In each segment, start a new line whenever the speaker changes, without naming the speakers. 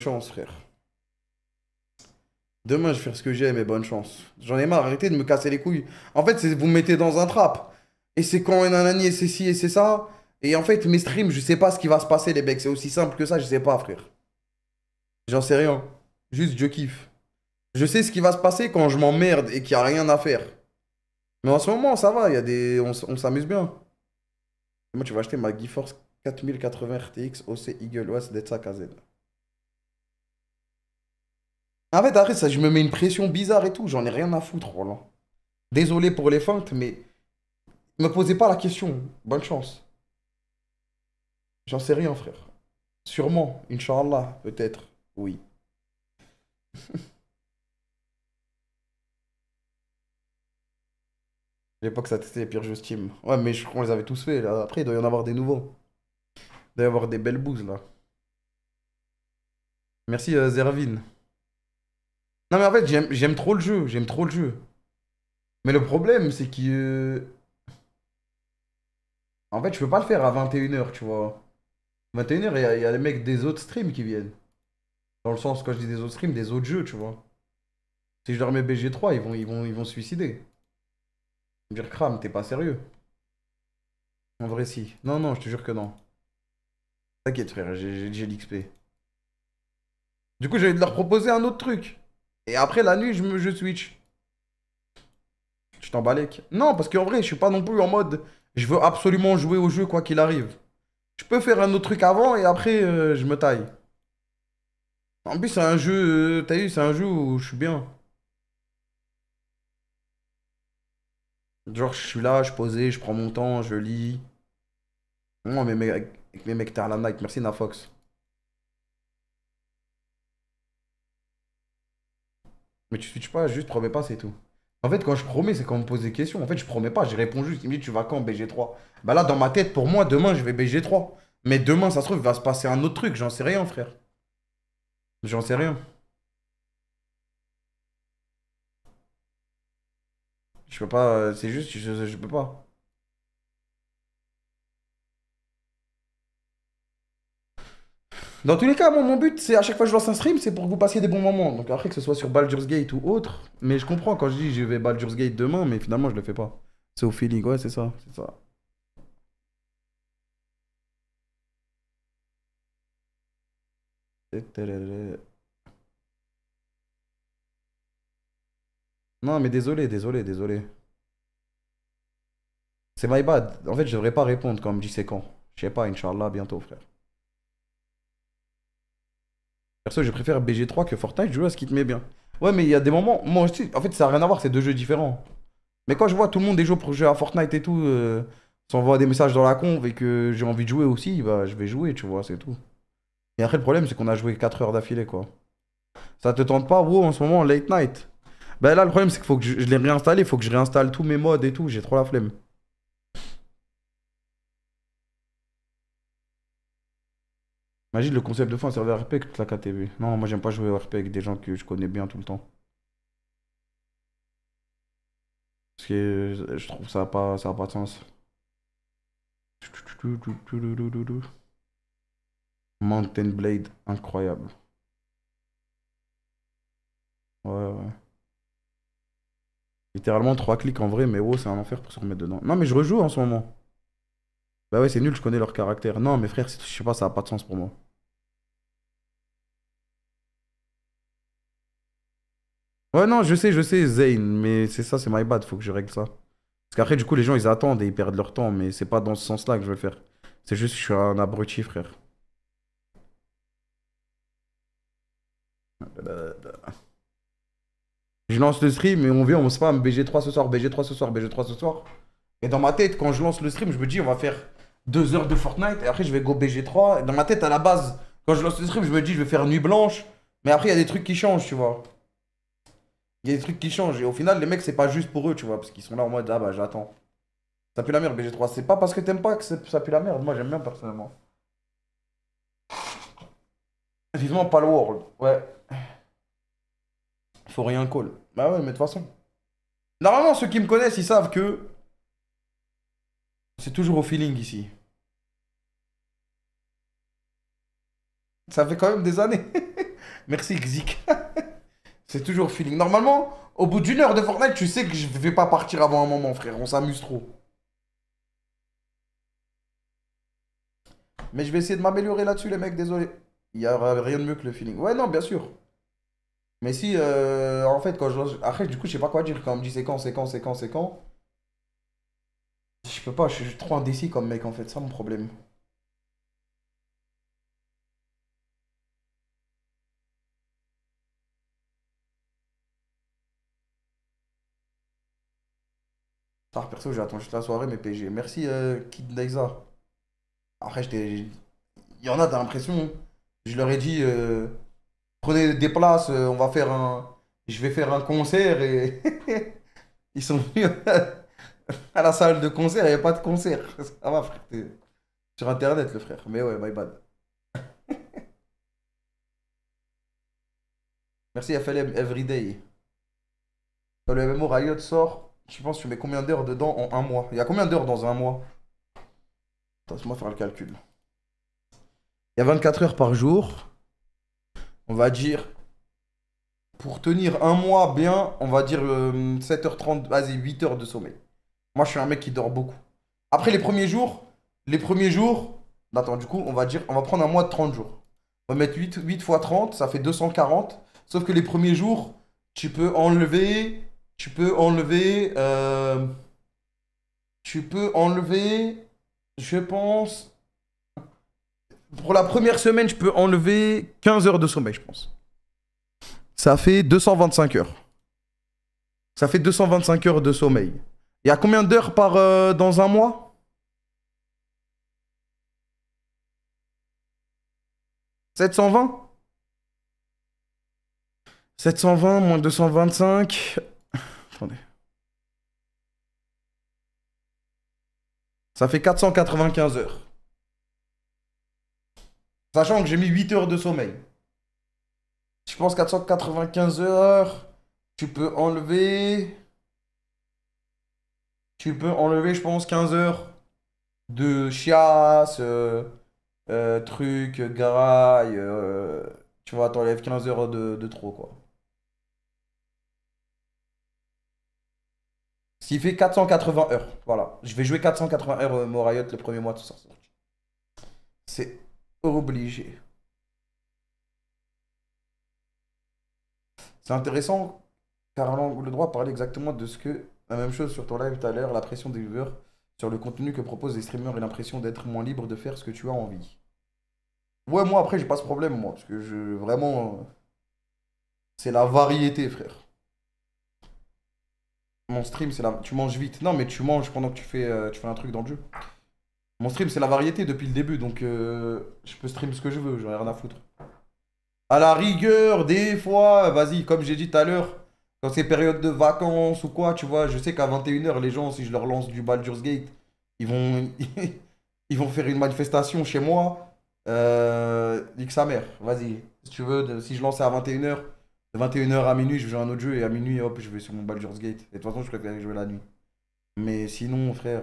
chance, frère. Demain, je vais faire ce que j'aime et bonne chance. J'en ai marre, arrêtez de me casser les couilles. En fait, vous me mettez dans un trap. Et c'est quand un nanani et c'est ci et c'est ça. Et en fait, mes streams, je sais pas ce qui va se passer, les becs. C'est aussi simple que ça, je sais pas, frère. J'en sais rien. Juste, je kiffe. Je sais ce qui va se passer quand je m'emmerde et qu'il n'y a rien à faire. Mais en ce moment, ça va, il y a des... on s'amuse bien. Moi, tu vas acheter ma GeForce 4080 RTX OC Eagle OS d'Etsa KZ. En fait, après, ça, je me mets une pression bizarre et tout. J'en ai rien à foutre, Roland. Désolé pour les feintes, mais me posez pas la question. Bonne chance. J'en sais rien, frère. Sûrement, Inch'Allah, peut-être. Oui. À l'époque, ça testait les pires jeux Steam. Ouais, mais je crois qu'on les avait tous faits, là. Après, il doit y en avoir des nouveaux. Il doit y avoir des belles bouses, là. Merci, Zervin. Non, mais en fait, j'aime trop le jeu. J'aime trop le jeu. Mais le problème, c'est que... en fait, je peux pas le faire à 21 h, tu vois. 21 h, il y a les mecs des autres streams qui viennent. Dans le sens, quand je dis des autres streams, des autres jeux, tu vois. Si je leur mets BG3, ils vont se suicider. Ils vont dire, crame, t'es pas sérieux. En vrai, si. Non, non, je te jure que non. T'inquiète, frère, j'ai l'XP. Du coup, j'allais leur proposer un autre truc. Et après, la nuit, je switch. Je t'embalèque. Non, parce qu'en vrai, je suis pas non plus en mode, je veux absolument jouer au jeu quoi qu'il arrive. Je peux faire un autre truc avant et après, je me taille. En plus, c'est un jeu, t'as vu, c'est un jeu où je suis bien. Genre, je suis là, je suis posé, je prends mon temps, je lis. Non, mais avec mes mecs, t'es à la night. Merci, Nafox. Mais tu switches pas, juste promets pas, c'est tout. En fait, quand je promets, c'est quand on me pose des questions. En fait, je promets pas, j'y réponds juste. Il me dit, tu vas quand BG3? Bah là, dans ma tête, pour moi, demain, je vais BG3. Mais demain, ça se trouve, il va se passer un autre truc. J'en sais rien, frère. J'en sais rien. Je peux pas, c'est juste, je peux pas. Dans tous les cas, moi, mon but, c'est à chaque fois que je lance un stream, c'est pour que vous passiez des bons moments. Donc après, que ce soit sur Baldur's Gate ou autre. Mais je comprends quand je dis je vais Baldur's Gate demain, mais finalement, je le fais pas. C'est au feeling, ouais, c'est ça, c'est ça. Non, mais désolé, désolé, désolé. C'est my bad. En fait, je devrais pas répondre quand on me dit c'est quand. Je sais pas, Inch'Allah, bientôt, frère. Perso, je préfère BG3 que Fortnite, je joue à ce qui te met bien. Ouais, mais il y a des moments, moi aussi, en fait, ça n'a rien à voir, c'est deux jeux différents. Mais quand je vois tout le monde des jeux pour jouer à Fortnite et tout, s'envoie des messages dans la conve et que j'ai envie de jouer aussi, bah je vais jouer, tu vois, c'est tout. Et après, le problème, c'est qu'on a joué 4 heures d'affilée, quoi. Ça te tente pas, wow, en ce moment, late night? Bah là, le problème, c'est qu'il faut que je l'ai réinstallé, il faut que je réinstalle tous mes mods et tout, j'ai trop la flemme. Imagine le concept de fin, un serveur RP que toute la KTV. Non, moi, j'aime pas jouer au RP avec des gens que je connais bien tout le temps. Parce que je trouve ça a pas de sens. Mountain Blade, incroyable. Ouais, ouais. Littéralement 3 clics en vrai, mais oh, c'est un enfer pour se remettre dedans. Non, mais je rejoue en ce moment. Bah ouais, c'est nul, je connais leur caractère. Non, mes frères, je sais pas, ça a pas de sens pour moi. Ouais, non, je sais, Zane, mais c'est ça, c'est my bad, faut que je règle ça. Parce qu'après, du coup, les gens, ils attendent et ils perdent leur temps, mais c'est pas dans ce sens-là que je veux le faire. C'est juste que je suis un abruti, frère. Je lance le stream et on vient, on spam BG3 ce soir, BG3 ce soir, BG3 ce soir. Et dans ma tête, quand je lance le stream, je me dis, on va faire 2 heures de Fortnite et après, je vais go BG3. Et dans ma tête, à la base, quand je lance le stream, je me dis, je vais faire nuit blanche. Mais après, il y a des trucs qui changent, tu vois. Il y a des trucs qui changent. Et au final, les mecs, c'est pas juste pour eux, tu vois. Parce qu'ils sont là en mode, ah bah, j'attends. Ça pue la merde, BG3. C'est pas parce que t'aimes pas que ça pue la merde. Moi, j'aime bien personnellement. Vivement pas le world. Ouais. Faut rien call. Bah ouais, mais de toute façon. Normalement, ceux qui me connaissent, ils savent que c'est toujours au feeling ici. Ça fait quand même des années. Merci, Xic. C'est toujours feeling. Normalement, au bout d'une heure de Fortnite, tu sais que je vais pas partir avant un moment, frère. On s'amuse trop. Mais je vais essayer de m'améliorer là-dessus, les mecs, désolé. Il y a rien de mieux que le feeling. Ouais, non, bien sûr. Mais si, en fait, quand je lance... Après, du coup, je sais pas quoi dire. Quand on me dit c'est quand, c'est quand, c'est quand, c'est quand. Je peux pas, je suis trop indécis comme mec, en fait. C'est ça mon problème. Ah, perso, j'attends juste la soirée, mais PG. Merci, Kid Daiza. Après, j'étais... Il y en a, t'as l'impression. Je leur ai dit, prenez des places, on va faire un... Je vais faire un concert et... Ils sont venus à la salle de concert, il n'y a pas de concert. Ça va, frère. T'es sur Internet, le frère. Mais ouais, my bad. Merci FLM Everyday. Quand le MMO Riot sort, je pense que tu mets combien d'heures dedans en un mois? Il y a combien d'heures dans un mois? Attends, laisse-moi faire le calcul. Il y a 24 heures par jour. On va dire, pour tenir un mois bien, on va dire 7h30, vas-y, 8 heures de sommeil. Moi, je suis un mec qui dort beaucoup. Après, les premiers jours, attends, du coup, on va dire, on va prendre un mois de 30 jours. On va mettre 8 fois 30, ça fait 240. Sauf que les premiers jours, tu peux enlever, tu peux enlever, tu peux enlever, je pense, pour la première semaine, je peux enlever 15 heures de sommeil, je pense. Ça fait 225 heures. Ça fait 225 heures de sommeil. Il y a combien d'heures dans un mois? 720? 720 moins 225. Attendez. Ça fait 495 heures. Sachant que j'ai mis 8 heures de sommeil. Je pense 495 heures. Tu peux enlever. Tu peux enlever, je pense, 15 heures de chiasse, truc, graille. Tu vois, t'enlèves 15 heures de trop, quoi. Ce qui fait 480 heures. Voilà. Je vais jouer 480 heures Morayot le premier mois de sortie. C'est obligé. C'est intéressant car le droit parlait exactement de ce que. La même chose sur ton live tout à l'heure, la pression des viewers sur le contenu que proposent les streamers et l'impression d'être moins libre de faire ce que tu as envie. Ouais, moi après, j'ai pas ce problème, moi, parce que vraiment, c'est la variété, frère. Mon stream, c'est la. Tu manges vite. Non, mais tu manges pendant que tu fais un truc dans le jeu. Mon stream, c'est la variété depuis le début, donc je peux stream ce que je veux, j'en ai rien à foutre. À la rigueur, des fois, vas-y, comme j'ai dit tout à l'heure, quand c'est période de vacances ou quoi, tu vois, je sais qu'à 21 h les gens, si je leur lance du Baldur's Gate, ils vont, ils vont faire une manifestation chez moi. Nique sa mère, vas-y. Si tu veux, si je lance à 21 h de 21 h à minuit, je joue à un autre jeu et à minuit, hop, je vais sur mon Baldur's Gate. Et de toute façon, je préfère jouer la nuit. Mais sinon, frère,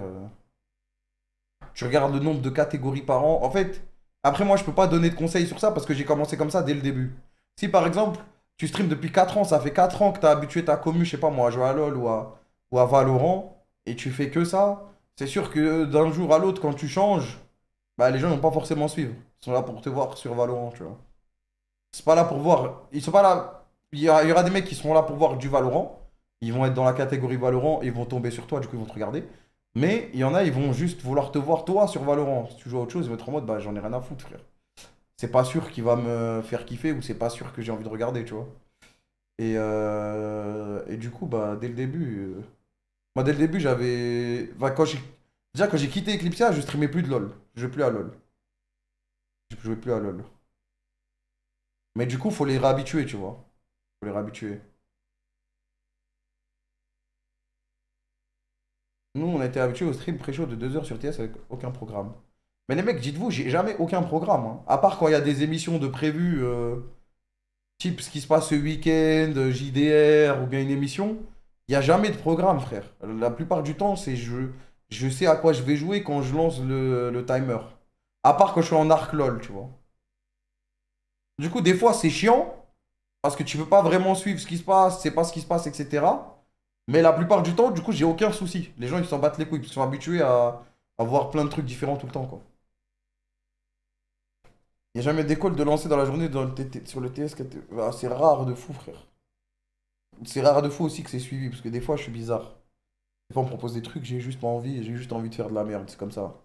tu regardes le nombre de catégories par an. En fait, après, moi, je peux pas donner de conseils sur ça parce que j'ai commencé comme ça dès le début. Si par exemple, tu streams depuis 4 ans, ça fait 4 ans que tu as habitué ta commu, je sais pas moi, à jouer à LoL ou à Valorant, et tu fais que ça, c'est sûr que d'un jour à l'autre, quand tu changes, bah, les gens vont pas forcément suivre. Ils sont là pour te voir sur Valorant, tu vois. C'est pas là pour voir. Ils sont pas là. Il y aura des mecs qui seront là pour voir du Valorant. Ils vont être dans la catégorie Valorant, ils vont tomber sur toi, du coup, ils vont te regarder. Mais il y en a, ils vont juste vouloir te voir toi sur Valorant. Si tu joues à autre chose, ils vont être en mode, bah j'en ai rien à foutre, frère. C'est pas sûr qu'il va me faire kiffer ou c'est pas sûr que j'ai envie de regarder, tu vois. Et du coup, bah dès le début, moi dès le début, j'avais. Bah, déjà, quand j'ai quitté Eclipsia, je streamais plus de LoL. Je jouais plus à LoL. Je jouais plus à LoL. Mais du coup, faut les réhabituer, tu vois. Faut les réhabituer. Nous, on a été habitués au stream pré-show de 2 heures sur TS avec aucun programme. Mais les mecs, dites-vous, j'ai jamais aucun programme, hein. À part quand il y a des émissions de prévues, type ce qui se passe ce week-end, JDR ou bien une émission, il n'y a jamais de programme, frère. La plupart du temps, c'est je sais à quoi je vais jouer quand je lance le timer. À part quand je suis en arc LOL, tu vois. Du coup, des fois, c'est chiant parce que tu veux pas vraiment suivre ce qui se passe, c'est pas ce qui se passe, etc. Mais la plupart du temps, du coup, j'ai aucun souci. Les gens, ils s'en battent les couilles, parce qu'ils sont habitués à voir plein de trucs différents tout le temps, quoi. Il n'y a jamais d'école de lancer dans la journée sur le TS. Ah, c'est rare de fou, frère. C'est rare de fou aussi que c'est suivi, parce que des fois, je suis bizarre. Des fois, on me propose des trucs, j'ai juste pas envie, j'ai juste envie de faire de la merde, c'est comme ça.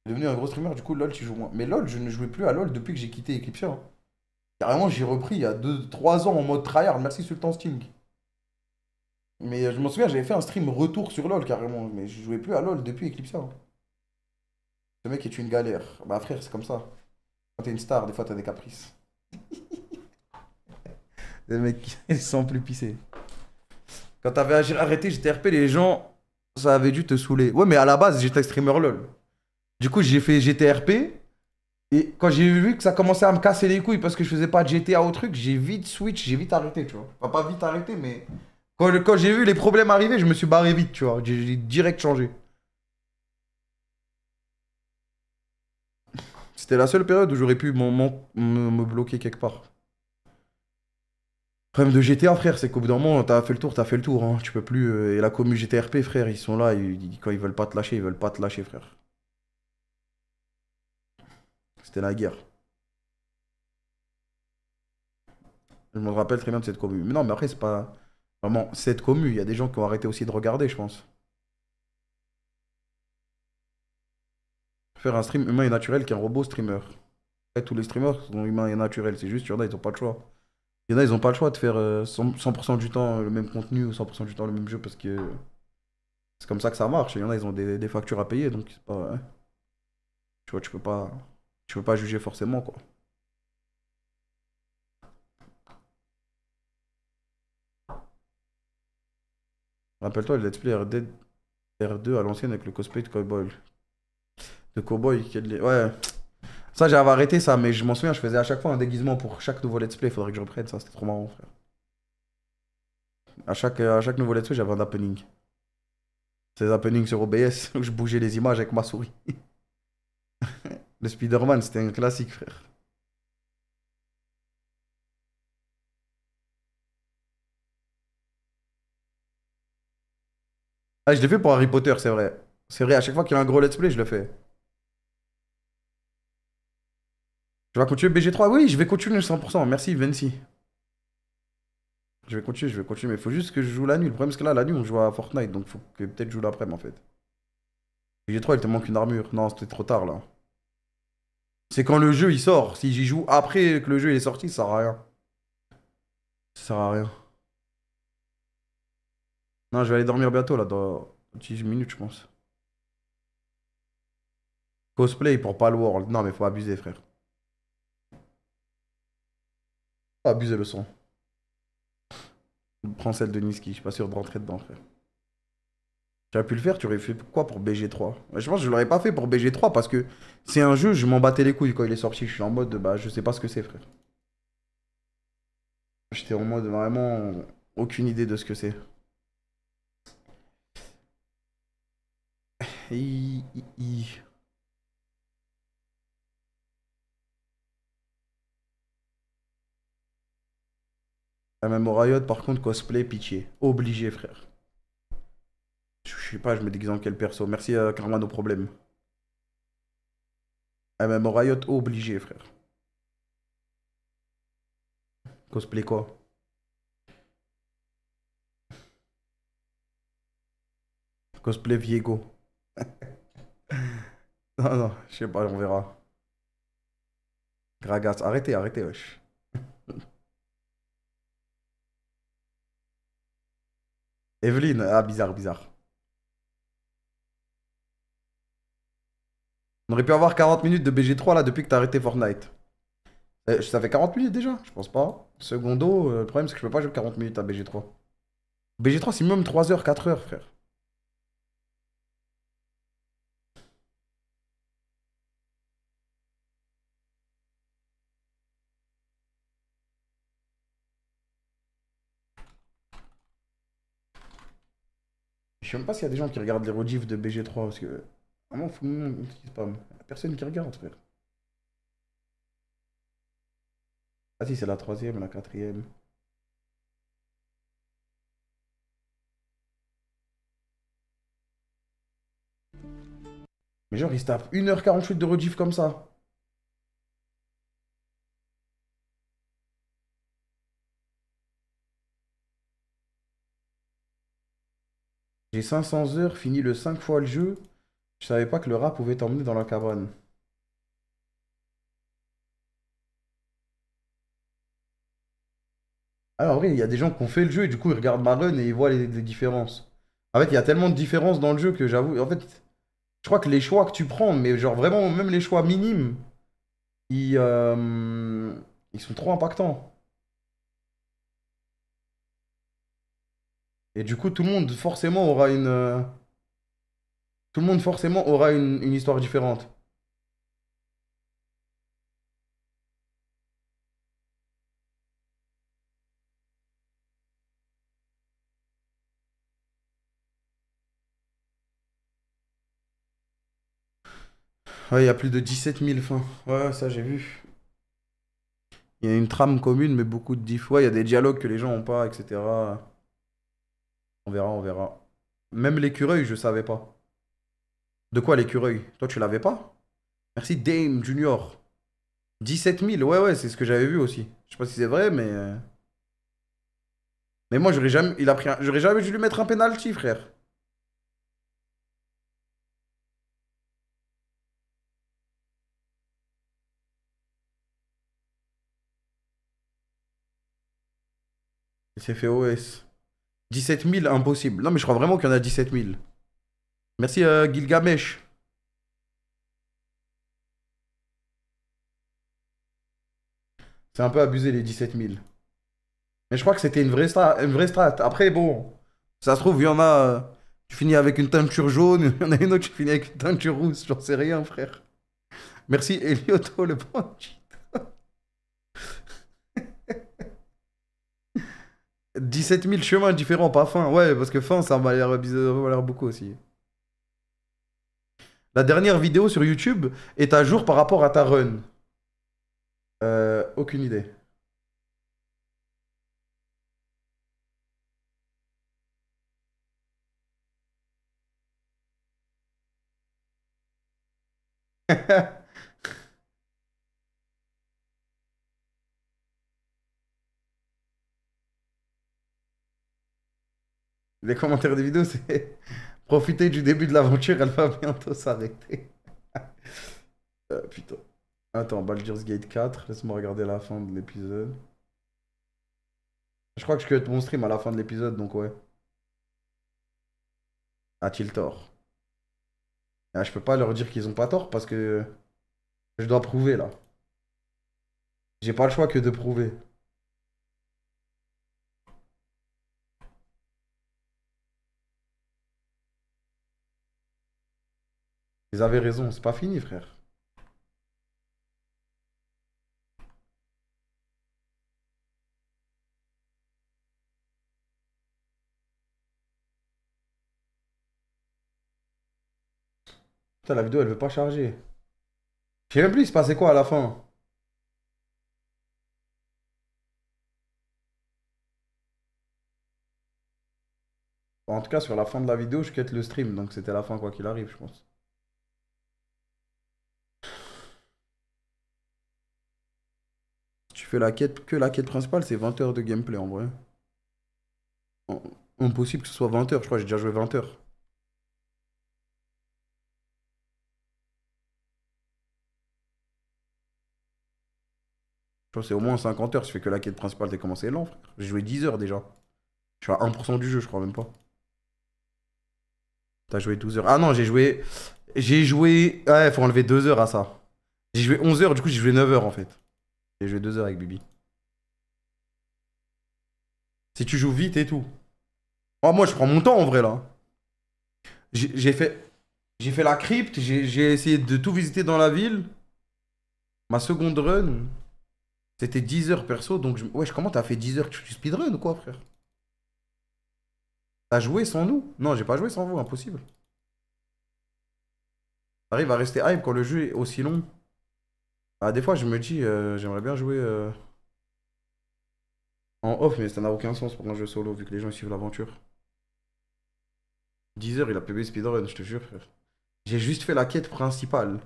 Je suis devenu un gros streamer, du coup, LoL, tu joues moins. Mais LoL, je ne jouais plus à LoL depuis que j'ai quitté Eclipse, hein. Carrément, j'ai repris il y a 3 ans en mode tryhard, merci Sultan Sting. Mais je m'en souviens, j'avais fait un stream retour sur LoL carrément, mais je jouais plus à LoL depuis Eclipse, hein. Ce mec est une galère. Bah frère, c'est comme ça. Quand t'es une star, des fois t'as des caprices. Les mecs, ils sont plus pissés. Quand t'avais arrêté GTRP, les gens, ça avait dû te saouler. Ouais, mais à la base, j'étais streamer LoL. Du coup, j'ai fait GTRP. Et quand j'ai vu que ça commençait à me casser les couilles parce que je faisais pas de GTA au truc, j'ai vite switch, j'ai vite arrêté, tu vois. Enfin, pas vite arrêté, mais quand j'ai vu les problèmes arriver, je me suis barré vite, tu vois. J'ai direct changé. C'était la seule période où j'aurais pu me bloquer quelque part. Le problème de GTA, frère, c'est qu'au bout d'un moment, t'as fait le tour, t'as fait le tour, hein. Tu peux plus. Et la commu GTRP, frère, ils sont là, quand ils veulent pas te lâcher, ils veulent pas te lâcher, frère. C'était la guerre. Je me rappelle très bien de cette commu. Mais non, mais après, c'est pas vraiment cette commu. Il y a des gens qui ont arrêté aussi de regarder, je pense. Faire un stream humain et naturel qu'un robot streamer. Après, tous les streamers sont humains et naturels. C'est juste, il y en a, ils ont pas le choix. Il y en a, ils ont pas le choix de faire 100% du temps le même contenu ou 100% du temps le même jeu parce que c'est comme ça que ça marche. Il y en a, ils ont des factures à payer, donc c'est pas. Ouais. Tu vois, tu peux pas juger forcément, quoi. Rappelle-toi le let's play R2 à l'ancienne avec le cosplay de cowboy. De cowboy, ouais. Ça, j'avais arrêté ça, mais je m'en souviens, je faisais à chaque fois un déguisement pour chaque nouveau let's play. Faudrait que je reprenne ça, c'était trop marrant, frère. À chaque nouveau let's play, j'avais un happening. Ces happenings sur OBS où je bougeais les images avec ma souris. Le Spider-Man, c'était un classique, frère. Ah, je l'ai fait pour Harry Potter, c'est vrai. C'est vrai, à chaque fois qu'il y a un gros let's play, je le fais. Tu vas continuer BG3? Oui, je vais continuer 100%. Merci, Vinci. Je vais continuer, mais il faut juste que je joue la nuit. Le problème, c'est que là, la nuit, on joue à Fortnite, donc faut que peut-être je joue l'après-midi, en fait. BG3, il te manque une armure. Non, c'était trop tard, là. C'est quand le jeu, il sort. Si j'y joue après que le jeu il est sorti, ça sert à rien. Ça sert à rien. Non, je vais aller dormir bientôt, là, dans 10 minutes, je pense. Cosplay pour Palworld. Non, mais faut abuser, frère. Faut abuser le son. Prends celle de Niski, je suis pas sûr de rentrer dedans, frère. Tu aurais pu le faire, tu aurais fait quoi pour BG3? Je pense que je l'aurais pas fait pour BG3 parce que c'est un jeu, je m'en battais les couilles quand il est sorti. Je suis en mode, bah, je sais pas ce que c'est, frère. J'étais en mode vraiment aucune idée de ce que c'est. Hi, hi, hi. MMO Riot, par contre, cosplay, pitié. Obligé, frère. Je sais pas, je me déguise en quel perso. Merci à Karma, nos problèmes. MMO Riot, obligé, frère. Cosplay quoi? Cosplay Viego. Non, non, je sais pas, on verra. Gragas, arrêtez, arrêtez, wesh. Evelyne, ah, bizarre, bizarre. On aurait pu avoir 40 minutes de BG3 là depuis que t'as arrêté Fortnite. Ça fait 40 minutes déjà? Je pense pas. Secondo, le problème c'est que je peux pas jouer 40 minutes à BG3. BG3 c'est minimum 3 heures, 4 heures, frère. Je sais même pas s'il y a des gens qui regardent les rediffs de BG3 parce que. Vraiment, faut qui spam. Personne qui regarde, frère. Ah si, c'est la troisième, la quatrième. Mais genre, il se tape 1h48 de rediff comme ça. J'ai 500 heures, fini le 5 fois le jeu. Je savais pas que le rat pouvait t'emmener dans la cabane. Alors, en vrai, il y a des gens qui ont fait le jeu et du coup, ils regardent ma run et ils voient les différences. En fait, il y a tellement de différences dans le jeu que j'avoue. En fait, je crois que les choix que tu prends, mais genre vraiment, même les choix minimes, ils sont trop impactants. Et du coup, tout le monde forcément aura tout le monde forcément aura une histoire différente. Ouais, il y a plus de 17 000 fins. Ouais, ça j'ai vu. Il y a une trame commune, mais beaucoup de diff. Ouais, il y a des dialogues que les gens ont pas, etc. On verra, on verra. Même l'écureuil, je savais pas. De quoi l'écureuil? Toi, tu l'avais pas? Merci Dame Junior. 17 000, ouais, ouais, c'est ce que j'avais vu aussi. Je sais pas si c'est vrai, mais moi, j'aurais jamais, j'aurais jamais dû lui mettre un penalty, frère. Il s'est fait OS. 17 000, impossible. Non, mais je crois vraiment qu'il y en a 17 000. Merci Gilgamesh. C'est un peu abusé les 17 000. Mais je crois que c'était une vraie strat, une vraie strat. Après, bon, ça se trouve, il y en a. Tu finis avec une teinture jaune, il y en a une autre qui finit avec une teinture rousse. J'en sais rien, frère. Merci Elioto, le punch. 17 000 chemins différents, pas fin. Ouais, parce que fin, ça m'a l'air bizarre, ça m'a l'air beaucoup aussi. La dernière vidéo sur YouTube est à jour par rapport à ta run. Aucune idée. Les commentaires des vidéos, c'est profitez du début de l'aventure, elle va bientôt s'arrêter. Putain. Attends, Baldur's Gate 4, laisse-moi regarder la fin de l'épisode. Je crois que je cut mon stream à la fin de l'épisode, donc ouais. A-t-il tort? Ah, je peux pas leur dire qu'ils ont pas tort parce que je dois prouver là. J'ai pas le choix que de prouver. Ils avaient raison, c'est pas fini, frère. Putain, la vidéo, elle veut pas charger. Je sais même plus il se passait quoi à la fin. Bon, en tout cas, sur la fin de la vidéo, je cut le stream, donc c'était la fin quoi qu'il arrive, je pense. Tu fais la quête, que la quête principale, c'est 20 heures de gameplay en vrai. Impossible que ce soit 20 heures, je crois que j'ai déjà joué 20 heures. Je crois que c'est au moins 50 heures, si tu fais que la quête principale, t'es commencé lent, frère. J'ai joué 10 heures déjà. Je suis à 1% du jeu, je crois même pas. T'as joué 12 heures. Ah non, j'ai joué. J'ai joué. Ouais, faut enlever 2 heures à ça. J'ai joué 11 heures, du coup j'ai joué 9 heures en fait. J'ai joué 2 heures avec Bibi. Si tu joues vite et tout. Oh, moi je prends mon temps en vrai là. J'ai fait. J'ai fait la crypte, j'ai essayé de tout visiter dans la ville. Ma seconde run, c'était 10 heures perso, donc wesh, comment t'as fait 10 heures? Tu speedrun ou quoi, frère? T'as joué sans nous? Non, j'ai pas joué sans vous, impossible. T'arrives à rester hype quand le jeu est aussi long. Ah, des fois, je me dis, j'aimerais bien jouer. En off, mais ça n'a aucun sens pour un jeu solo, vu que les gens ils suivent l'aventure. 10 heures, il a payé speedrun, je te jure, frère. J'ai juste fait la quête principale.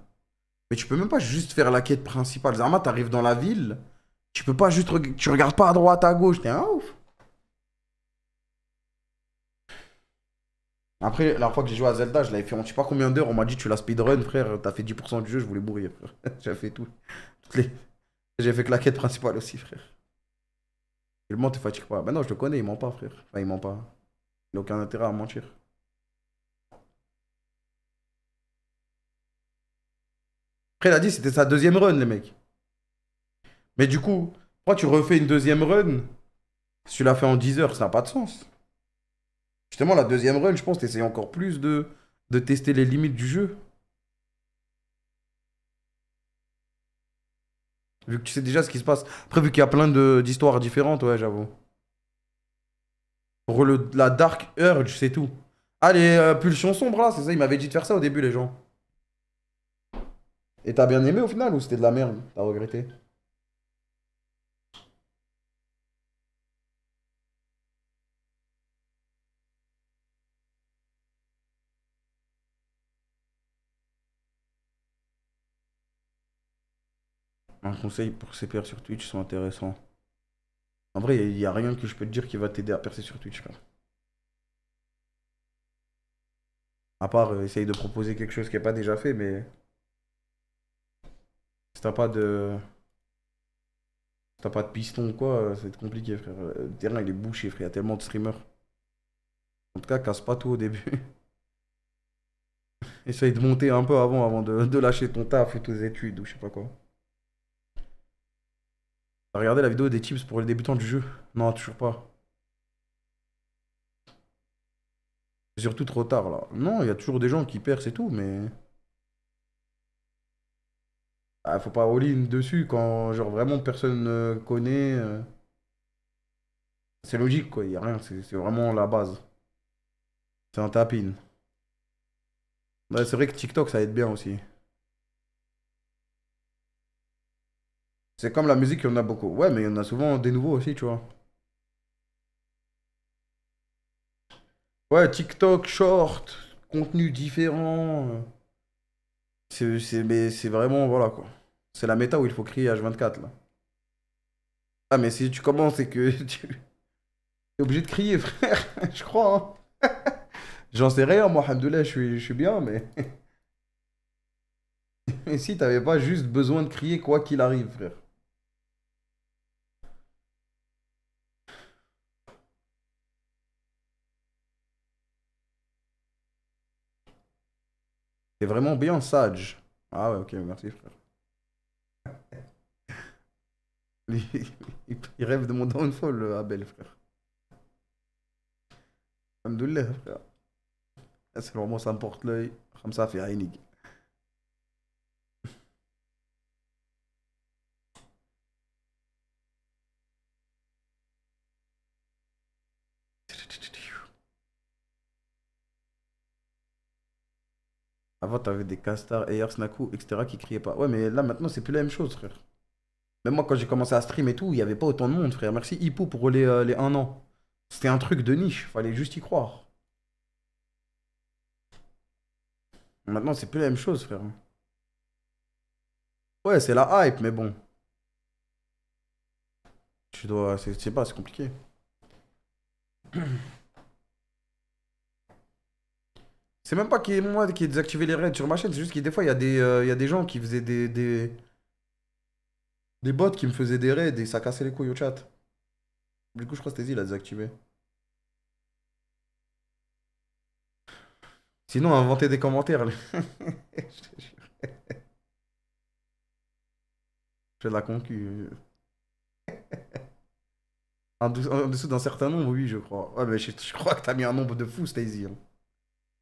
Mais tu peux même pas juste faire la quête principale. Zama, t'arrives dans la ville, tu peux pas juste... Tu regardes pas à droite, à gauche, t'es un ouf. Après, la dernière fois que j'ai joué à Zelda, je l'avais fait en je sais pas combien d'heures. On m'a dit, tu l'as speedrun, frère. T'as fait 10% du jeu, je voulais mourir, frère. J'ai fait tout. Toutes les- J'ai fait que la quête principale aussi, frère. Et le monde te fatigue pas. Ben non, je le connais, il ment pas, frère. Enfin, il ment pas. Il a aucun intérêt à mentir. Après, il a dit, c'était sa deuxième run, les mecs. Mais du coup, pourquoi tu refais une deuxième run? Si tu l'as fait en 10 heures, ça n'a pas de sens. Justement, la deuxième run, je pense, t'essayes encore plus de tester les limites du jeu. Vu que tu sais déjà ce qui se passe. Après, vu qu'il y a plein d'histoires différentes, ouais, j'avoue. Pour la Dark Urge, c'est tout. Ah, les pulsions sombres, là, c'est ça, il m'avait dit de faire ça au début, les gens. Et t'as bien aimé au final ou c'était de la merde? T'as regretté? Un conseil pour CPR sur Twitch sont intéressants. En vrai, il n'y a rien que je peux te dire qui va t'aider à percer sur Twitch, frère. À part essayer de proposer quelque chose qui n'est pas déjà fait, mais si t'as pas de piston ou quoi, ça va être compliqué, frère. Le terrain, il est bouché, frère. Il y a tellement de streamers. En tout cas, casse pas tout au début. Essaye de monter un peu avant de lâcher ton taf ou tes études ou je sais pas quoi. T'as regardé la vidéo des tips pour les débutants du jeu? Non, toujours pas. C'est surtout trop tard, là. Non, il y a toujours des gens qui percent et tout, mais... Ah, faut pas all-in dessus quand, genre, vraiment personne connaît. C'est logique, quoi. Il y a rien. C'est vraiment la base. C'est un tapin. Ouais, c'est vrai que TikTok, ça aide bien aussi. C'est comme la musique, il y en a beaucoup. Ouais, mais il y en a souvent des nouveaux aussi, tu vois. Ouais, TikTok, short, contenu différent. Mais c'est vraiment, voilà, quoi. C'est la méta où il faut crier H24, là. Ah, mais si tu commences et que tu es obligé de crier, frère, je crois, hein. J'en sais rien, moi, alhamdoulilah, je suis bien, mais... Mais si, t'avais pas juste besoin de crier quoi qu'il arrive, frère. C'est vraiment bien sage. Ah ouais, ok, merci, frère. Il, il rêve de mon downfall, Abel, frère. Alhamdoulilah, frère. C'est vraiment, ça me porte l'œil. Comme ça, fait Heinig. Avant, t'avais des castars, Ayer, Snaku, etc. qui criaient pas. Ouais, mais là, maintenant, c'est plus la même chose, frère. Même moi, quand j'ai commencé à stream et tout, il n'y avait pas autant de monde, frère. Merci Hippo pour les 1 an. C'était un truc de niche, fallait juste y croire. Maintenant, c'est plus la même chose, frère. Ouais, c'est la hype, mais bon. Tu dois. Je sais pas, c'est compliqué. C'est même pas qui moi qui ai désactivé les raids sur ma chaîne, c'est juste que des fois, il y a des gens qui faisaient des bots qui me faisaient des raids et ça cassait les couilles au chat. Du coup, je crois que Stasi, il a désactivé. Sinon, inventer des commentaires. Je fais de la concu. En dessous d'un certain nombre, oui, je crois. Ouais, mais je crois que t'as mis un nombre de fou, Stasi, hein.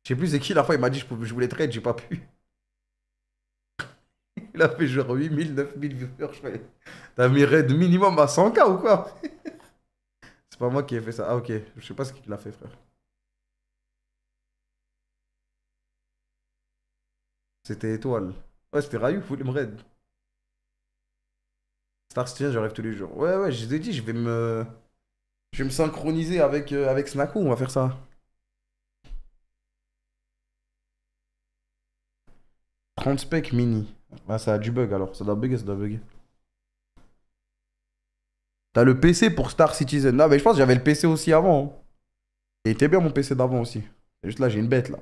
Je sais plus c'est qui la fois, il m'a dit je voulais trade, j'ai pas pu. Il a fait genre 8000, 9000 viewers, je crois. T'as mis raid minimum à 100K ou quoi? C'est pas moi qui ai fait ça. Ah, ok, je sais pas ce qu'il a fait, frère. C'était étoile. Ouais, c'était Rayou, Full Raid. Star Citizen, j'arrive tous les jours. Ouais, ouais, je vous ai dit, je vais me. Je vais me synchroniser avec Snaku, on va faire ça. 30 specs mini. Ah, ça a du bug alors, ça doit bugger, ça doit bugger. T'as le PC pour Star Citizen. Non, mais je pense que j'avais le PC aussi avant, hein. Il était bien mon PC d'avant aussi. C'est juste là, j'ai une bête là.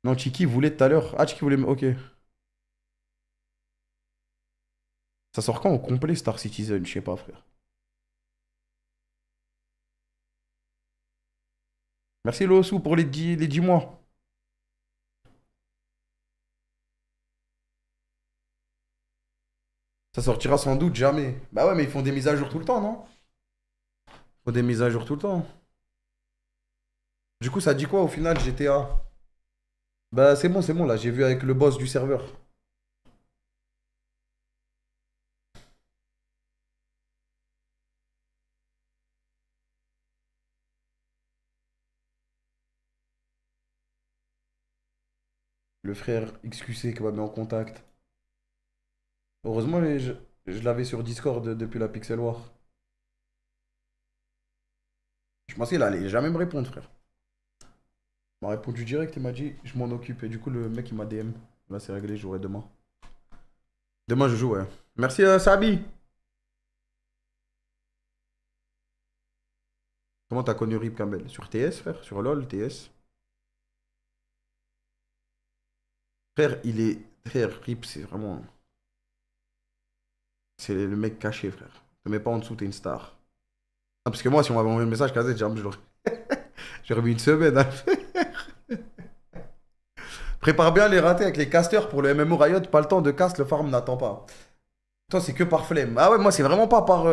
Non, Chiki voulait tout à l'heure. Ah, Chiki voulait. Ok. Ça sort quand au complet Star Citizen? Je sais pas, frère. Merci Losu pour les 10 mois. Ça sortira sans doute jamais. Bah ouais, mais ils font des mises à jour tout le temps, non? Ils font des mises à jour tout le temps. Du coup, ça dit quoi au final GTA? Bah c'est bon là, j'ai vu avec le boss du serveur. Le frère XQC qui m'a mis en contact. Heureusement, je l'avais sur Discord depuis la Pixel War. Je pensais qu'il allait jamais me répondre, frère. Il m'a répondu direct, il m'a dit je m'en occupe. Et du coup, le mec il m'a DM. Là, c'est réglé, je jouerai demain. Demain, je joue, ouais. Merci, Sabi. Comment t'as connu Rip Campbell? Sur TS, frère? Sur LoL, TS? Frère, il est. Frère, Rip, c'est vraiment. C'est le mec caché, frère. Te mets pas en dessous, t'es une star. Ah, parce que moi, si on m'avait envoyé un message, KZ, je l'aurais. J'aurais mis une semaine à le faire. Prépare bien les ratés avec les casters pour le MMO Riot. Pas le temps de cast, le farm n'attend pas. Toi, c'est que par flemme. Ah ouais, moi, c'est vraiment pas par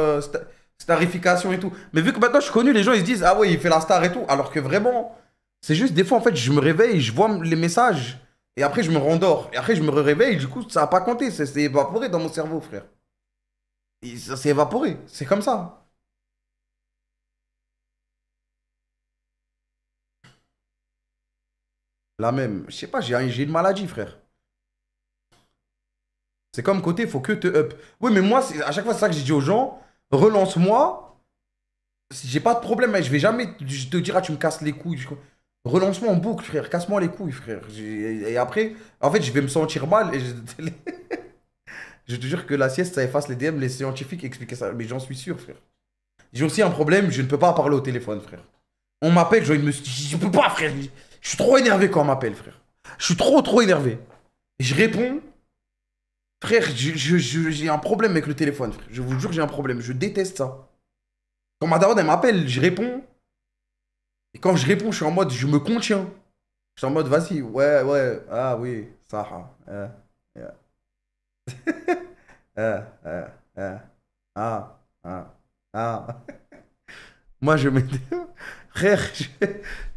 starification et tout. Mais vu que maintenant je suis connu, les gens ils se disent ah ouais, il fait la star et tout. Alors que vraiment, c'est juste des fois, en fait, je me réveille, je vois les messages. Et après, je me rendors. Et après, je me réveille. Du coup, ça a pas compté. C'est évaporé dans mon cerveau, frère. Et ça s'est évaporé. C'est comme ça. La même. Je sais pas, j'ai une maladie, frère. C'est comme côté, faut que te up. Oui, mais moi, à chaque fois, c'est ça que j'ai dit aux gens. Relance-moi. J'ai pas de problème, mais je vais jamais te dire, ah, tu me casses les couilles. Relance-moi en boucle, frère. Casse-moi les couilles, frère. Et après, en fait, je vais me sentir mal. Et je te jure que la sieste, ça efface les DM. Les scientifiques expliquaient ça. Mais j'en suis sûr, frère. J'ai aussi un problème, je ne peux pas parler au téléphone, frère. On m'appelle, genre, je peux pas, frère. Je suis trop énervé quand on m'appelle, frère. Je suis trop énervé. Et je réponds, frère, j'ai un problème avec le téléphone, frère. Je vous jure, j'ai un problème. Je déteste ça. Quand ma daronne, elle m'appelle, je réponds. Et quand je réponds, je suis en mode, je me contiens. Je suis en mode, vas-y, ouais, ouais, ah oui, ça, yeah. Euh, euh, ah, ah, ah. Moi, je mets. Frère,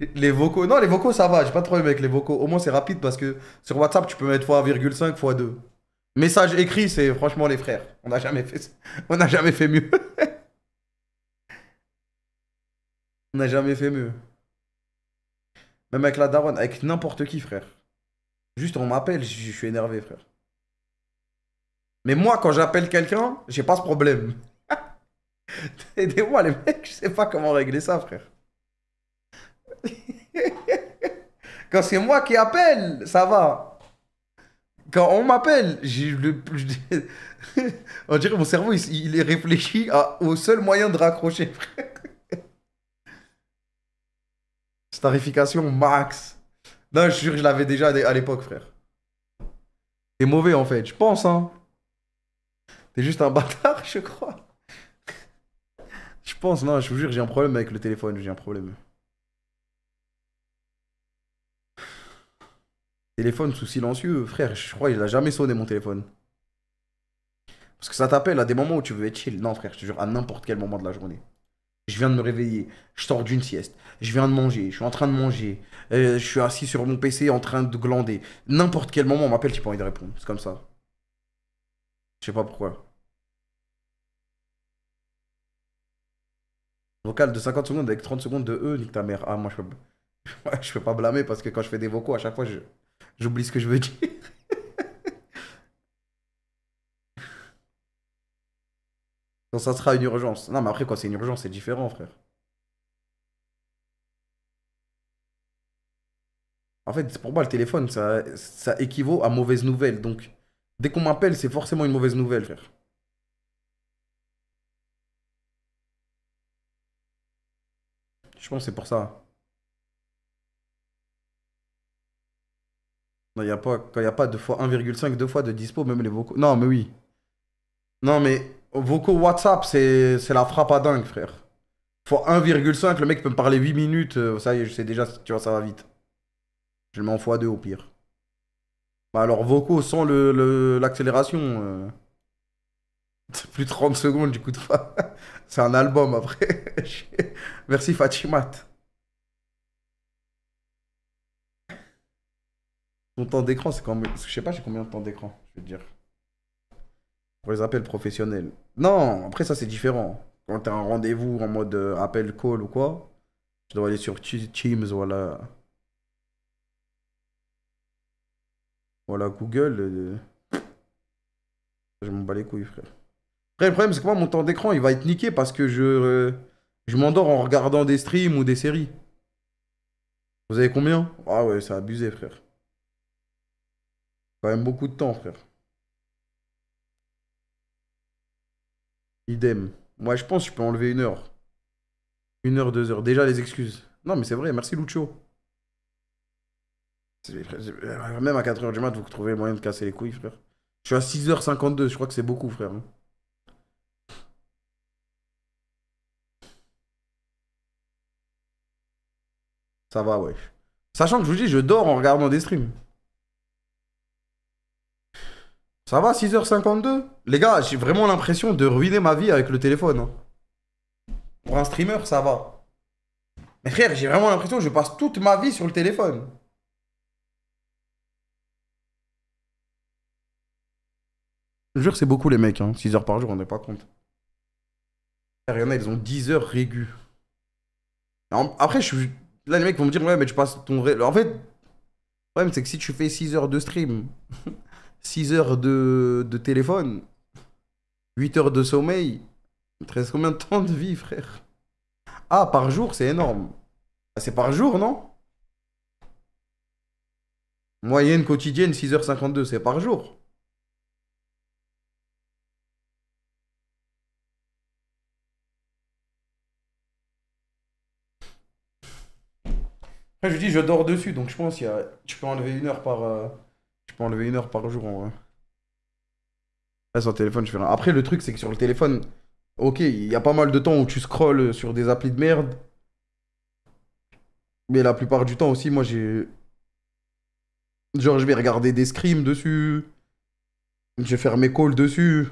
les vocaux. Non, les vocaux, ça va, j'ai pas de problème avec les vocaux. Au moins, c'est rapide parce que sur WhatsApp, tu peux mettre x1,5, x2. Message écrit, c'est franchement les frères. On n'a jamais fait ça. On n'a jamais fait mieux. On n'a jamais fait mieux. Même avec la daronne, avec n'importe qui, frère. Juste, on m'appelle, je suis énervé, frère. Mais moi, quand j'appelle quelqu'un, j'ai pas ce problème. Aidez-moi, les mecs, je sais pas comment régler ça, frère. Quand c'est moi qui appelle, ça va. Quand on m'appelle, on dirait mon cerveau, il est réfléchi au seul moyen de raccrocher, frère. Starification max. Non, je jure, je l'avais déjà à l'époque, frère. T'es mauvais, en fait. Je pense, hein. T'es juste un bâtard, je crois. Je pense, non, je vous jure, j'ai un problème avec le téléphone, j'ai un problème. Téléphone sous silencieux, frère, je crois qu'il a jamais sonné mon téléphone. Parce que ça t'appelle à des moments où tu veux être chill. Non, frère, je te jure, à n'importe quel moment de la journée. Je viens de me réveiller, je sors d'une sieste, je viens de manger, je suis en train de manger, je suis assis sur mon PC en train de glander. N'importe quel moment, on m'appelle, j'ai pas envie de répondre. C'est comme ça. Je sais pas pourquoi. Vocal de 50 secondes avec 30 secondes de E, nique ta mère. Ah, moi, je peux pas blâmer parce que quand je fais des vocaux, à chaque fois, j'oublie ce que je veux dire. Quand ça sera une urgence. Non, mais après, quand c'est une urgence, c'est différent, frère. En fait, pour moi, le téléphone, ça équivaut à mauvaise nouvelle. Donc, dès qu'on m'appelle, c'est forcément une mauvaise nouvelle, frère. Je pense que c'est pour ça. Non, y a pas, quand il n'y a pas deux fois 1,5 deux fois de dispo, même les vocaux. Non, mais oui. Non, mais vocaux WhatsApp, c'est la frappe à dingue, frère. Fois 1,5, le mec peut me parler 8 minutes. Ça y est, je sais déjà, tu vois, ça va vite. Je le mets en x2 au pire. Bah alors, vocaux sans l'accélération. C'est plus 30 secondes du coup de pas. C'est un album après. Merci Fatimat. Ton temps d'écran, c'est quand même. Je sais pas, j'ai combien de temps d'écran, je veux dire. Pour les appels professionnels. Non, après ça c'est différent. Quand t'as un rendez-vous en mode appel call ou quoi, tu dois aller sur Teams, voilà. Voilà Google. Je m'en bats les couilles, frère. Après, le problème, c'est que moi, mon temps d'écran, il va être niqué parce que je m'endors en regardant des streams ou des séries. Vous avez combien? Ah ouais, c'est abusé, frère. Quand même beaucoup de temps, frère. Idem. Moi, je pense que je peux enlever 1 heure. 1 heure, 2 heures. Déjà, les excuses. Non, mais c'est vrai, merci Lucho. Même à 4 heures du mat, vous trouvez le moyen de casser les couilles, frère. Je suis à 6h52, je crois que c'est beaucoup, frère. Ça va, ouais. Sachant que je vous dis, je dors en regardant des streams. Ça va, 6h52? Les gars, j'ai vraiment l'impression de ruiner ma vie avec le téléphone, hein. Pour un streamer, ça va. Mais frère, j'ai vraiment l'impression que je passe toute ma vie sur le téléphone. Je vous jure, c'est beaucoup les mecs, hein. 6 heures par jour, on n'est pas compte. Il y en a, ils ont 10 heures régu. Après, là, les mecs vont me dire, ouais, mais tu passes ton. En fait, le problème, c'est que si tu fais 6 heures de stream, 6 heures de téléphone, 8 heures de sommeil, il te reste combien de temps de vie, frère? Ah, par jour, c'est énorme. Ah, c'est par jour, non? Moyenne quotidienne, 6h52, c'est par jour. Après, je dis, je dors dessus, donc je pense qu'il y a. Tu peux enlever 1 heure par. Tu peux enlever 1 heure par jour, en vrai. Là, sur le téléphone, je fais rien. Après, le truc, c'est que sur le téléphone, ok, il y a pas mal de temps où tu scrolles sur des applis de merde. Mais la plupart du temps aussi, moi, j'ai. Genre, je vais regarder des scrims dessus. Je vais faire mes calls dessus.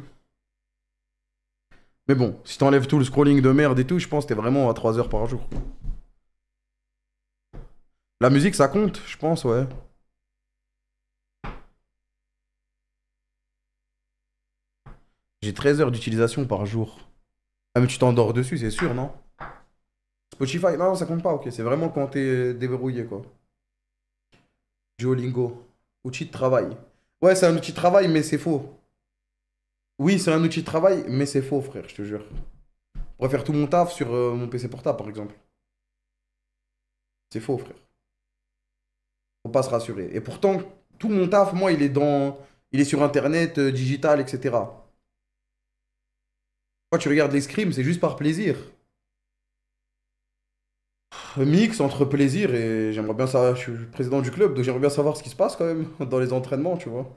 Mais bon, si t'enlèves tout le scrolling de merde et tout, je pense que t'es vraiment à 3 heures par jour. La musique, ça compte, je pense, ouais. J'ai 13 heures d'utilisation par jour. Ah, mais tu t'endors dessus, c'est sûr, non? Spotify, non, ça compte pas, ok. C'est vraiment quand t'es déverrouillé, quoi. Duolingo. Outil de travail. Ouais, c'est un outil de travail, mais c'est faux. Oui, c'est un outil de travail, mais c'est faux, frère, je te jure. Je pourrais faire tout mon taf sur mon PC portable, par exemple. C'est faux, frère. Faut pas se rassurer. Et pourtant, tout mon taf, moi, il est dans. Il est sur Internet, digital, etc. Quand tu regardes les scrims, c'est juste par plaisir. Mix entre plaisir et j'aimerais bien savoir. Je suis président du club, donc j'aimerais bien savoir ce qui se passe quand même dans les entraînements, tu vois.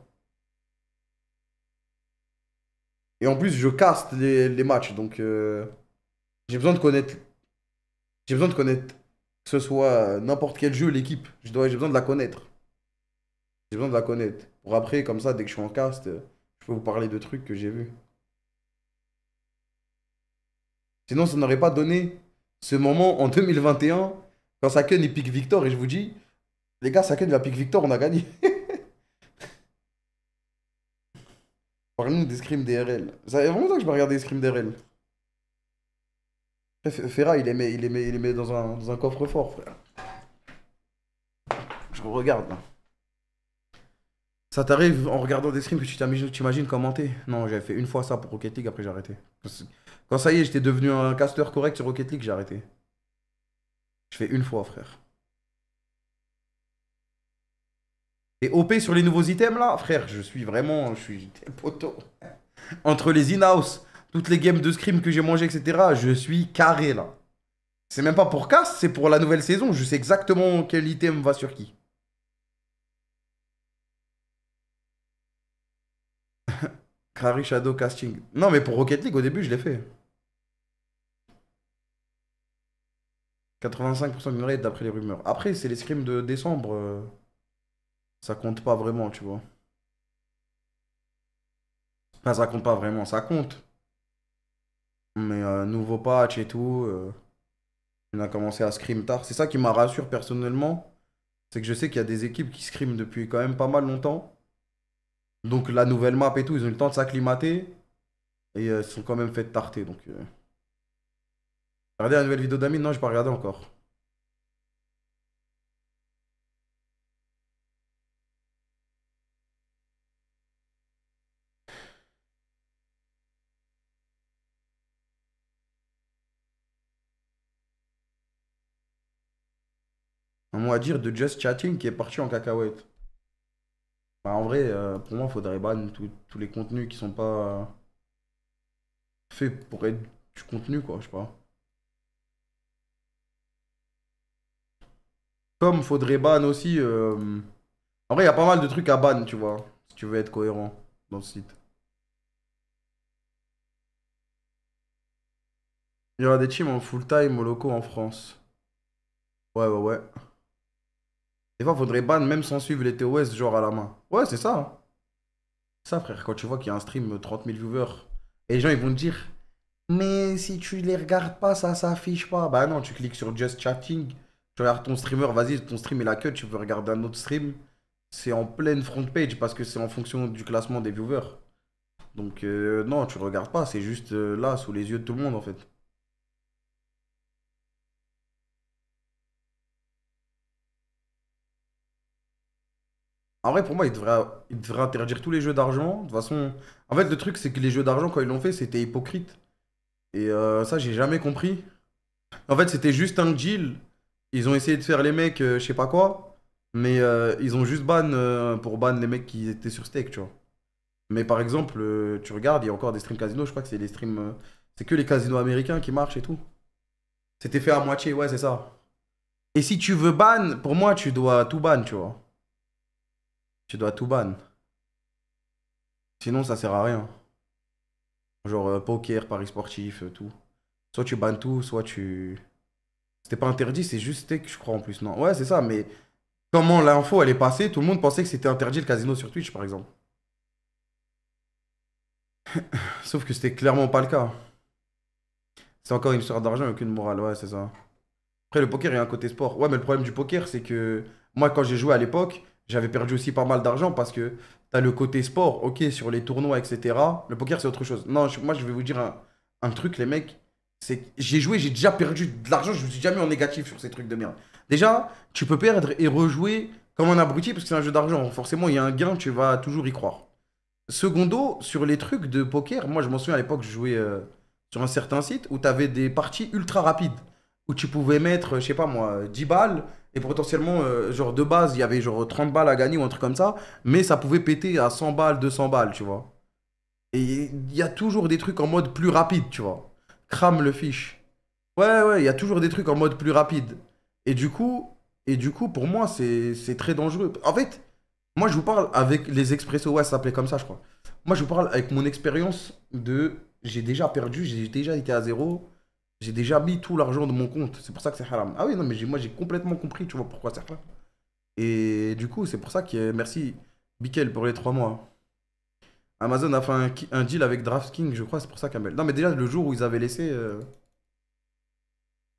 Et en plus, je caste les matchs, donc j'ai besoin de connaître. J'ai besoin de connaître que ce soit n'importe quel jeu, l'équipe. J'ai besoin de la connaître. J'ai besoin de la connaître. Pour après, comme ça, dès que je suis en cast, je peux vous parler de trucs que j'ai vus. Sinon, ça n'aurait pas donné ce moment en 2021 quand Saken il pique Victor et je vous dis, les gars, Saken il a pique Victor, on a gagné. Parlez-nous des scrims DRL. Ça fait longtemps que je me regarde des scrims DRL. Ferra, il les met dans un coffre-fort, frère. Je regarde là. Ça t'arrive en regardant des streams que tu t'imagines commenter? Non, j'avais fait une fois ça pour Rocket League, après j'ai arrêté. Quand ça y est, j'étais devenu un caster correct sur Rocket League, j'ai arrêté. Je fais une fois, frère. Et OP sur les nouveaux items là, frère, je suis vraiment. Je suis poteau. Entre les in-house, toutes les games de scrim que j'ai mangé, etc., je suis carré là. C'est même pas pour casse, c'est pour la nouvelle saison. Je sais exactement quel item va sur qui. Clary Shadow Casting. Non, mais pour Rocket League, au début, je l'ai fait. 85% de rate d'après les rumeurs. Après, c'est les scrims de décembre. Ça compte pas vraiment, tu vois. Enfin, ça compte pas vraiment, ça compte. Mais nouveau patch et tout, on a commencé à scrim tard. C'est ça qui m'a rassuré personnellement. C'est que je sais qu'il y a des équipes qui scriment depuis quand même pas mal longtemps. Donc la nouvelle map et tout, ils ont eu le temps de s'acclimater. Et ils se sont quand même fait tarter. Donc, regardez la nouvelle vidéo d'Amine? Non, j'ai pas regardé encore. Un mot à dire de Just Chatting qui est parti en cacahuète. Bah, en vrai, pour moi, il faudrait ban tous les contenus qui sont pas faits pour être du contenu, quoi, je sais pas. Comme faudrait ban aussi. En vrai, il y a pas mal de trucs à ban, tu vois, si tu veux être cohérent dans ce site. Il y aura des teams en full-time aux locaux en France. Ouais, ouais, ouais. Des fois, faudrait ban même sans suivre les TOS, genre à la main. Ouais, c'est ça, hein. Ça, frère, quand tu vois qu'il y a un stream 30 000 viewers, et les gens, ils vont te dire, mais si tu les regardes pas, ça s'affiche pas. Bah non, tu cliques sur Just Chatting, tu regardes ton streamer, vas-y, ton stream est la queue, tu veux regarder un autre stream. C'est en pleine front page parce que c'est en fonction du classement des viewers. Donc, non, tu regardes pas, c'est juste là, sous les yeux de tout le monde, en fait. En vrai, pour moi, il devrait interdire tous les jeux d'argent. De toute façon, en fait, le truc, c'est que les jeux d'argent, quand ils l'ont fait, c'était hypocrite. Et ça, j'ai jamais compris. En fait, c'était juste un deal. Ils ont essayé de faire les mecs, je sais pas quoi. Mais ils ont juste ban pour ban les mecs qui étaient sur stake, tu vois. Mais par exemple, tu regardes, il y a encore des streams casinos. Je crois que c'est les streams. C'est que les casinos américains qui marchent et tout. C'était fait à moitié, ouais, c'est ça. Et si tu veux ban, pour moi, tu dois tout ban, tu vois. Tu dois tout ban. Sinon, ça sert à rien. Genre poker, paris sportif, tout. Soit tu bannes tout, soit tu. C'était pas interdit, c'est juste steak, je crois en plus. Non. Ouais, c'est ça, mais comment l'info elle est passée, tout le monde pensait que c'était interdit le casino sur Twitch, par exemple. Sauf que c'était clairement pas le cas. C'est encore une histoire d'argent et aucune morale, ouais, c'est ça. Après, le poker, il y a un côté sport. Ouais, mais le problème du poker, c'est que moi, quand j'ai joué à l'époque, j'avais perdu aussi pas mal d'argent parce que t'as le côté sport, ok, sur les tournois, etc. Le poker, c'est autre chose. Non, moi, je vais vous dire un truc, les mecs. C'est que j'ai joué, j'ai déjà perdu de l'argent, je me suis jamais en négatif sur ces trucs de merde. Déjà, tu peux perdre et rejouer comme un abruti parce que c'est un jeu d'argent. Forcément, il y a un gain, tu vas toujours y croire. Secondo, sur les trucs de poker, moi je m'en souviens à l'époque, je jouais sur un certain site où tu avais des parties ultra rapides. Où tu pouvais mettre, je sais pas moi, 10 balles et potentiellement, genre de base, il y avait genre 30 balles à gagner ou un truc comme ça. Mais ça pouvait péter à 100 balles, 200 balles, tu vois. Et il y a toujours des trucs en mode plus rapide, tu vois. Crame le fiche. Ouais, ouais, il y a toujours des trucs en mode plus rapide. Et du coup, pour moi, c'est très dangereux. En fait, moi, je vous parle avec les expressos. Ouais, ça s'appelait comme ça, je crois. Moi, je vous parle avec mon expérience de. J'ai déjà perdu, j'ai déjà été à zéro. J'ai déjà mis tout l'argent de mon compte. C'est pour ça que c'est haram. Ah oui, non, mais moi, j'ai complètement compris, tu vois, pourquoi c'est haram. Et du coup, c'est pour ça que. Merci, Bickel, pour les 3 mois. Amazon a fait un deal avec DraftKings, je crois, c'est pour ça qu'Amel. Non, mais déjà, le jour où ils avaient laissé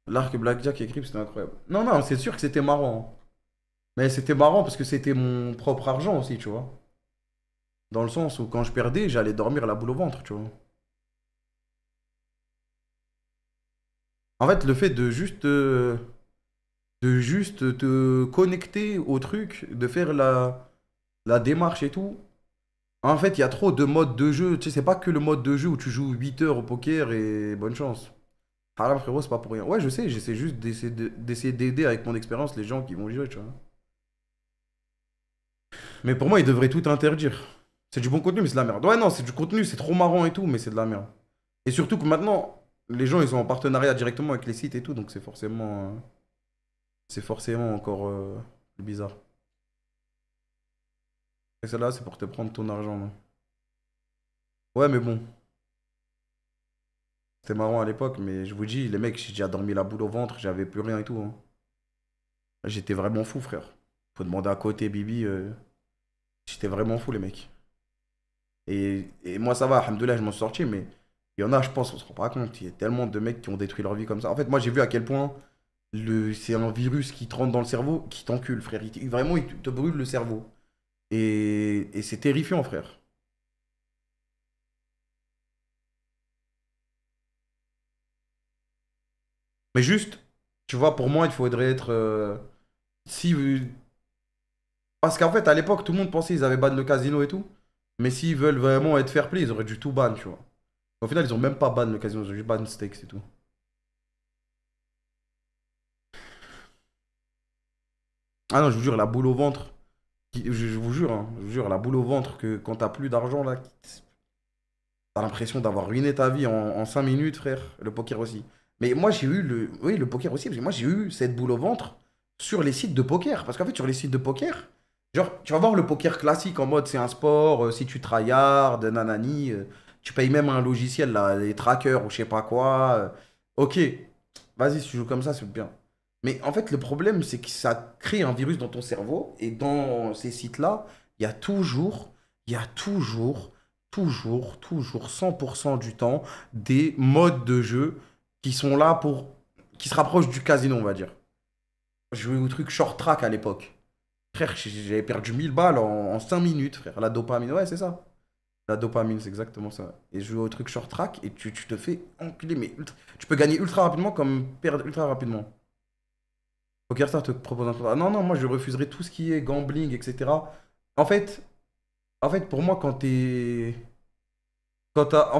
l'arc Blackjack et Crip, c'était incroyable. Non, non, c'est sûr que c'était marrant, hein. Mais c'était marrant parce que c'était mon propre argent aussi, tu vois. Dans le sens où quand je perdais, j'allais dormir la boule au ventre, tu vois. En fait, le fait de juste te connecter au truc, de faire la. la démarche et tout. En fait, il y a trop de modes de jeu. Tu sais, c'est pas que le mode de jeu où tu joues 8 heures au poker et bonne chance. Haram, frérot, c'est pas pour rien. Ouais, je sais, j'essaie juste d'essayer d'aider avec mon expérience les gens qui vont y jouer, tu vois. Mais pour moi, ils devraient tout interdire. C'est du bon contenu, mais c'est de la merde. Ouais, non, c'est du contenu, c'est trop marrant et tout, mais c'est de la merde. Et surtout que maintenant, les gens, ils sont en partenariat directement avec les sites et tout, donc c'est forcément encore plus bizarre. Et celle-là, c'est pour te prendre ton argent, non? Ouais, mais bon, c'était marrant à l'époque, mais je vous dis, les mecs, j'ai déjà dormi la boule au ventre, j'avais plus rien et tout, hein. J'étais vraiment fou, frère. Faut demander à côté, Bibi. J'étais vraiment fou, les mecs. Et moi, ça va, alhamdoulilah, je m'en suis sorti, mais il y en a, je pense, on se rend pas compte. Il y a tellement de mecs qui ont détruit leur vie comme ça. En fait, moi, j'ai vu à quel point c'est un virus qui te rentre dans le cerveau, qui t'encule, frère. Vraiment, il te brûle le cerveau. Et c'est terrifiant, frère. Mais juste, tu vois, pour moi, il faudrait être. Si, parce qu'en fait, à l'époque, tout le monde pensait qu'ils avaient ban le casino et tout. Mais s'ils veulent vraiment être fair play, ils auraient dû tout ban, tu vois. Au final, ils ont même pas ban le casino, ils ont juste ban steak, c'est tout. Ah non, je vous jure, la boule au ventre. Je vous jure, hein, je vous jure, la boule au ventre que quand t'as plus d'argent, là, t'as l'impression d'avoir ruiné ta vie en 5 minutes, frère. Le poker aussi. Mais moi, j'ai eu le. Oui, le poker aussi, parce que moi, j'ai eu cette boule au ventre sur les sites de poker. Parce qu'en fait, sur les sites de poker, genre, tu vas voir le poker classique en mode c'est un sport, si tu tryhard, nanani, tu payes même un logiciel, là, les trackers ou je sais pas quoi. Ok, vas-y, si tu joues comme ça, c'est bien. Mais en fait, le problème, c'est que ça crée un virus dans ton cerveau. Et dans ces sites-là, il y a toujours, il y a toujours, 100% du temps, des modes de jeu qui sont là pour, qui se rapprochent du casino, on va dire. Je jouais au truc short track à l'époque. Frère, j'avais perdu 1000 balles en 5 minutes, frère. La dopamine, ouais, c'est ça. La dopamine, c'est exactement ça. Et je jouais au truc short track et tu te fais enculer. Mais tu peux gagner ultra rapidement comme perdre ultra rapidement. PokerStars te propose un contrat. Non, non, moi je refuserais tout ce qui est gambling, etc. En fait, pour moi, en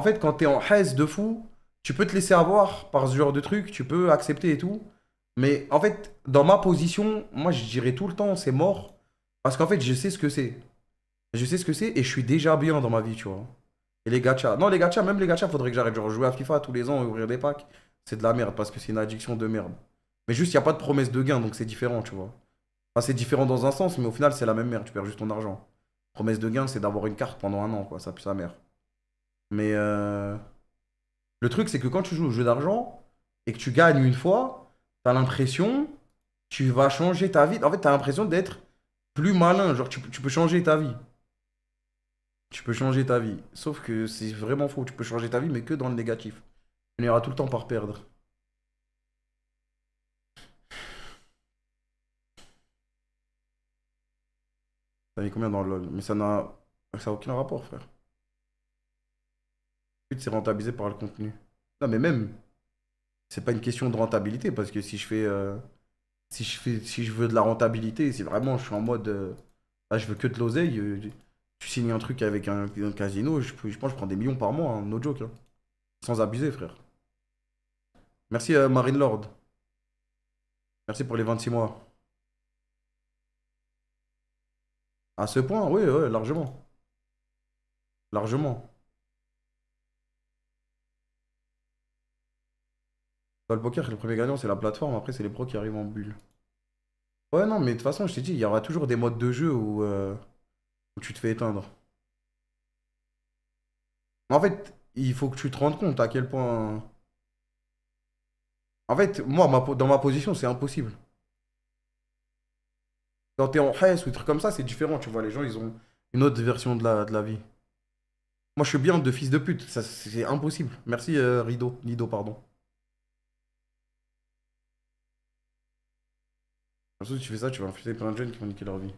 fait, quand t'es en haze de fou, tu peux te laisser avoir par ce genre de truc, tu peux accepter et tout. Mais en fait, dans ma position, moi je dirais tout le temps, c'est mort. Parce qu'en fait, je sais ce que c'est. Je sais ce que c'est et je suis déjà bien dans ma vie, tu vois. Et les gachas. Non, les gachas, même les gachas, faudrait que j'arrête. Genre, jouer à FIFA tous les ans et ouvrir des packs, c'est de la merde parce que c'est une addiction de merde. Mais juste, il n'y a pas de promesse de gain, donc c'est différent, tu vois. Enfin, c'est différent dans un sens, mais au final, c'est la même merde. Tu perds juste ton argent. Promesse de gain, c'est d'avoir une carte pendant un an, quoi. Ça pue sa mère. Mais le truc, c'est que quand tu joues au jeu d'argent et que tu gagnes une fois, t'as l'impression tu vas changer ta vie. En fait, t'as l'impression d'être plus malin. Genre, tu peux changer ta vie. Tu peux changer ta vie. Sauf que c'est vraiment faux. Tu peux changer ta vie, mais que dans le négatif. Tu iras tout le temps par perdre. T'as mis combien dans le LoL? Mais ça a aucun rapport, frère. Le but, c'est rentabilisé par le contenu. Non, mais même, c'est pas une question de rentabilité, parce que si je veux de la rentabilité, si vraiment je suis en mode, ah, je veux que de l'oseille, tu signes un truc avec un casino, je pense que je prends des millions par mois, hein, no joke, hein. Sans abuser, frère. Merci, Marine Lord. Merci pour les 26 mois. À ce point, oui, ouais, largement. Largement. Dans le poker, le premier gagnant, c'est la plateforme. Après, c'est les pros qui arrivent en bulle. Ouais, non, mais de toute façon, je t'ai dit, il y aura toujours des modes de jeu où tu te fais éteindre. En fait, il faut que tu te rendes compte à quel point. En fait, moi, dans ma position, c'est impossible. Quand t'es en hesse ou des trucs comme ça, c'est différent, tu vois. Les gens, ils ont une autre version de la vie. Moi, je suis bien de fils de pute. Ça, c'est impossible. Merci, Nido, pardon. Surtout, si tu fais ça, tu vas influencer plein de jeunes qui vont niquer leur vie.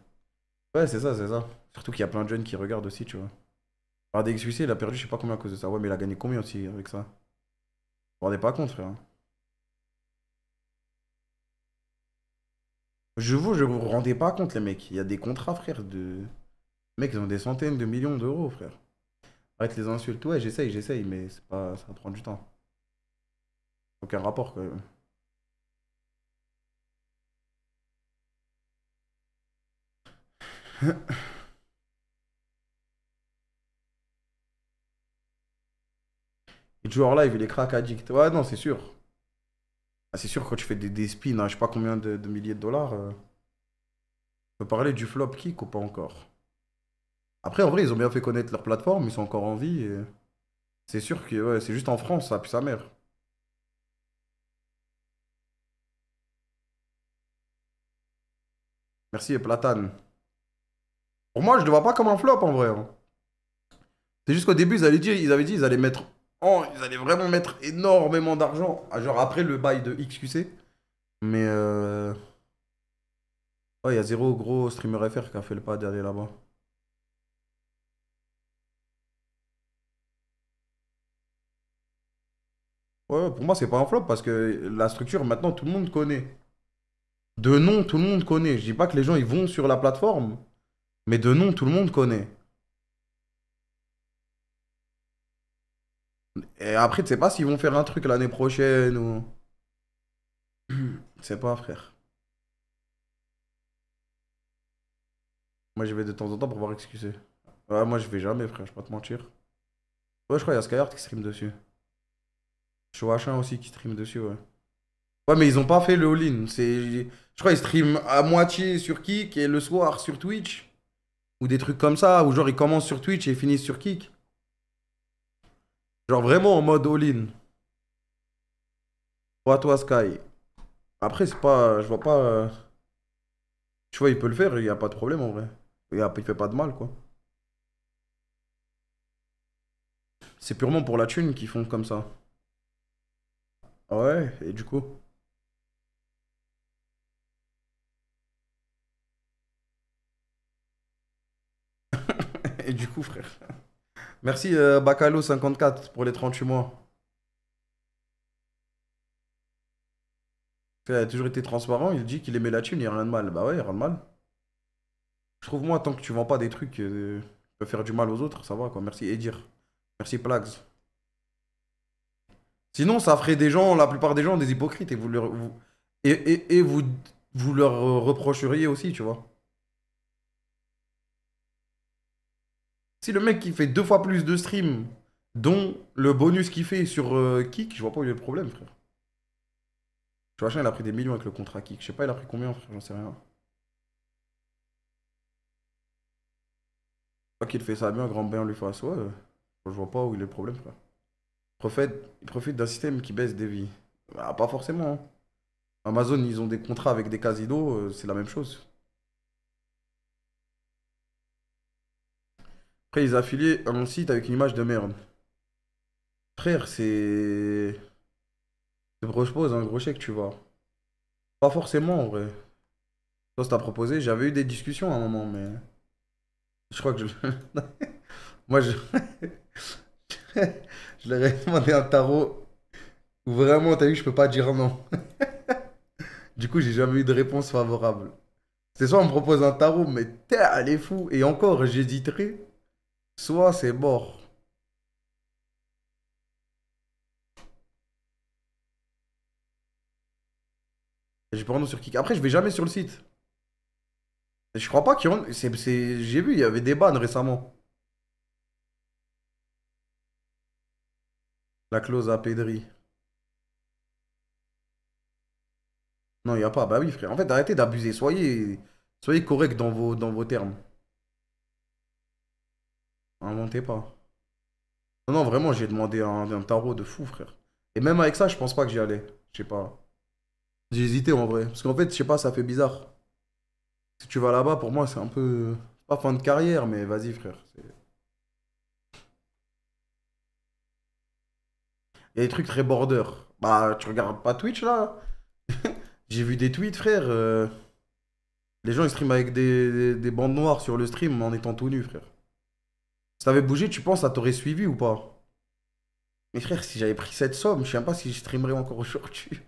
Ouais, c'est ça, c'est ça. Surtout qu'il y a plein de jeunes qui regardent aussi, tu vois. Alors, DXQC, il a perdu je sais pas combien à cause de ça. Ouais, mais il a gagné combien aussi avec ça? Vous vous rendez pas compte, frère. Je vous rendez pas compte, les mecs. Il y a des contrats, frère, de. Mec, ils ont des centaines de millions d'euros, frère. Arrête les insultes. Ouais, j'essaye, mais c'est pas, ça prend du temps. Aucun rapport, quand même. Et le joueur live, il est crack addict. Ouais, non, c'est sûr. Ah, c'est sûr, quand tu fais des spins à je sais pas combien de milliers de dollars, on peut parler du flop kick ou pas encore. Après, en vrai, ils ont bien fait connaître leur plateforme, ils sont encore en vie. C'est sûr que ouais, c'est juste en France, ça pue sa mère. Merci et Platane. Pour moi, je ne le vois pas comme un flop en vrai, hein. C'est juste qu'au début, ils avaient dit ils allaient mettre. Oh, ils allaient vraiment mettre énormément d'argent. Genre après le bail de XQC. Mais ouais, il y a zéro gros streamer FR qui a fait le pas d'aller là-bas. Ouais, pour moi, c'est pas un flop parce que la structure, maintenant, tout le monde connaît. De nom, tout le monde connaît. Je dis pas que les gens ils vont sur la plateforme, mais de nom, tout le monde connaît. Et après, tu sais pas s'ils vont faire un truc l'année prochaine ou. Je sais pas, frère. Moi, je vais de temps en temps pour voir excuser. Ouais, moi, je vais jamais, frère, je vais pas te mentir. Ouais, je crois qu'il y a Skyheart qui stream dessus. Chouachin aussi qui stream dessus, ouais. Ouais, mais ils ont pas fait le all-in. Je crois qu'ils streament à moitié sur Kick et le soir sur Twitch. Ou des trucs comme ça, ou genre ils commencent sur Twitch et ils finissent sur Kick. Genre vraiment en mode all-in. Pour toi, Sky. Après, c'est pas. Je vois pas. Tu vois, il peut le faire, il y a pas de problème en vrai. Il fait pas de mal, quoi. C'est purement pour la thune qu'ils font comme ça. Ah ouais, et du coup. Et du coup, frère. Merci Bacalo54 pour les 38 mois. Il a toujours été transparent, il dit qu'il aimait la thune, il n'y a rien de mal. Bah ouais, il n'y a rien de mal. Je trouve, moi, tant que tu vends pas des trucs qui peuvent faire du mal aux autres, ça va, quoi. Merci Edir. Merci Plags. Sinon, ça ferait des gens, la plupart des gens, des hypocrites et et vous leur reprocheriez aussi, tu vois. Si le mec qui fait deux fois plus de streams, dont le bonus qu'il fait sur Kick, je vois pas où il y a le problème, frère. Joachim, il a pris des millions avec le contrat Kick. Je sais pas, il a pris combien, frère, j'en sais rien. Pas qu'il fait ça bien, grand bien lui fasse. Ouais, je vois pas où il est le problème, frère. Il profite d'un système qui baisse des vies. Bah, pas forcément, hein. Amazon, ils ont des contrats avec des casinos, c'est la même chose. Après, ils affiliaient un site avec une image de merde. Frère, c'est. C'est pour je pose un gros chèque, tu vois. Pas forcément, en vrai. Toi, ça t'a proposé. J'avais eu des discussions à un moment, mais. Je crois que je. Moi, je. Je leur ai demandé un tarot où vraiment, t'as vu, je peux pas dire non. Du coup, j'ai jamais eu de réponse favorable. C'est soit on me propose un tarot, mais elle est fou. Et encore, j'hésiterai. Soit c'est mort. J'ai pas sur Kik. Après, je vais jamais sur le site. Je crois pas qu'il y en... J'ai vu, il y avait des bans récemment. La clause à Pedri. Non, il n'y a pas. Bah oui, frère. En fait, arrêtez d'abuser. Soyez correct dans vos termes. Inventez pas. Non, non, vraiment, j'ai demandé un tarot de fou, frère. Et même avec ça, je pense pas que j'y allais. Je sais pas. J'ai hésité en vrai. Parce qu'en fait, je sais pas, ça fait bizarre. Si tu vas là-bas, pour moi, c'est un peu. Pas fin de carrière, mais vas-y, frère. Il y a des trucs très border. Bah, tu regardes pas Twitch là? J'ai vu des tweets, frère. Les gens ils streament avec des bandes noires sur le stream en étant tout nu, frère. Si t'avais bougé, tu penses ça t'aurait suivi ou pas? Mais frère, si j'avais pris cette somme, je sais même pas si je streamerais encore aujourd'hui.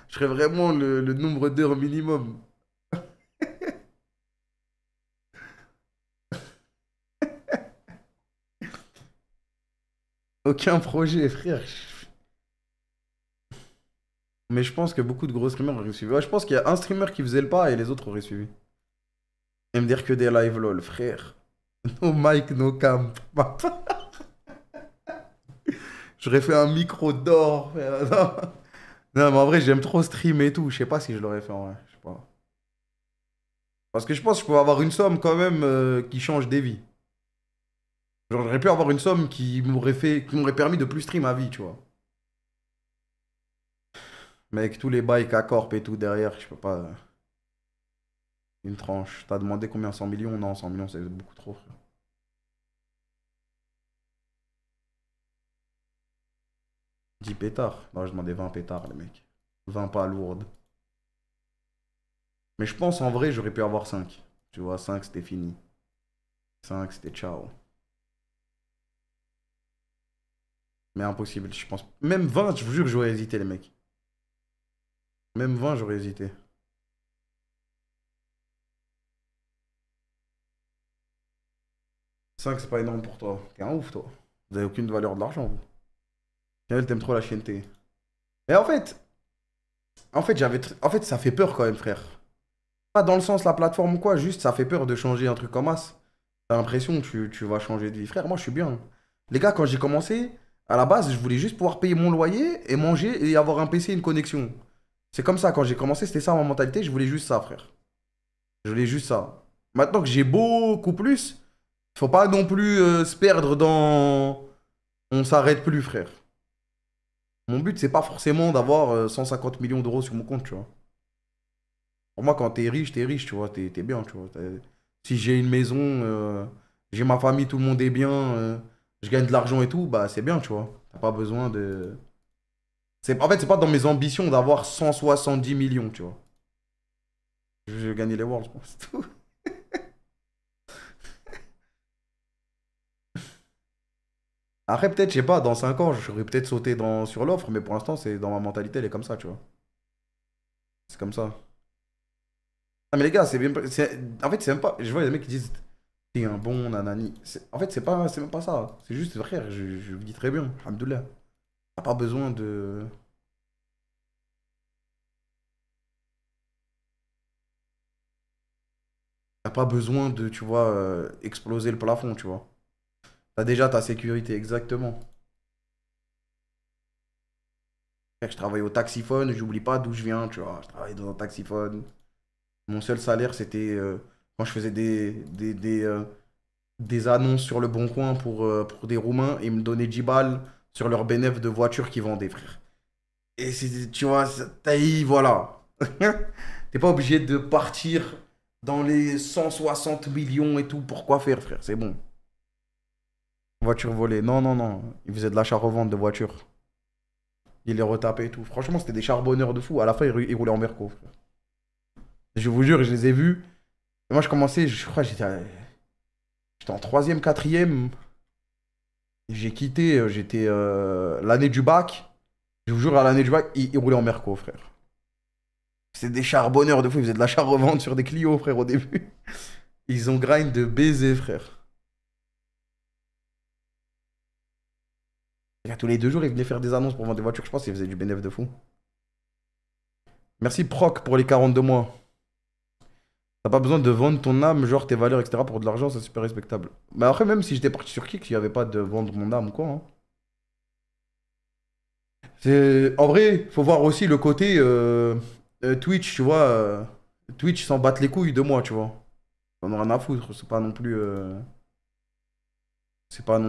Je ferais vraiment le nombre d'heures minimum. Aucun projet, frère. Mais je pense que beaucoup de gros streamers auraient suivi. Ouais, je pense qu'il y a un streamer qui faisait le pas et les autres auraient suivi. Et me dire que des live lol, frère. No mic, no cam. J'aurais fait un micro d'or, frère. Non, mais en vrai, j'aime trop streamer et tout. Je sais pas si je l'aurais fait en vrai. Je sais pas. Parce que je pense que je peux avoir une somme quand même qui change des vies. Genre, j'aurais pu avoir une somme qui m'aurait permis de plus stream à vie, tu vois. Mais avec tous les bails K-Corp et tout derrière, je peux pas. Une tranche. T'as demandé combien? 100 millions? Non, 100 millions, c'est beaucoup trop, frère. 10 pétards. Non, je demandais 20 pétards, les mecs. 20 pas lourdes. Mais je pense en vrai, j'aurais pu avoir 5. Tu vois, 5 c'était fini. 5 c'était ciao. Mais impossible, je pense. Même 20, je vous jure, j'aurais hésité, les mecs. Même 20, j'aurais hésité. 5 c'est pas énorme pour toi. T'es un ouf, toi. Vous avez aucune valeur de l'argent, vous. Elle t'aime trop la chienneté. Mais en fait, en fait, ça fait peur quand même, frère. Pas dans le sens la plateforme ou quoi, juste ça fait peur de changer un truc comme As. T'as l'impression que tu vas changer de vie. Frère, moi je suis bien. Les gars, quand j'ai commencé, à la base, je voulais juste pouvoir payer mon loyer et manger et avoir un PC et une connexion. C'est comme ça, quand j'ai commencé, c'était ça ma mentalité, je voulais juste ça, frère. Je voulais juste ça. Maintenant que j'ai beaucoup plus, faut pas non plus se perdre dans... On s'arrête plus, frère. Mon but, c'est pas forcément d'avoir 150 millions d'euros sur mon compte, tu vois. Pour moi, quand t'es riche, tu vois, t'es bien, tu vois. Si j'ai une maison, j'ai ma famille, tout le monde est bien, je gagne de l'argent et tout, bah c'est bien, tu vois. T'as pas besoin de... En fait, c'est pas dans mes ambitions d'avoir 170 millions, tu vois. Je veux gagner les Worlds, c'est tout. Après, peut-être, je sais pas, dans 5 ans, j'aurais peut-être sauté sur l'offre, mais pour l'instant, c'est dans ma mentalité, elle est comme ça, tu vois. C'est comme ça. Ah, mais les gars, c'est bien. En fait, c'est même pas. Je vois les mecs qui disent, t'es un bon nanani. En fait, c'est même pas ça. C'est juste, frère, je vis très bien. Alhamdoulilah. T'as pas besoin de. T'as pas besoin de, tu vois, exploser le plafond, tu vois. T'as déjà ta sécurité, exactement. Frère, je travaille au taxiphone, j'oublie pas d'où je viens, tu vois. Je travaille dans un taxiphone. Mon seul salaire, c'était quand je faisais des annonces sur le Bon Coin pour des Roumains et ils me donnaient 10 balles sur leur bénéfice de voitures qu'ils vendaient, frère. Et tu vois, voilà. T'es pas obligé de partir dans les 160 millions et tout. Pourquoi faire, frère? C'est bon. Voiture volée. Non, non, non. Ils faisaient de l'achat-revente de voitures. Ils les retapaient et tout. Franchement, c'était des charbonneurs de fou. À la fin, ils roulaient en Merco, frère. Je vous jure, je les ai vus. Et moi, je commençais, je crois, j'étais en troisième, quatrième. J'ai quitté, j'étais l'année du bac. Je vous jure, à l'année du bac, ils roulaient en Merco, frère. C'est des charbonneurs de fou. Ils faisaient de l'achat-revente sur des Clio, frère, au début. Ils ont grind de baiser, frère. Et tous les 2 jours, ils venaient faire des annonces pour vendre des voitures. Je pense qu'ils faisaient du bénéfice de fou. Merci Proc pour les 42 mois. T'as pas besoin de vendre ton âme, genre tes valeurs, etc. pour de l'argent, c'est super respectable. Mais après, même si j'étais parti sur Kick, il n'y avait pas de vendre mon âme ou quoi, hein. En vrai, faut voir aussi le côté Twitch, tu vois. Twitch s'en battent les couilles de moi, tu vois. On en a rien à foutre. C'est pas non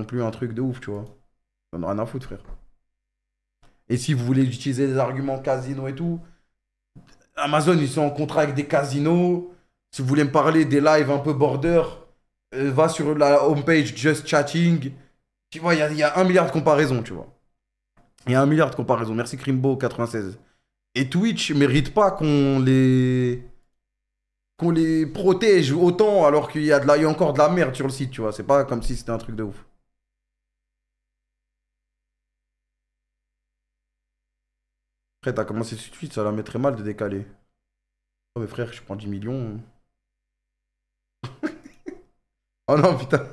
plus un truc de ouf, tu vois. On en a rien à foutre, frère. Et si vous voulez utiliser des arguments casino et tout, Amazon, ils sont en contrat avec des casinos. Si vous voulez me parler des lives un peu border, va sur la homepage Just Chatting. Tu vois, il y a 1 milliard de comparaisons, tu vois. Il y a 1 milliard de comparaisons. Merci Crimbo96. Et Twitch mérite pas qu'on les protège autant alors il y a encore de la merde sur le site, tu vois. C'est pas comme si c'était un truc de ouf. Après, t'as commencé tout de suite, ça la mettrait mal de décaler. Oh, mais frère, je prends 10 millions. Oh non, putain.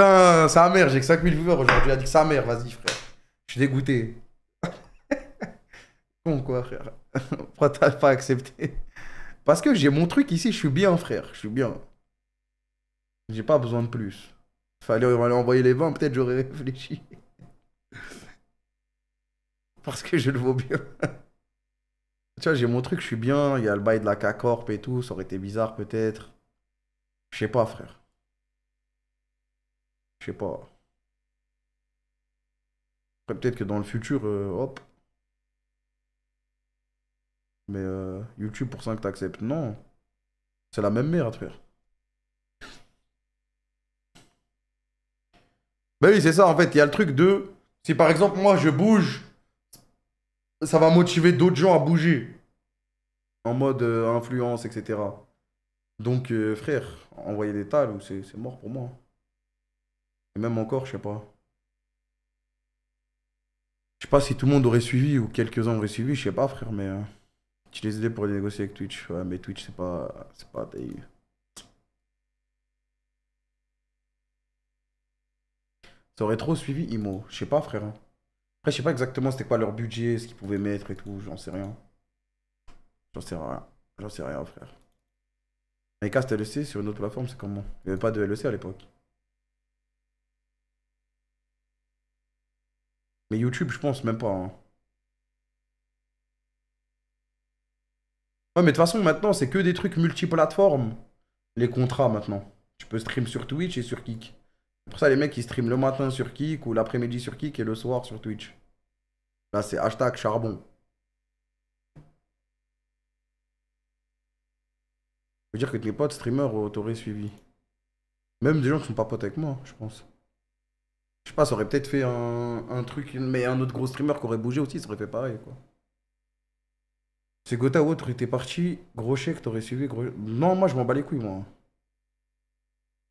Putain, sa mère, j'ai que 5000 viewers aujourd'hui. Il a dit que sa mère, vas-y, frère. Je suis dégoûté. Con, quoi, frère. Pourquoi t'as pas accepté? Parce que j'ai mon truc ici, je suis bien, frère. Je suis bien. J'ai pas besoin de plus. Fallait envoyer les 20, peut-être j'aurais réfléchi. Parce que je le vaux bien. Tu vois, j'ai mon truc, je suis bien. Il y a le bail de la K-Corp et tout. Ça aurait été bizarre, peut-être. Je sais pas, frère. Je sais pas. Après, peut-être que dans le futur, hop. Mais YouTube pour ça que t'acceptes. Non. C'est la même merde, frère. Bah oui, c'est ça, en fait. Il y a le truc de. Si par exemple, moi, je bouge, ça va motiver d'autres gens à bouger. En mode influence, etc. Donc, frère, envoyer des tales, c'est mort pour moi. Et même encore, je sais pas. Je sais pas si tout le monde aurait suivi ou quelques-uns auraient suivi, je sais pas, frère, mais tu les aidais pour les négocier avec Twitch. Ouais, mais Twitch, c'est pas des... Ça aurait trop suivi Imo. Je sais pas, frère, hein. Après, je sais pas exactement c'était quoi leur budget, ce qu'ils pouvaient mettre et tout, j'en sais rien. J'en sais rien. J'en sais rien, frère. Mais Cast LEC sur une autre plateforme, c'est comment? Il n'y avait pas de LEC à l'époque. Mais YouTube, je pense même pas, hein. Ouais, mais de toute façon, maintenant, c'est que des trucs multiplateformes. Les contrats, maintenant. Tu peux stream sur Twitch et sur Kick. C'est pour ça, les mecs, ils streament le matin sur Kick ou l'après-midi sur Kick et le soir sur Twitch. Là, c'est hashtag charbon. Je veux dire que tes potes streamers t'auraient suivi. Même des gens qui sont pas potes avec moi, je pense. Je sais pas, ça aurait peut-être fait un truc, mais un autre gros streamer qui aurait bougé aussi, ça aurait fait pareil, quoi. C'est Gotha ou autre était parti, gros chèque, t'aurais suivi, gros... Non, moi, je m'en bats les couilles, moi.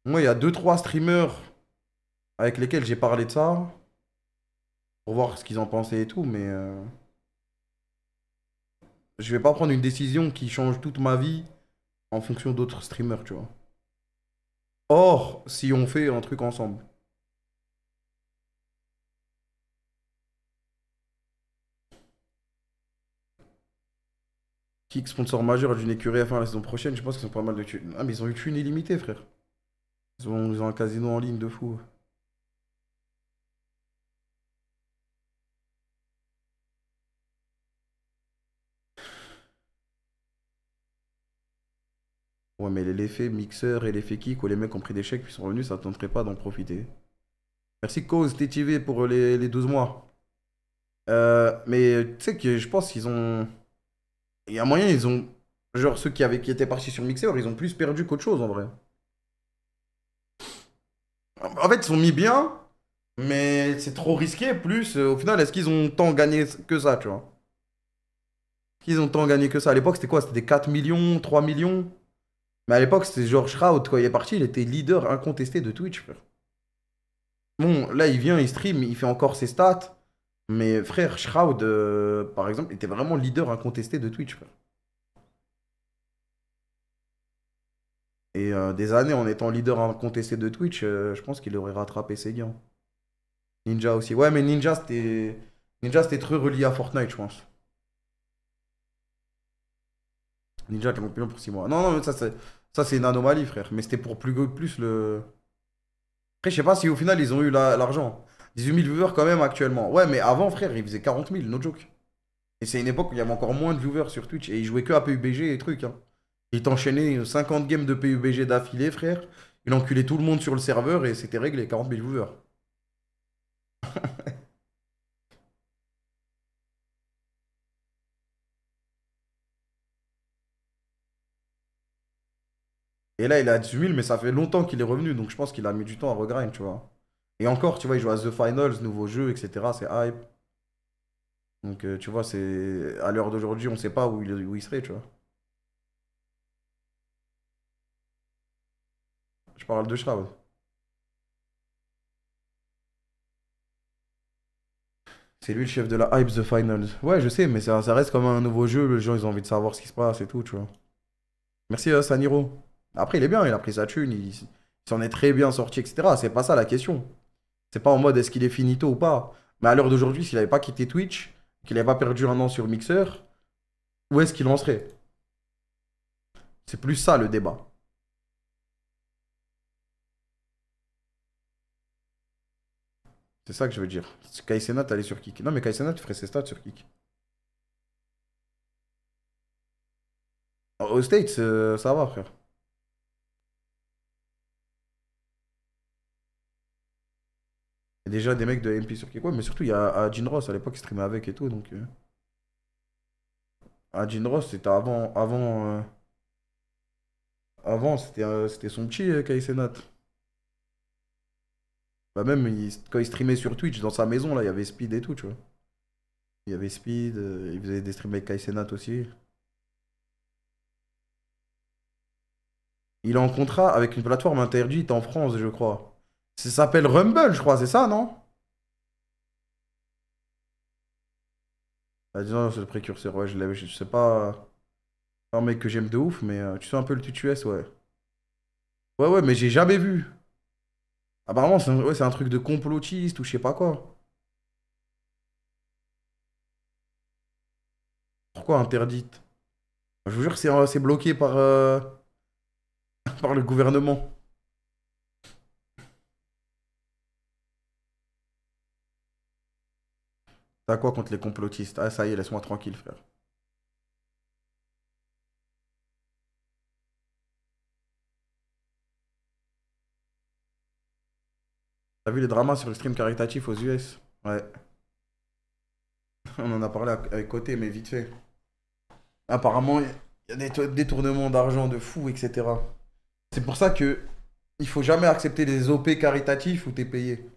Moi, il y a deux trois streamers avec lesquels j'ai parlé de ça, pour voir ce qu'ils en pensaient et tout, mais je vais pas prendre une décision qui change toute ma vie en fonction d'autres streamers, tu vois. Or, si on fait un truc ensemble. Kick, sponsor majeur d'une écurie F1 la saison prochaine, je pense qu'ils ont pas mal de thunes. Ah, mais ils ont eu thunes illimitées, frère. Ils ont un casino en ligne de fou. Ouais, mais l'effet mixeur et l'effet kick où les mecs ont pris des chèques puis sont revenus, ça tenterait pas d'en profiter. Merci Cause TTV pour les 12 mois. Mais tu sais que je pense qu'ils ont. Il y a moyen, ils ont. Genre ceux qui étaient partis sur Mixer, ils ont plus perdu qu'autre chose en vrai. En fait, ils sont mis bien, mais c'est trop risqué. Plus, au final, est-ce qu'ils ont tant gagné que ça, tu vois? Qu'ils ont tant gagné que ça. À l'époque, c'était quoi? C'était des 4 millions, 3 millions? Mais à l'époque, c'était genre Shroud, quand il est parti, il était leader incontesté de Twitch, frère. Bon, là, il vient, il stream, il fait encore ses stats. Mais frère, Shroud, par exemple, était vraiment leader incontesté de Twitch, frère. Et des années en étant leader incontesté de Twitch, je pense qu'il aurait rattrapé ses gains. Ninja aussi. Ouais, mais Ninja, c'était très relié à Fortnite, je pense. Ninja qui est mon pour 6 mois. Non, non, mais ça, c'est une anomalie, frère. Mais c'était pour plus le. Après, je sais pas si au final, ils ont eu l'argent. 18 000 viewers quand même actuellement. Ouais, mais avant, frère, ils faisaient 40 000, no joke. Et c'est une époque où il y avait encore moins de viewers sur Twitch. Et ils jouaient que à PUBG et trucs, hein. Il t'enchaînait 50 games de PUBG d'affilée, frère. Il enculait tout le monde sur le serveur et c'était réglé, 40 000 viewers. Et là, il est à 18 000, mais ça fait longtemps qu'il est revenu, donc je pense qu'il a mis du temps à regrind, tu vois. Et encore, tu vois, il joue à The Finals, nouveau jeu, etc. C'est hype. Donc, tu vois, c'est à l'heure d'aujourd'hui, on sait pas où il serait, tu vois. Je parle de Shroud. C'est lui le chef de la hype The Finals. Ouais, je sais, mais ça reste comme un nouveau jeu. Les gens, ils ont envie de savoir ce qui se passe et tout, tu vois. Merci, Saniro. Après, il est bien, il a pris sa thune, il s'en est très bien sorti, etc. C'est pas ça la question. C'est pas en mode est-ce qu'il est finito ou pas. Mais à l'heure d'aujourd'hui, s'il avait pas quitté Twitch, qu'il n'avait pas perdu un an sur Mixer, où est-ce qu'il en serait? C'est plus ça le débat. C'est ça que je veux dire. Kai Cenat, elle est sur Kick. Non, mais Kai Cenat, il ferait ses stats sur Kick. Aux States, ça va, frère. Il y a déjà des mecs de MP sur Kick. Ouais, mais surtout, il y a Jin Ross à l'époque qui streamait avec et tout. Donc, Jin Ross, c'était avant c'était son petit Kai Cenat. Bah, même quand il streamait sur Twitch, dans sa maison, là, il y avait Speed et tout, tu vois. Il y avait Speed, il faisait des streams avec Kai Cenat aussi. Il est en contrat avec une plateforme interdite en France, je crois. Ça s'appelle Rumble, je crois, c'est ça, non? Ah, disons, c'est le précurseur, ouais, je sais pas. Un mec que j'aime de ouf, mais tu sais un peu le TTS, ouais. Ouais, ouais, mais j'ai jamais vu. Apparemment, ouais, c'est un truc de complotiste ou je sais pas quoi. Pourquoi interdite? Je vous jure que c'est bloqué par, par le gouvernement. T'as quoi contre les complotistes? Ah, ça y est, laisse-moi tranquille, frère. T'as vu les dramas sur le stream caritatif aux US? Ouais. On en a parlé avec Côté, mais vite fait. Apparemment, il y a des détournements d'argent de fou, etc. C'est pour ça que il faut jamais accepter les OP caritatifs où t'es payé.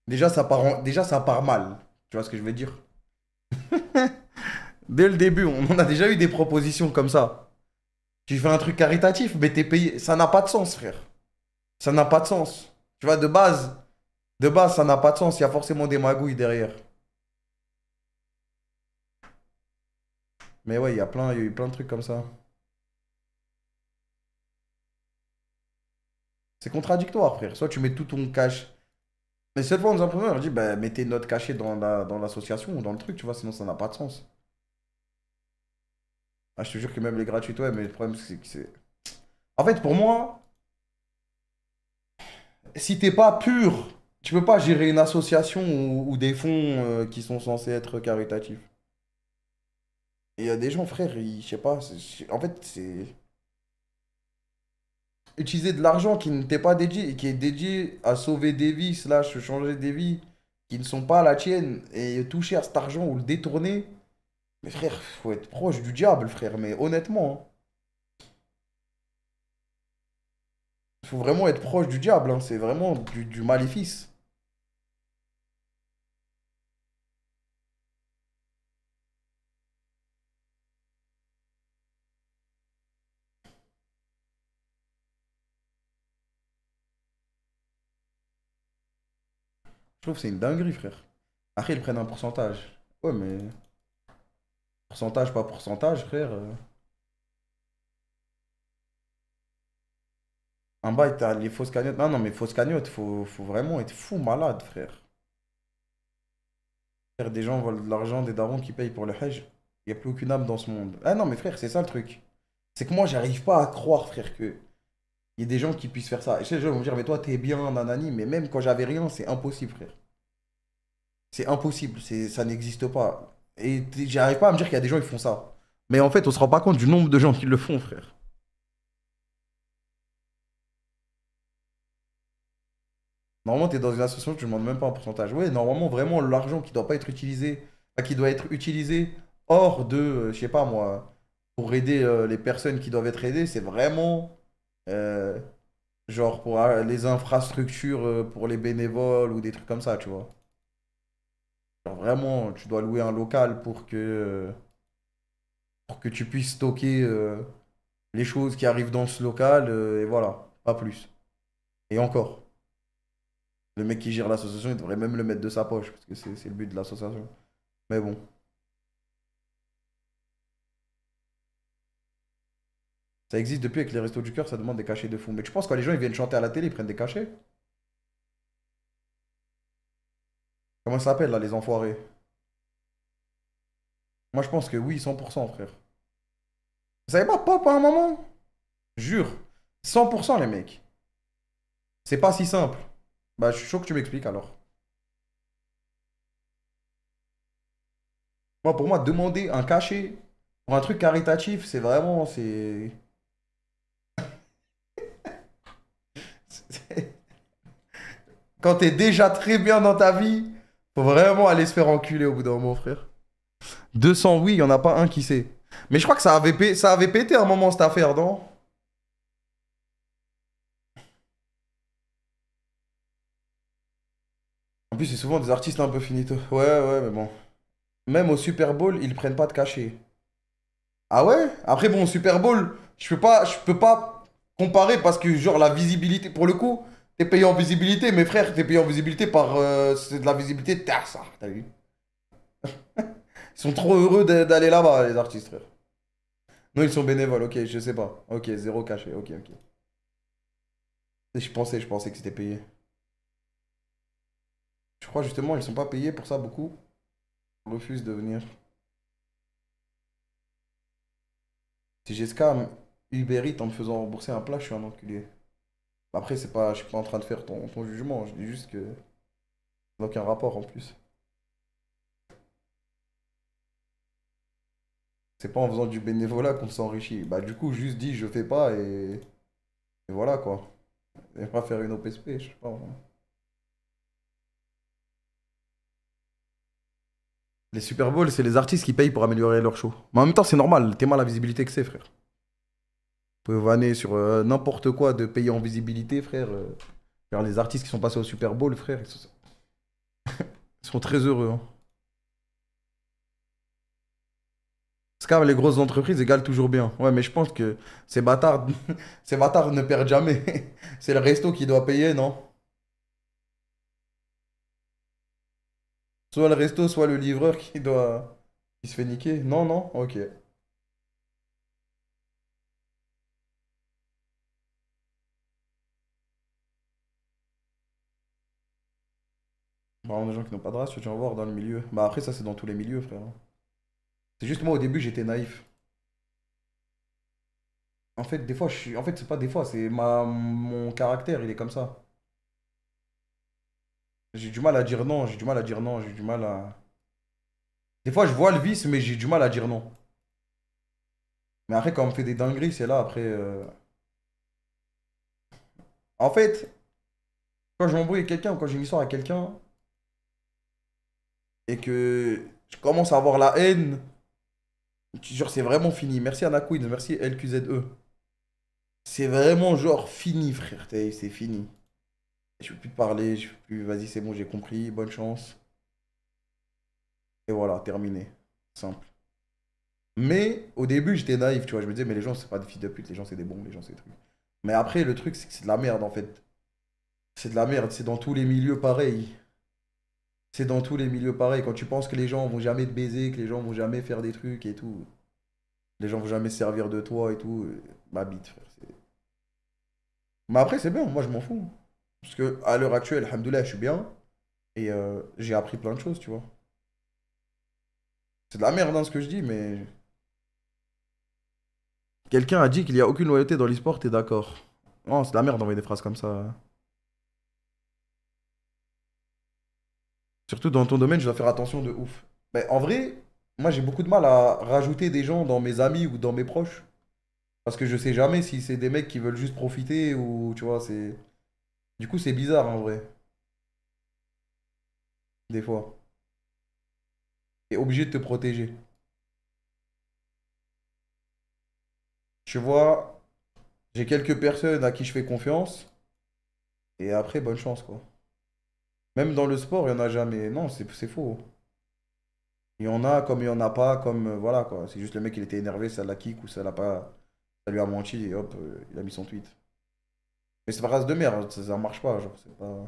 Déjà, ça part mal. Tu vois ce que je veux dire? Dès le début, on en a déjà eu des propositions comme ça. Tu fais un truc caritatif, mais t'es payé. Ça n'a pas de sens, frère. Ça n'a pas de sens. Tu vois, de base, ça n'a pas de sens. Il y a forcément des magouilles derrière. Mais ouais, il y a eu plein de trucs comme ça. C'est contradictoire, frère. Soit tu mets tout ton cash. Mais cette fois, on nous imprimeurs, on dit, bah, mettez notre cachet dans l'association ou dans le truc, tu vois, sinon ça n'a pas de sens. Ah, je te jure que même les gratuites, ouais, mais le problème, c'est que c'est. En fait, pour moi, si t'es pas pur, tu peux pas gérer une association ou des fonds qui sont censés être caritatifs. Et il y a des gens, frère, je sais pas, en fait, c'est utiliser de l'argent qui ne t'est pas dédié, qui est dédié à sauver des vies, slash changer des vies qui ne sont pas la tienne, et toucher à cet argent ou le détourner. Mais frère, faut être proche du diable, frère, mais honnêtement, hein. Faut vraiment être proche du diable, hein. C'est vraiment du maléfice. Je trouve que c'est une dinguerie, frère. Après, ils prennent un pourcentage. Ouais, mais pourcentage, pas pourcentage, frère. En bas, t'as les fausses cagnottes. Non, non, mais fausses cagnottes, faut vraiment être fou malade, frère. Frère, des gens volent de l'argent, des darons qui payent pour le Hajj. Il n'y a plus aucune âme dans ce monde. Ah non, mais frère, c'est ça le truc. C'est que moi, j'arrive pas à croire, frère, que il y ait des gens qui puissent faire ça. Et je sais, les gens vont me dire, mais toi, t'es bien, nanani. Mais même quand j'avais rien, c'est impossible, frère. C'est impossible. Ça n'existe pas. Et j'arrive pas à me dire qu'il y a des gens qui font ça. Mais en fait, on se rend pas compte du nombre de gens qui le font, frère. Normalement, tu es dans une association, tu ne demandes même pas un pourcentage. Oui, normalement, vraiment, l'argent qui doit pas être utilisé, enfin, qui doit être utilisé hors de, je sais pas moi, pour aider les personnes qui doivent être aidées, c'est vraiment euh, genre pour les infrastructures, pour les bénévoles ou des trucs comme ça, tu vois. Genre vraiment, tu dois louer un local pour que tu puisses stocker les choses qui arrivent dans ce local, et voilà, pas plus. Et encore. Le mec qui gère l'association, il devrait même le mettre de sa poche, parce que c'est le but de l'association. Mais bon. Ça existe depuis avec les Restos du Cœur, ça demande des cachets de fou. Mais tu penses quand les gens ils viennent chanter à la télé, ils prennent des cachets? Comment ça s'appelle là, les enfoirés? Moi je pense que oui, 100% frère. Vous savez pas pop à un moment? Jure. 100% les mecs. C'est pas si simple. Bah je suis chaud que tu m'expliques alors. Moi pour moi, demander un cachet pour un truc caritatif, c'est vraiment. Quand t'es déjà très bien dans ta vie, faut vraiment aller se faire enculer au bout d'un moment, frère. 200, oui, il y en a pas un qui sait. Mais je crois que ça avait pété un moment cette affaire, non? En plus, c'est souvent des artistes un peu finito. Ouais, ouais, mais bon. Même au Super Bowl, ils prennent pas de cachet. Ah ouais? Après, bon, au Super Bowl, je peux pas comparer parce que, genre, la visibilité, pour le coup, t'es payé en visibilité, mes frères, t'es payé en visibilité par. C'est de la visibilité de terre, ça. T'as vu? Ils sont trop heureux d'aller là-bas, les artistes, frère. Non, ils sont bénévoles, ok, je sais pas. Ok, zéro cachet, ok, ok. Je pensais que c'était payé. Je crois justement, ils sont pas payés pour ça, beaucoup refusent de venir. Si j'ai scam Uber Eats en me faisant rembourser un plat, je suis un enculé. Après, c'est pas, je suis pas en train de faire ton jugement, je dis juste que ça n'a aucun rapport en plus. C'est pas en faisant du bénévolat qu'on s'enrichit. Bah du coup, juste dis je fais pas et voilà quoi. Et pas faire une OPSP, je sais pas. Les Super Bowls, c'est les artistes qui payent pour améliorer leur show. Mais en même temps, c'est normal, t'es mal la visibilité que c'est, frère. Vous pouvez vanner sur n'importe quoi de payer en visibilité, frère. Genre, les artistes qui sont passés au Super Bowl, frère, ils sont très heureux, hein. Parce que les grosses entreprises égalent toujours bien. Ouais, mais je pense que ces bâtards, ces bâtards ne perdent jamais. C'est le resto qui doit payer, non? Soit le resto, soit le livreur qui se fait niquer. Non, non? Ok. Vraiment des gens qui n'ont pas de race, tu vas voir dans le milieu. Bah après, ça, c'est dans tous les milieux, frère. C'est juste moi, au début, j'étais naïf. En fait, des fois, je suis. En fait, c'est pas des fois, c'est mon caractère, il est comme ça. J'ai du mal à dire non, j'ai du mal à dire non, j'ai du mal à. Des fois, je vois le vice, mais j'ai du mal à dire non. Mais après, quand on me fait des dingueries, c'est là, après. En fait, quand je m'embrouille avec quelqu'un ou quand j'ai une histoire avec quelqu'un et que je commence à avoir la haine, genre, c'est vraiment fini. Merci Anna Queen, merci LQZE. C'est vraiment genre fini, frère. C'est fini. Je peux plus te parler, je peux plus. Vas-y, c'est bon, j'ai compris. Bonne chance. Et voilà, terminé. Simple. Mais au début, j'étais naïf, tu vois. Je me disais, mais les gens, c'est pas des fils de pute, les gens, c'est des bons, les gens, c'est des trucs. Mais après, le truc, c'est que c'est de la merde, en fait. C'est de la merde, c'est dans tous les milieux pareil. C'est dans tous les milieux pareil. Quand tu penses que les gens vont jamais te baiser, que les gens vont jamais faire des trucs et tout, les gens vont jamais se servir de toi et tout, ma bite, frère. Mais après, c'est bien, moi, je m'en fous. Parce que à l'heure actuelle, alhamdoulilah, je suis bien et j'ai appris plein de choses, tu vois. C'est de la merde, hein, ce que je dis, mais. Quelqu'un a dit qu'il n'y a aucune loyauté dans l'e-sport, t'es d'accord? Non, c'est de la merde d'envoyer des phrases comme ça. Surtout dans ton domaine, je dois faire attention de ouf. Mais en vrai, moi j'ai beaucoup de mal à rajouter des gens dans mes amis ou dans mes proches. Parce que je sais jamais si c'est des mecs qui veulent juste profiter ou tu vois, c'est. Du coup, c'est bizarre en vrai, des fois. T'es obligé de te protéger. Tu vois, j'ai quelques personnes à qui je fais confiance et après, bonne chance quoi. Même dans le sport, il y en a jamais. Non, c'est faux. Il y en a comme il y en a pas, comme voilà quoi. C'est juste le mec il était énervé, ça l'a kick ou ça l'a pas. Ça lui a menti et hop, il a mis son tweet. Mais c'est pas race de merde, ça marche pas, genre, c'est pas.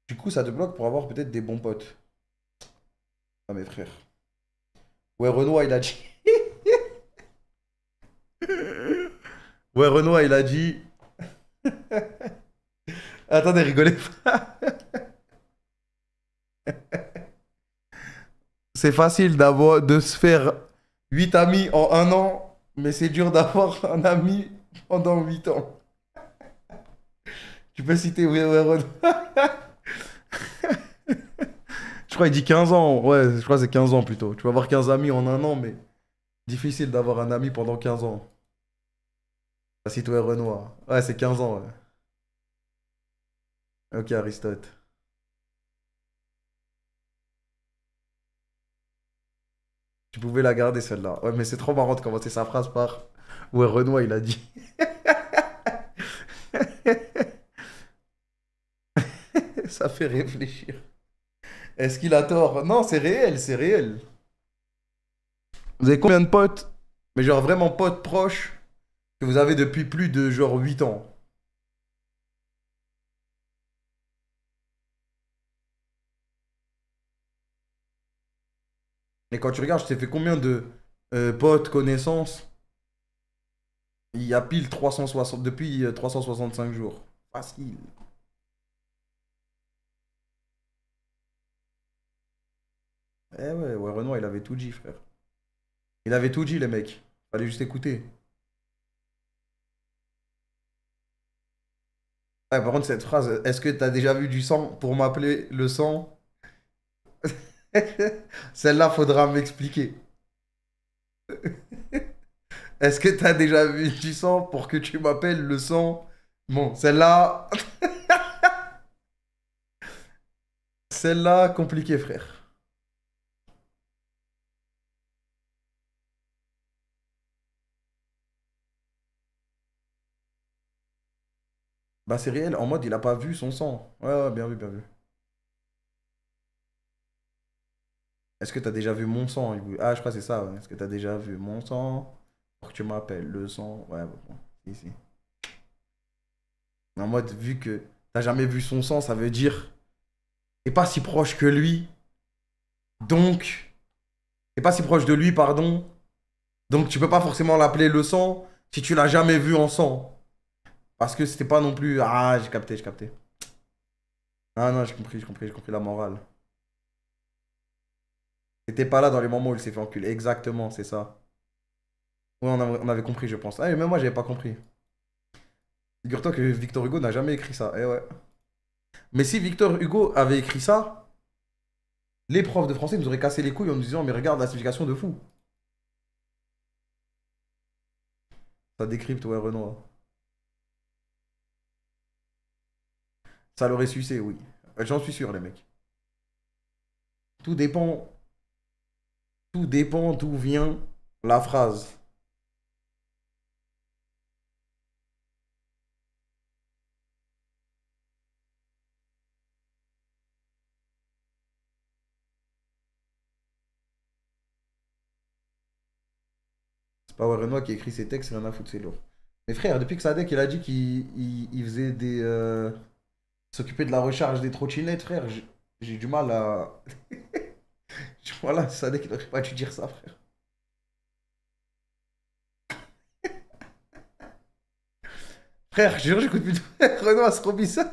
Du coup, ça te bloque pour avoir peut-être des bons potes. Ah, mes frères. Ouais, Renoir, il a dit. Ouais, Renoir, il a dit. Attendez, rigolez pas. C'est facile d'avoir, de se faire 8 amis en un an, mais c'est dur d'avoir un ami pendant 8 ans. Tu peux citer ouais, ouais, Renoir. Je crois qu'il dit 15 ans. Ouais, je crois que c'est 15 ans plutôt. Tu vas avoir 15 amis en un an, mais difficile d'avoir un ami pendant 15 ans. Ah, si toi, Renoir. Ouais, c'est 15 ans, ouais. Ok, Aristote. Tu pouvais la garder celle-là. Ouais, mais c'est trop marrant de commencer sa phrase par ouais, Renoir, il a dit. Ça fait réfléchir. Est-ce qu'il a tort? Non, c'est réel, c'est réel. Vous avez combien de potes? Mais genre vraiment potes proches que vous avez depuis plus de genre 8 ans. Et quand tu regardes, je t'ai fait combien de potes, connaissances? Il y a pile 360 depuis 365 jours. Facile. Eh ouais, ouais, Renoir, il avait tout dit, frère. Il avait tout dit, les mecs. Fallait juste écouter. Ouais, par contre, cette phrase, est-ce que t'as déjà vu du sang pour m'appeler le sang? Celle-là, faudra m'expliquer. Est-ce que t'as déjà vu du sang pour que tu m'appelles le sang? Bon, celle-là, celle-là, compliquée, frère. Bah, c'est réel, en mode, il a pas vu son sang. Ouais, ouais, bien vu, bien vu. Est-ce que t'as déjà vu mon sang? Ah, je crois que c'est ça, ouais. Est-ce que t'as déjà vu mon sang pour que tu m'appelles le sang? Ouais, bon, si, si. En mode, vu que t'as jamais vu son sang, ça veut dire t'es pas si proche que lui. Donc, t'es pas si proche de lui, pardon. Donc, tu peux pas forcément l'appeler le sang si tu l'as jamais vu en sang. Parce que c'était pas non plus. Ah, j'ai capté, j'ai capté. Ah non, j'ai compris la morale. T'étais pas là dans les moments où il s'est fait enculer. Exactement, c'est ça. Ouais, on avait compris, je pense. Ah, et même moi, j'avais pas compris. Figure-toi que Victor Hugo n'a jamais écrit ça. Eh ouais. Mais si Victor Hugo avait écrit ça, les profs de français nous auraient cassé les couilles en nous disant, mais regarde la signification de fou. Ça décrypte, ouais, Renoir. Ça l'aurait sucé, oui. J'en suis sûr, les mecs. Tout dépend, tout dépend d'où vient la phrase. C'est pas ouais, Renoir qui écrit ses textes, il en a foutu, c'est lourd. Mais frère, depuis que Sadek il a dit qu'il faisait des. S'occuper de la recharge des trottinettes, frère, j'ai du mal à. Voilà, Sadek il aurait pas dû dire ça, frère. Frère, je jure, j'écoute plus de Renoir, c'est trop bizarre.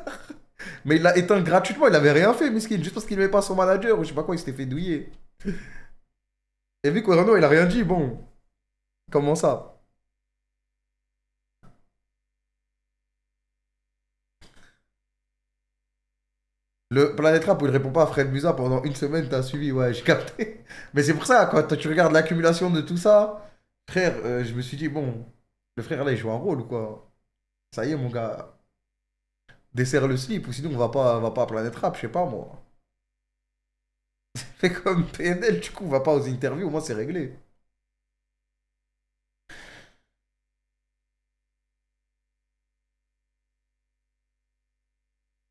Mais il l'a éteint gratuitement, il avait rien fait, miskin, juste parce qu'il n'aimait pas son manager ou je sais pas quoi, il s'était fait douiller. Et vu que Renoir il a rien dit, bon, comment ça? Le Planète Rap où il répond pas à Fred Musa pendant une semaine, t'as suivi, ouais, j'ai capté. Mais c'est pour ça, quand tu regardes l'accumulation de tout ça, frère, je me suis dit, bon, le frère là, il joue un rôle ou quoi? Ça y est, mon gars, desserre le slip, ou sinon on va pas à Planète Rap, je sais pas moi. Fais comme PNL, du coup, on va pas aux interviews, au moins c'est réglé.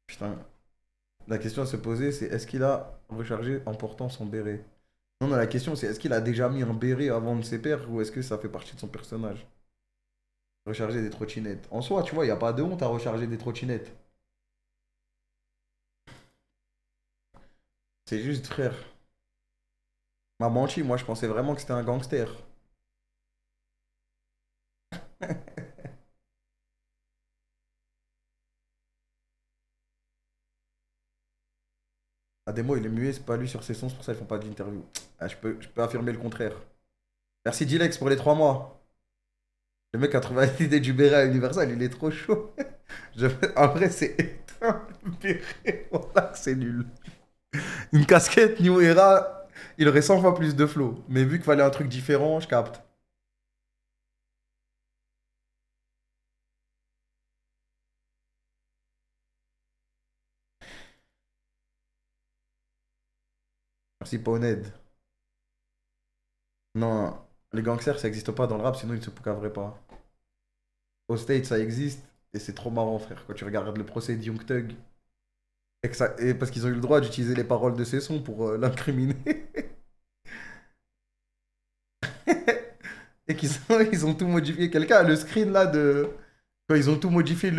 Putain, la question à se poser, c'est est-ce qu'il a rechargé en portant son béret? Non, non, la question c'est est-ce qu'il a déjà mis un béret avant de ses pairs ou est-ce que ça fait partie de son personnage? Recharger des trottinettes. En soi, tu vois, il n'y a pas de honte à recharger des trottinettes. C'est juste, frère, m'a menti, moi je pensais vraiment que c'était un gangster. Ademo, il est muet, c'est pas lui sur ses sons, c'est pour ça qu'ils font pas d'interview. Ah, je peux affirmer le contraire. Merci Dilex pour les 3 mois. Le mec a trouvé l'idée du béret à Universal, il est trop chaud. Je... En vrai, c'est éteint le béret. Voilà que c'est nul. Une casquette New Era, il aurait 100 fois plus de flow. Mais vu qu'il fallait un truc différent, je capte. Merci Poned. Non, les gangsters, ça n'existe pas dans le rap, sinon ils ne se poucaveraient pas. Au States, ça existe, et c'est trop marrant, frère. Quand tu regardes le procès de Young Thug, et parce qu'ils ont eu le droit d'utiliser les paroles de ses sons pour l'incriminer. Et ils ont tout modifié. Quelqu'un a le screen là de. Quand ils ont tout modifié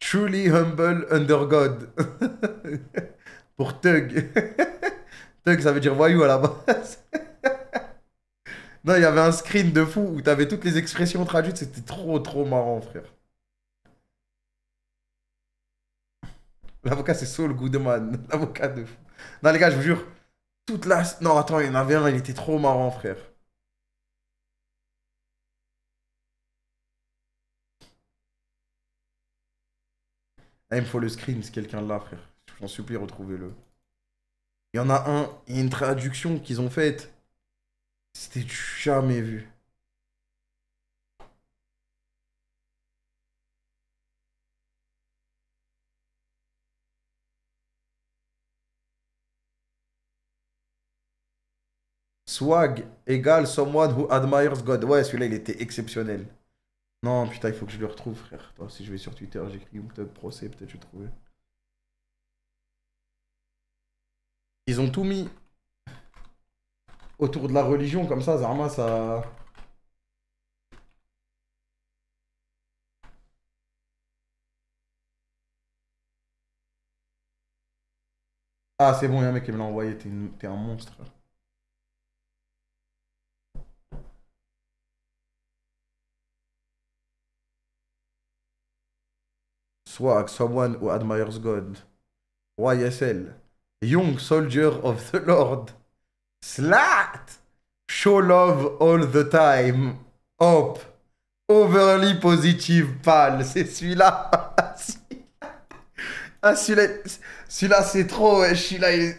Truly humble under God. Pour Thug. Thug, ça veut dire voyou à la base. Non, il y avait un screen de fou où t'avais toutes les expressions traduites. C'était trop, trop marrant, frère. L'avocat, c'est Saul Goodman. L'avocat de fou. Non, les gars, je vous jure. Toute la. Non, attends, il y en avait un, il était trop marrant, frère. Ah, il me faut le screen, c'est quelqu'un là, frère. Je t'en supplie, retrouvez-le. Il y en a un, il y a une traduction qu'ils ont faite. C'était du jamais vu. Swag égale someone who admires God. Ouais, celui-là, il était exceptionnel. Non, putain, il faut que je le retrouve, frère. Attends, si je vais sur Twitter, j'écris Youngtug procès, peut-être je vais trouver. Ils ont tout mis autour de la religion, comme ça, Zarma, ça. Ah, c'est bon, il y a un mec qui me l'a envoyé, t'es un monstre. Swag, someone who admires God. YSL. Young soldier of the Lord. Slat! Show love all the time. Hop. Overly positive pal. C'est celui-là. Ah, celui-là, c'est trop. Ouais, celui-là, il est...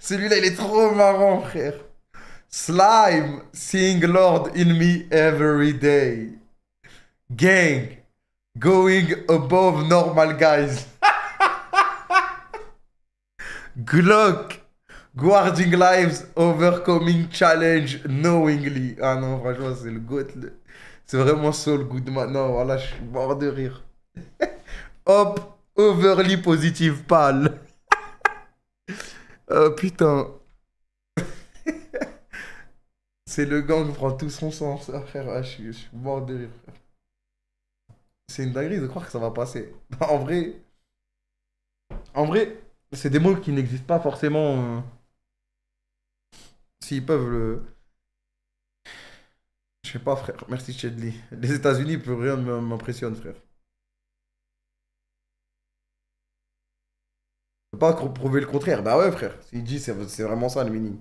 celui-là, il est trop marrant, frère. Slime. Seeing Lord in me every day. Gang. Going above normal guys. Glock. Guarding lives, overcoming challenge knowingly. Ah non, franchement, c'est le GOAT. C'est vraiment Saul Goodman. Non, voilà, je suis mort de rire. Hop, overly positive pal. Oh putain. C'est le gang qui prend tout son sens, ça, frère. Ah, je suis mort de rire, frère. C'est une dinguerie de croire que ça va passer. En vrai, c'est des mots qui n'existent pas forcément. S'ils peuvent le. Je sais pas, frère. Merci, Chedley. Les États-Unis, plus rien ne m'impressionne, frère. Je peux pas prouver le contraire. Bah ouais, frère. S'il dit, c'est vraiment ça le meaning.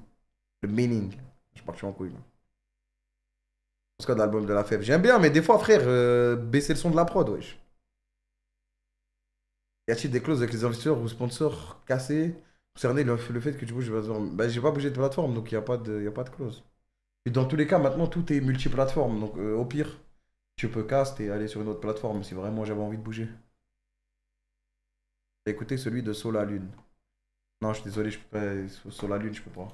Le meaning. Je pars en couille, là. Parce que de l'album de la fève. J'aime bien, mais des fois, frère, baisser le son de la prod, wesh. Y a-t-il des clauses avec les investisseurs ou sponsors cassés concernant le fait que tu bouges de plateforme? Bah, j'ai pas bougé de plateforme, donc y a pas de clause. Et dans tous les cas, maintenant, tout est multiplateforme. Donc, au pire, tu peux cast et aller sur une autre plateforme si vraiment j'avais envie de bouger. J'ai écouté celui de Sola Lune. Non, je suis désolé, je peux pas. Sola Lune, je peux pas.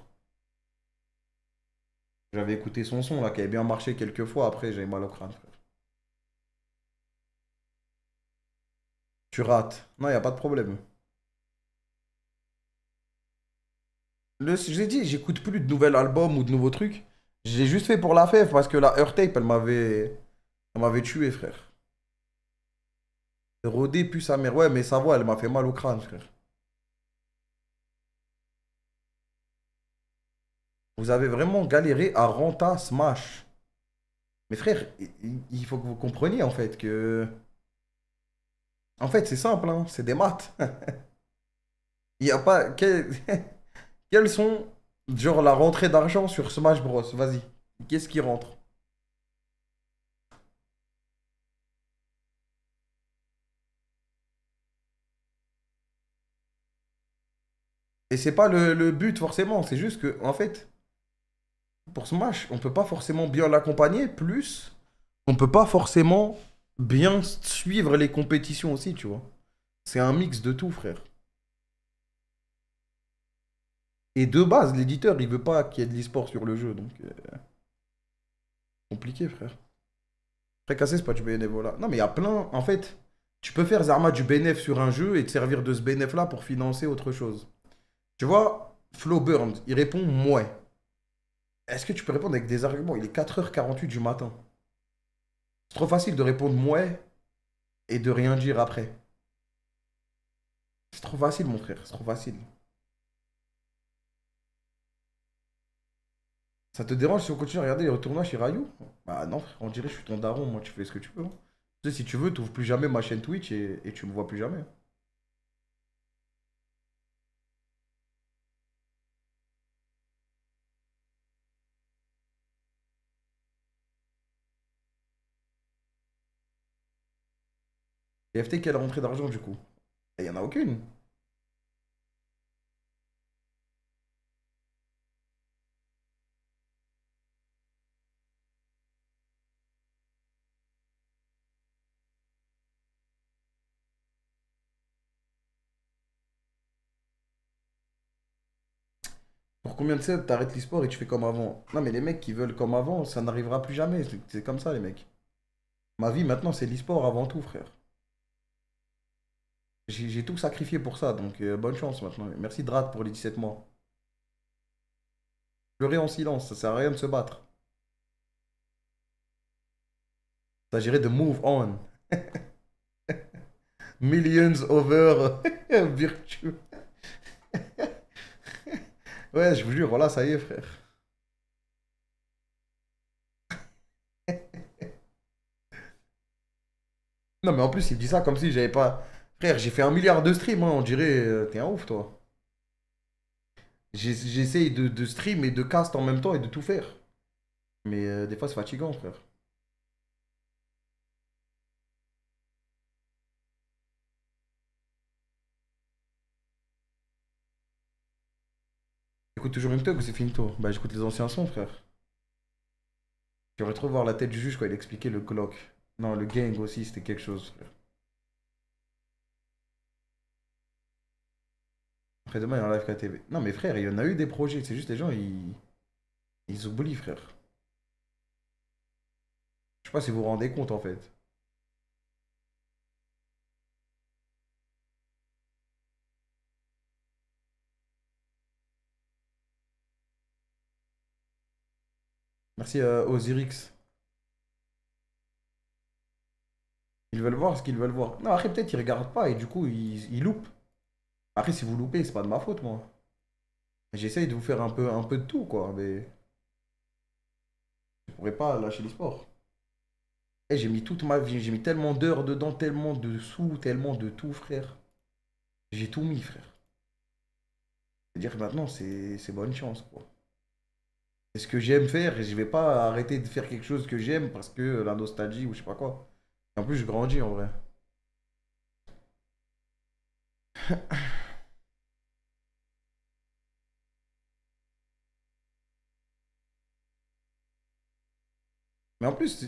J'avais écouté son son là, qui avait bien marché quelques fois. Après, j'avais mal au crâne, frère. Tu rates. Non, y a pas de problème. Je l'ai dit, j'écoute plus de nouvel album ou de nouveaux trucs. J'ai juste fait pour la fève parce que la Earth Tape, elle m'avait tué, frère. Rodé, puis sa mère. Ouais, mais sa voix, elle m'a fait mal au crâne, frère. Vous avez vraiment galéré à Renta Smash. Mais frère, il faut que vous compreniez en fait que En fait, c'est simple, hein, c'est des maths. Il n'y a pas. Quelles sont, genre, la rentrée d'argent sur Smash Bros? Vas-y. Qu'est-ce qui rentre? Et c'est pas le but forcément, c'est juste que, en fait, pour Smash, on peut pas forcément bien l'accompagner, plus on peut pas forcément bien suivre les compétitions aussi, tu vois. C'est un mix de tout, frère. Et de base, l'éditeur, il veut pas qu'il y ait de l'e-sport sur le jeu, donc compliqué, frère. Après, casser, c'est pas du bénévolat. Non, mais il y a plein. En fait, tu peux faire Zarma du bénéf sur un jeu et te servir de ce bénéf-là pour financer autre chose. Tu vois, Flowburn, il répond mouais. Est-ce que tu peux répondre avec des arguments? Il est 4h48 du matin. C'est trop facile de répondre mouais et de rien dire après. C'est trop facile, mon frère, c'est trop facile. Ça te dérange si on continue à regarder les retournages chez Rayou? Bah non, frère, on dirait que je suis ton daron, moi tu fais ce que tu veux, hein. Tu sais, si tu veux, tu ouvres plus jamais ma chaîne Twitch et tu me vois plus jamais. Et FT, quelle rentrée d'argent du coup? Il y en a aucune. Pour combien de sets t'arrêtes l'e-sport et tu fais comme avant? Non, mais les mecs qui veulent comme avant, ça n'arrivera plus jamais. C'est comme ça, les mecs. Ma vie maintenant, c'est l'e-sport avant tout, frère. J'ai tout sacrifié pour ça, donc bonne chance maintenant. Merci Drat pour les 17 mois. Pleurer en silence, ça sert à rien de se battre. Il s'agirait de move on. Millions over virtue. Ouais, je vous jure, voilà, ça y est, frère. Non, mais en plus, il dit ça comme si j'avais pas. Frère, j'ai fait 1 milliard de streams, hein, on dirait, t'es un ouf, toi. J'essaye de stream et de cast en même temps et de tout faire. Mais des fois, c'est fatigant, frère. J'écoute toujours une ou c'est finito? Bah, j'écoute les anciens sons, frère. J'aurais trop voir la tête du juge quand il expliquait le Glock. Non, le gang aussi, c'était quelque chose, frère. Après demain, il y a un live KTV. Non, mais frère, il y en a eu des projets. C'est juste les gens, ils oublient, frère. Je sais pas si vous vous rendez compte, en fait. Merci Ozyrix. Ils veulent voir ce qu'ils veulent voir. Non, après, peut-être ils regardent pas et du coup, ils loupent. Après, si vous loupez, c'est pas de ma faute, moi. J'essaye de vous faire un peu de tout, quoi. Mais je pourrais pas lâcher les sports. Eh, j'ai mis toute ma vie, j'ai mis tellement d'heures dedans, tellement de sous, tellement de tout, frère. J'ai tout mis, frère. C'est-à-dire que maintenant, c'est bonne chance, quoi. C'est ce que j'aime faire et je vais pas arrêter de faire quelque chose que j'aime parce que la nostalgie ou je sais pas quoi. En plus, je grandis en vrai. Mais en plus,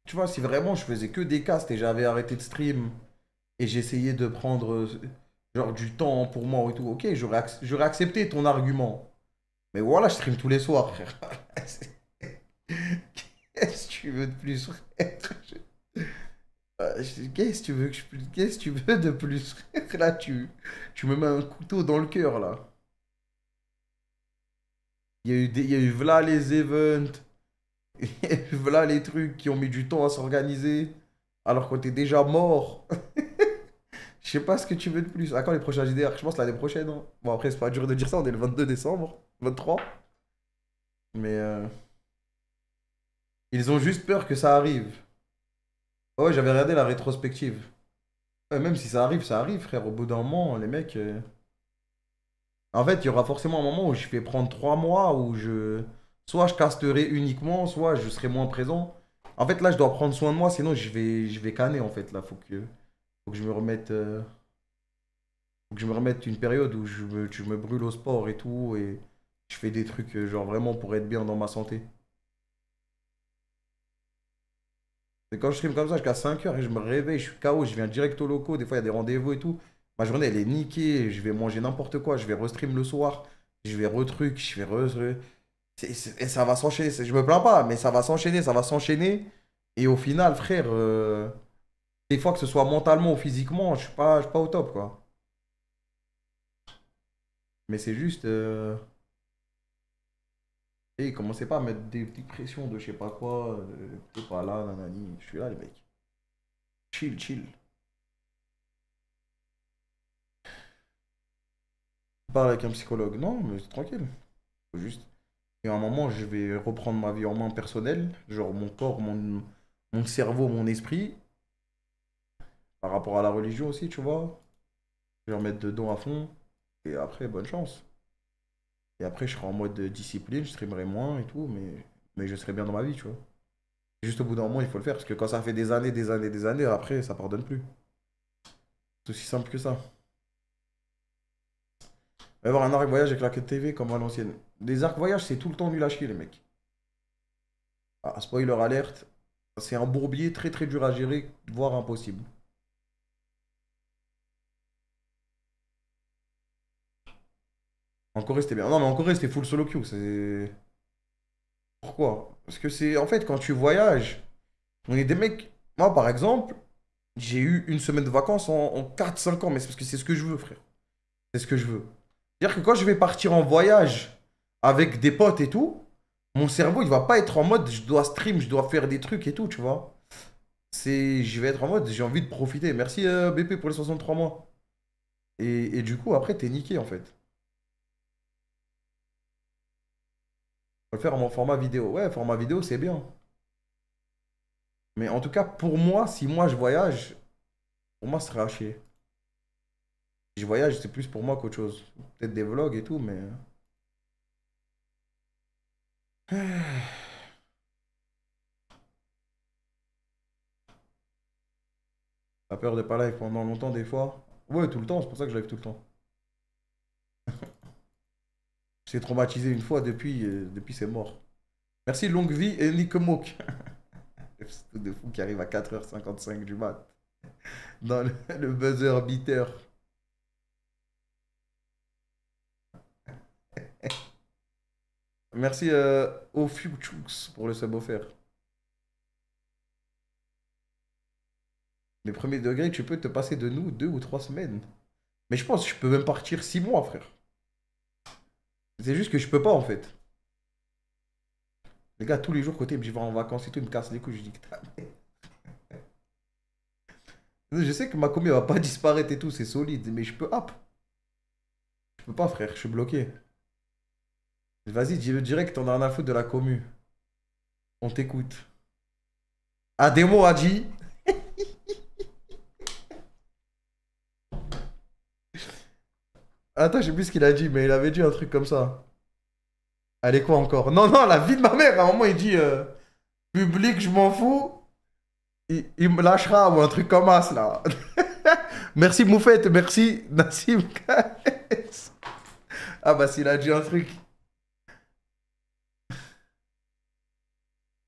tu vois, si vraiment je faisais que des casts et j'avais arrêté de stream et j'essayais de prendre genre du temps pour moi et tout, ok, j'aurais accepté ton argument. Mais voilà, je stream tous les soirs, frère. Qu'est-ce que tu veux de plus, frère? Qu'est-ce que tu veux qu'est-ce que tu veux de plus, frère? Là, tu me mets un couteau dans le cœur, là. Il y a eu voilà les events, voilà les trucs qui ont mis du temps à s'organiser, alors qu'on était déjà mort. Je sais pas ce que tu veux de plus. À quand les prochains JDR? Je pense l'année prochaine, hein. Bon, après, c'est pas dur de dire ça, on est le 22 décembre, 23. Mais ils ont juste peur que ça arrive. Ouais, j'avais regardé la rétrospective. Ouais, même si ça arrive, frère. Au bout d'un moment, les mecs. En fait, il y aura forcément un moment où je vais prendre 3 mois où je. Soit je casterai uniquement, soit je serai moins présent. En fait, là, je dois prendre soin de moi, sinon je vais canner, en fait. Là, faut que je me remette. Faut que je me remette une période où je me brûle au sport et tout, et je fais des trucs, genre vraiment pour être bien dans ma santé. Et quand je stream comme ça, jusqu'à 5 heures et je me réveille, je suis KO, je viens direct au loco, des fois il y a des rendez-vous et tout. Ma journée elle est niquée, je vais manger n'importe quoi, je vais restream le soir, je vais retruc, je vais et ça va s'enchaîner, je me plains pas, mais ça va s'enchaîner, ça va s'enchaîner. Et au final, frère, des fois que ce soit mentalement ou physiquement, je suis pas au top, quoi. Mais c'est juste, et commencez pas à mettre des petites pressions de je sais pas quoi, t'es pas là, nanani. Je suis là, les mecs. Chill, chill. Parle avec un psychologue. Non, mais c'est tranquille. Faut juste. Et à un moment, je vais reprendre ma vie en main personnelle, genre mon corps, mon cerveau, mon esprit, par rapport à la religion aussi, tu vois. Je vais remettre dedans à fond. Et après, bonne chance. Et après, je serai en mode discipline, je streamerai moins et tout, mais je serai bien dans ma vie, tu vois. Juste au bout d'un moment, il faut le faire, parce que quand ça fait des années, des années, des années, après, ça pardonne plus. C'est aussi simple que ça. Va y avoir un arc voyage avec la queue de TV comme à l'ancienne. Des arcs voyage, c'est tout le temps nul à chier, les mecs. Ah, spoiler alerte, c'est un bourbier très très dur à gérer, voire impossible. En Corée, c'était bien. Non, mais en Corée, c'était full solo queue. C'est. Pourquoi? Parce que c'est. En fait, quand tu voyages, on est des mecs. Moi, par exemple, j'ai eu une semaine de vacances en 4-5 ans, mais c'est parce que c'est ce que je veux, frère. C'est ce que je veux. C'est-à-dire que quand je vais partir en voyage avec des potes et tout, mon cerveau, il va pas être en mode je dois stream, je dois faire des trucs et tout, tu vois. Je vais être en mode j'ai envie de profiter. Merci BP pour les 63 mois. Et du coup, après, t'es niqué en fait. Faut le faire en format vidéo. Ouais, format vidéo, c'est bien. Mais en tout cas, pour moi, si moi je voyage, pour moi, ce serait à chier. Si je voyage, c'est plus pour moi qu'autre chose. Peut-être des vlogs et tout, mais. T'as peur de pas live pendant longtemps, des fois? Ouais, tout le temps, c'est pour ça que je live tout le temps. C'est traumatisé une fois, depuis c'est mort. Merci, longue vie et Nick Moke. C'est tout de fou qui arrive à 4h55 du mat. Dans le buzzer beater. Merci au Fuchux pour le sub offert. Les premiers degrés, tu peux te passer de nous 2 ou 3 semaines. Mais je pense que je peux même partir 6 mois, frère. C'est juste que je peux pas, en fait. Les gars, tous les jours, côté, je vais en vacances et tout, ils me cassent les couilles. Je dis que je sais que ma commu va pas disparaître et tout, c'est solide, mais je peux hop. Je peux pas, frère, je suis bloqué. Vas-y, dis-le direct, on a rien à foutre de la commu. On t'écoute. Ademo a dit. Attends, je sais plus ce qu'il a dit, mais il avait dit un truc comme ça. Allez, quoi encore? Non, non, la vie de ma mère, à un moment, il dit public, je m'en fous. Il me lâchera ou un truc comme ça, là. Merci Moufette, merci Nassim KS. Ah bah s'il a dit un truc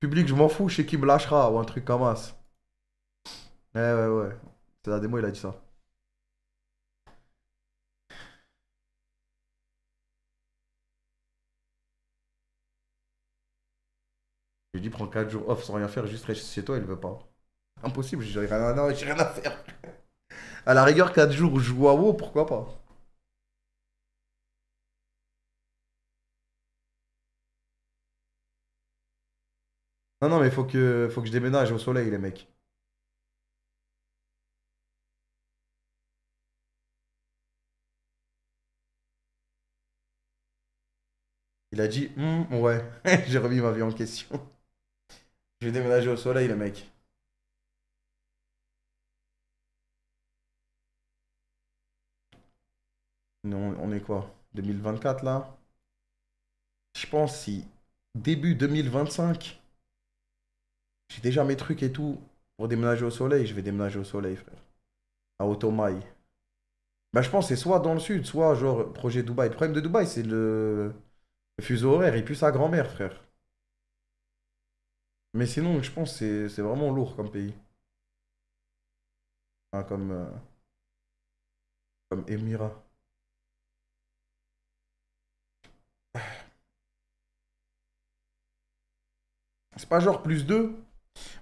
public, je m'en fous, je sais qu'il me lâchera ou un truc comme ça. Ouais, ouais, ouais. C'est la démo, il a dit ça. J'ai dit prends 4 jours off sans rien faire, juste reste chez toi, il veut pas. Impossible, j'ai rien à, non, j'ai rien à faire. À la rigueur, 4 jours où je joue à WoW, pourquoi pas? Non, non, mais faut que je déménage au soleil, les mecs. Il a dit, ouais, j'ai remis ma vie en question. Je vais déménager au soleil, les mecs. On est quoi? 2024 là? Je pense si début 2025, j'ai déjà mes trucs et tout pour déménager au soleil, je vais déménager au soleil, frère. À Otomaï. Bah, je pense que c'est soit dans le sud, soit genre projet Dubaï. Le problème de Dubaï, c'est le fuseau horaire. Il pue sa grand-mère, frère. Mais sinon, je pense que c'est vraiment lourd comme pays. Hein, comme Émirat. C'est pas genre plus 2.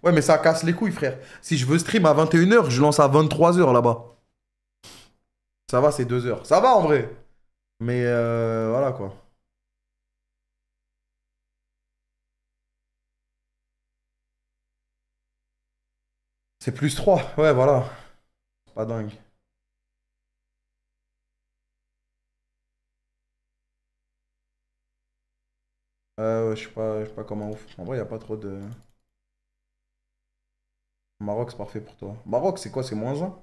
Ouais, mais ça casse les couilles, frère. Si je veux stream à 21h, je lance à 23h là-bas. Ça va, c'est 2 heures. Ça va en vrai. Mais voilà quoi. C'est plus 3. Ouais, voilà. Pas dingue. Ouais, je sais pas comment ouf. En vrai, y a pas trop de. Maroc, c'est parfait pour toi. Maroc, c'est quoi? C'est -1?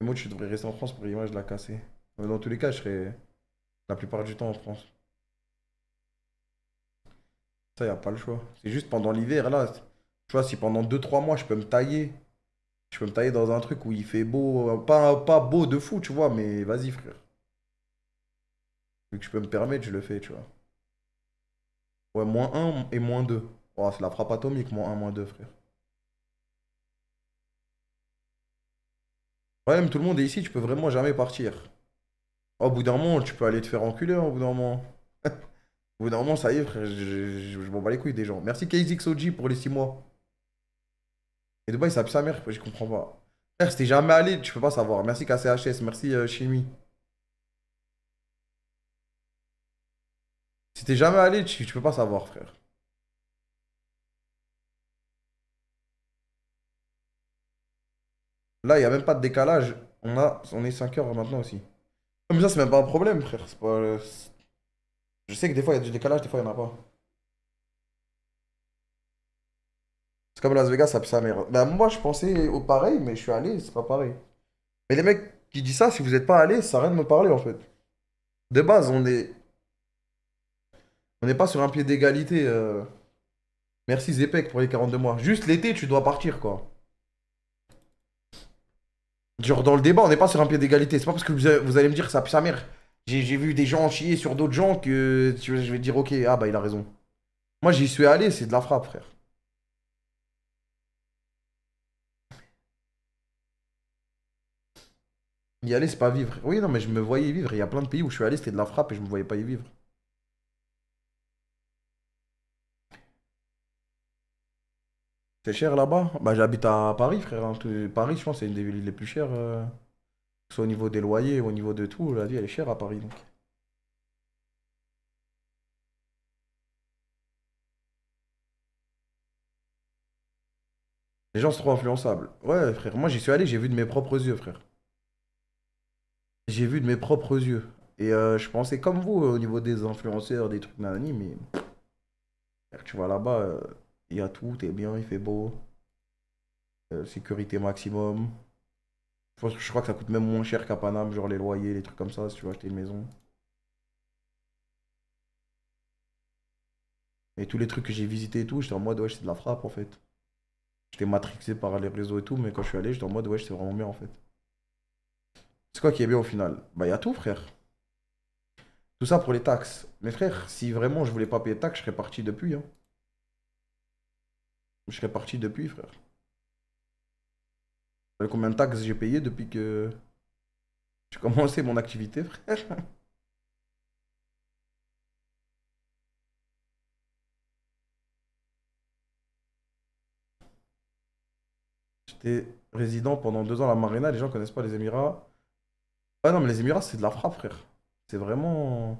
Moi, tu devrais rester en France pour l'image de la casser. Mais dans tous les cas, je serai la plupart du temps en France. Ça, y a pas le choix. C'est juste pendant l'hiver, là. Tu vois, si pendant 2 3 mois, je peux me tailler. Je peux me tailler dans un truc où il fait beau. Pas beau de fou, tu vois, mais vas-y, frère. Vu que je peux me permettre, je le fais, tu vois. Ouais, -1 et -2. Oh, c'est la frappe atomique, -1, -2, frère. Ouais, même tout le monde est ici, tu peux vraiment jamais partir. Au bout d'un moment, tu peux aller te faire enculer, hein, au bout d'un moment. Au bout d'un moment, ça y est, frère, je m'en bats les couilles des gens. Merci KZXOG pour les 6 mois. Et Dubaï, ça pue sa mère, je comprends pas. Frère, si t'es jamais allé, tu peux pas savoir. Merci KCHS, merci Chimie. Si t'es jamais allé, tu peux pas savoir, frère. Là, il n'y a même pas de décalage. On est 5 heures maintenant aussi. Mais ça, c'est même pas un problème, frère. C'est pas, je sais que des fois, il y a du décalage, des fois, il n'y en a pas. C'est comme Las Vegas, ça pue sa mère. Ben, moi, je pensais au pareil, mais je suis allé, c'est pas pareil. Mais les mecs qui disent ça, si vous n'êtes pas allé, ça sert à rien de me parler, en fait. De base, on n'est pas sur un pied d'égalité. Merci Zepek pour les 42 mois. Juste l'été, tu dois partir, quoi. Genre, dans le débat, on n'est pas sur un pied d'égalité. C'est pas parce que vous allez me dire que ça pue sa mère. J'ai vu des gens chier sur d'autres gens que je vais dire, ok, ah bah il a raison. Moi, j'y suis allé, c'est de la frappe, frère. Y aller, c'est pas vivre. Oui, non, mais je me voyais y vivre. Il y a plein de pays où je suis allé, c'était de la frappe et je me voyais pas y vivre. C'est cher là-bas? Bah, j'habite à Paris, frère, hein. Paris, je pense, c'est une des villes les plus chères. Que ce soit au niveau des loyers, au niveau de tout. La vie, elle est chère à Paris, donc. Les gens sont trop influençables. Ouais, frère, moi, j'y suis allé, j'ai vu de mes propres yeux, frère. J'ai vu de mes propres yeux. Et je pensais comme vous au niveau des influenceurs, des trucs nanani, mais frère, tu vas là-bas, il y a tout, t'es bien, il fait beau, sécurité maximum. Je crois que ça coûte même moins cher qu'à Paname, genre les loyers, les trucs comme ça, si tu veux acheter une maison. Et tous les trucs que j'ai visités et tout, j'étais en mode, ouais, c'est de la frappe en fait. J'étais matrixé par les réseaux et tout, mais quand je suis allé, j'étais en mode, ouais, c'est vraiment bien en fait. C'est quoi qui est bien au final? Bah, il y a tout, frère. Tout ça pour les taxes. Mais frère, si vraiment je voulais pas payer de taxes, je serais parti depuis, hein. Je serais parti depuis, frère. Vous savez combien de taxes j'ai payé depuis que j'ai commencé mon activité, frère? J'étais résident pendant 2 ans à la Marina, les gens connaissent pas les Émirats. Ah non, mais les Émirats, c'est de la frappe, frère. C'est vraiment.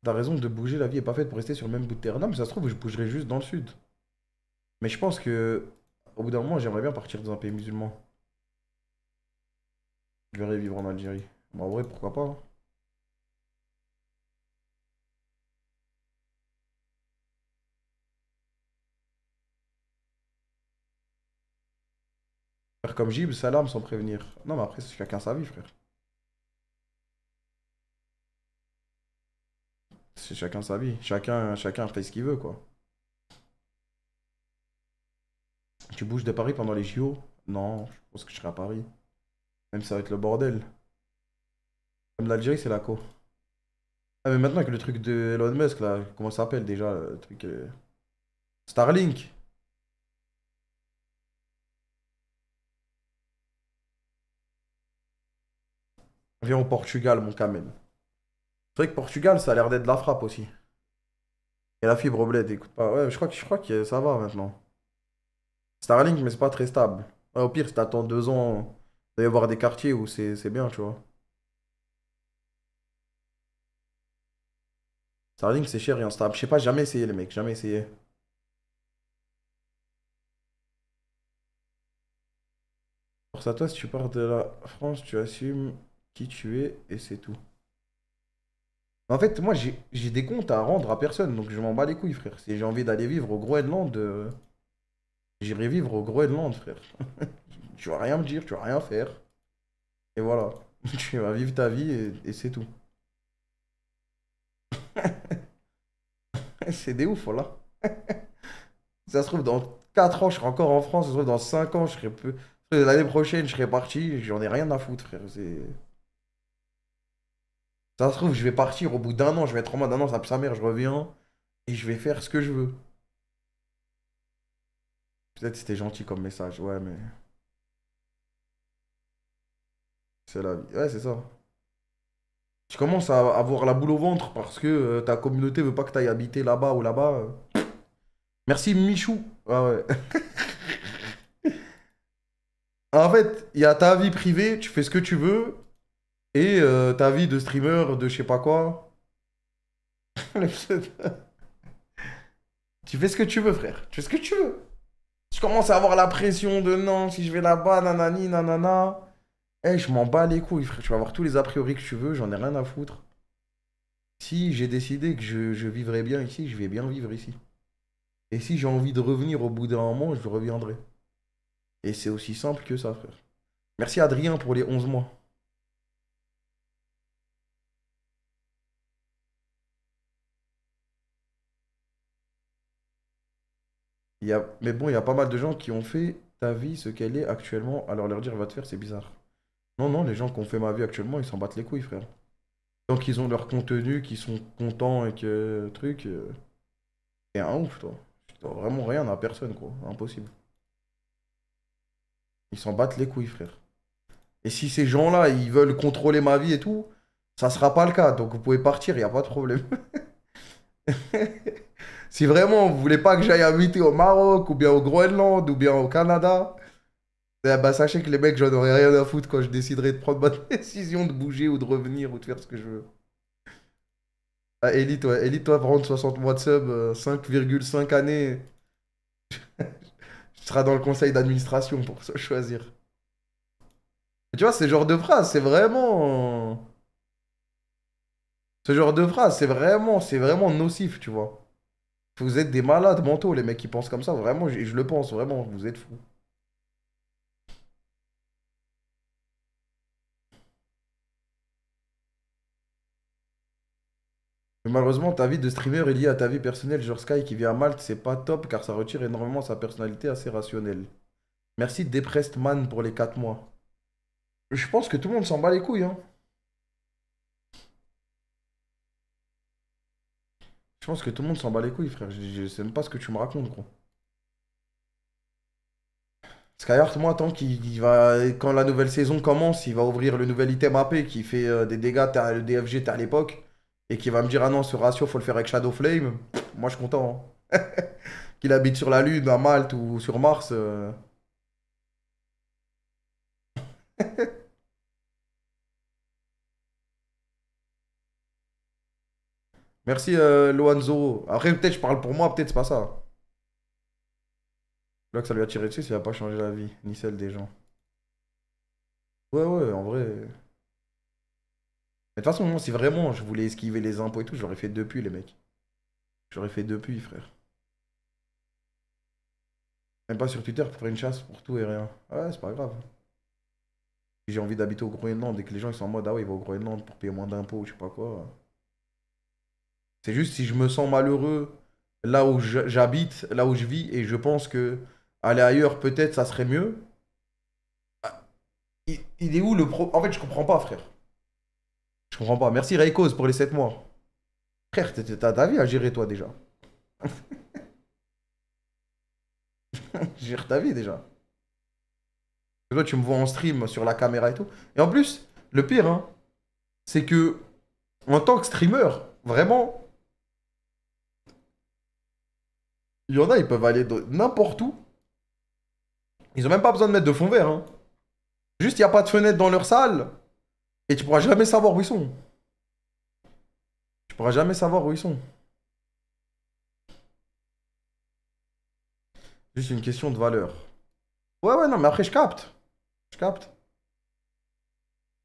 T'as raison de bouger, la vie est pas faite pour rester sur le même bout de terre. Non, mais ça se trouve, je bougerai juste dans le sud. Mais je pense que, au bout d'un moment, j'aimerais bien partir dans un pays musulman. Je verrais vivre en Algérie. Bah, en vrai, pourquoi pas, hein. Faire comme Gib, salam sans prévenir. Non, mais après, c'est chacun sa vie, frère. C'est chacun sa vie. Chacun fait ce qu'il veut, quoi. Tu bouges de Paris pendant les JO? Non, je pense que je serai à Paris. Même ça va être le bordel. Comme l'Algérie, c'est la co. Ah, mais maintenant, avec le truc de Elon Musk, là, comment ça s'appelle déjà, le truc... Starlink. Viens au Portugal, mon camel. C'est vrai que Portugal, ça a l'air d'être de la frappe aussi. Et la fibre au bled, écoute pas. Ouais, je crois que ça va maintenant. Starlink, mais c'est pas très stable. Ouais, au pire, si t'attends 2 ans, il va y avoir des quartiers où c'est bien, tu vois. Starlink, c'est cher et instable. Je sais pas, jamais essayé, les mecs, jamais essayé. Pour ça, toi, si tu pars de la France, tu assumes qui tu es et c'est tout. En fait, moi, j'ai des comptes à rendre à personne, donc je m'en bats les couilles, frère. Si j'ai envie d'aller vivre au Groenland, j'irai vivre au Groenland, frère. Tu vas rien me dire, tu vas rien faire. Et voilà. Tu vas vivre ta vie et c'est tout. C'est des ouf, voilà. Ça se trouve, dans 4 ans, je serai encore en France. Ça se trouve, dans 5 ans, je serai peu. L'année prochaine, je serai parti. J'en ai rien à foutre, frère. Ça se trouve, je vais partir au bout d'un an. Je vais être en mode, un an, ça pue sa mère, je reviens. Et je vais faire ce que je veux. Peut-être c'était gentil comme message. Ouais, mais c'est la vie. Ouais, c'est ça. Tu commences à avoir la boule au ventre parce que ta communauté veut pas que tu ailles habiter là-bas ou là-bas. Merci, Michou. Ah ouais. En fait, il y a ta vie privée, tu fais ce que tu veux. Et ta vie de streamer, de je sais pas quoi. Tu fais ce que tu veux, frère. Tu fais ce que tu veux. Tu commences à avoir la pression de non, si je vais là-bas, nanani, nanana. Eh, je m'en bats les couilles, frère. Tu vas avoir tous les a priori que tu veux, j'en ai rien à foutre. Si j'ai décidé que je vivrais bien ici, je vais bien vivre ici. Et si j'ai envie de revenir au bout d'un moment, je reviendrai. Et c'est aussi simple que ça, frère. Merci Adrien pour les 11 mois. Mais bon, il y a pas mal de gens qui ont fait ta vie ce qu'elle est actuellement. Alors leur dire va te faire, c'est bizarre. Non, non, les gens qui ont fait ma vie actuellement, ils s'en battent les couilles, frère. Tant qu'ils ont leur contenu, qu'ils sont contents et que truc, t'es un ouf, toi. Tu dois vraiment rien à personne, quoi. Impossible. Ils s'en battent les couilles, frère. Et si ces gens-là, ils veulent contrôler ma vie et tout, ça sera pas le cas. Donc vous pouvez partir, il n'y a pas de problème. Si vraiment vous voulez pas que j'aille habiter au Maroc, ou bien au Groenland, ou bien au Canada, eh ben, sachez que les mecs, j'en aurai rien à foutre quand je déciderai de prendre ma décision de bouger ou de revenir ou de faire ce que je veux. Ah, Elite, ouais. Elite, toi, prendre 60 mois de sub, 5,5 années, tu seras dans le conseil d'administration pour choisir. Mais tu vois, ce genre de phrase, c'est vraiment... Ce genre de phrase, c'est vraiment nocif, tu vois. Vous êtes des malades mentaux, les mecs qui pensent comme ça. Vraiment, je le pense, vraiment, vous êtes fous. Mais malheureusement, ta vie de streamer est liée à ta vie personnelle. Genre Sky qui vit à Malte, c'est pas top car ça retire énormément sa personnalité assez rationnelle. Merci Depressed Man pour les 4 mois. Je pense que tout le monde s'en bat les couilles, hein. Je pense que tout le monde s'en bat les couilles, frère. Je sais même pas ce que tu me racontes, gros. Skyheart, moi, tant qu'il va. Quand la nouvelle saison commence, il va ouvrir le nouvel item AP qui fait des dégâts, le DFG, t'es à l'époque. Et qui va me dire, ah non, ce ratio, faut le faire avec Shadow Flame. Moi, je suis content, hein. Qu'il habite sur la Lune, à Malte ou sur Mars. Merci, Loanzo. Après, peut-être je parle pour moi, peut-être c'est pas ça. Là que ça lui a tiré dessus, ça va pas changer la vie, ni celle des gens. Ouais, ouais, en vrai. Mais de toute façon, moi, si vraiment je voulais esquiver les impôts et tout, j'aurais fait depuis, les mecs. J'aurais fait depuis, frère. Même pas sur Twitter pour faire une chasse pour tout et rien. Ouais, c'est pas grave. Si j'ai envie d'habiter au Groenland et que les gens ils sont en mode ah ouais, il va au Groenland pour payer moins d'impôts ou je sais pas quoi. C'est juste si je me sens malheureux là où j'habite, là où je vis et je pense que aller ailleurs peut-être ça serait mieux. Il est où le pro... En fait, je comprends pas, frère. Je comprends pas. Merci Raycos pour les 7 mois. Frère, t'as ta vie à gérer toi déjà. Gère ta vie déjà. Toi, tu me vois en stream sur la caméra et tout. Et en plus, le pire, hein, c'est que en tant que streamer, vraiment, il y en a, ils peuvent aller n'importe où. Ils ont même pas besoin de mettre de fond vert, hein. Juste, il n'y a pas de fenêtre dans leur salle. Et tu pourras jamais savoir où ils sont. Tu pourras jamais savoir où ils sont. Juste une question de valeur. Ouais, ouais, non, mais après, je capte. Je capte.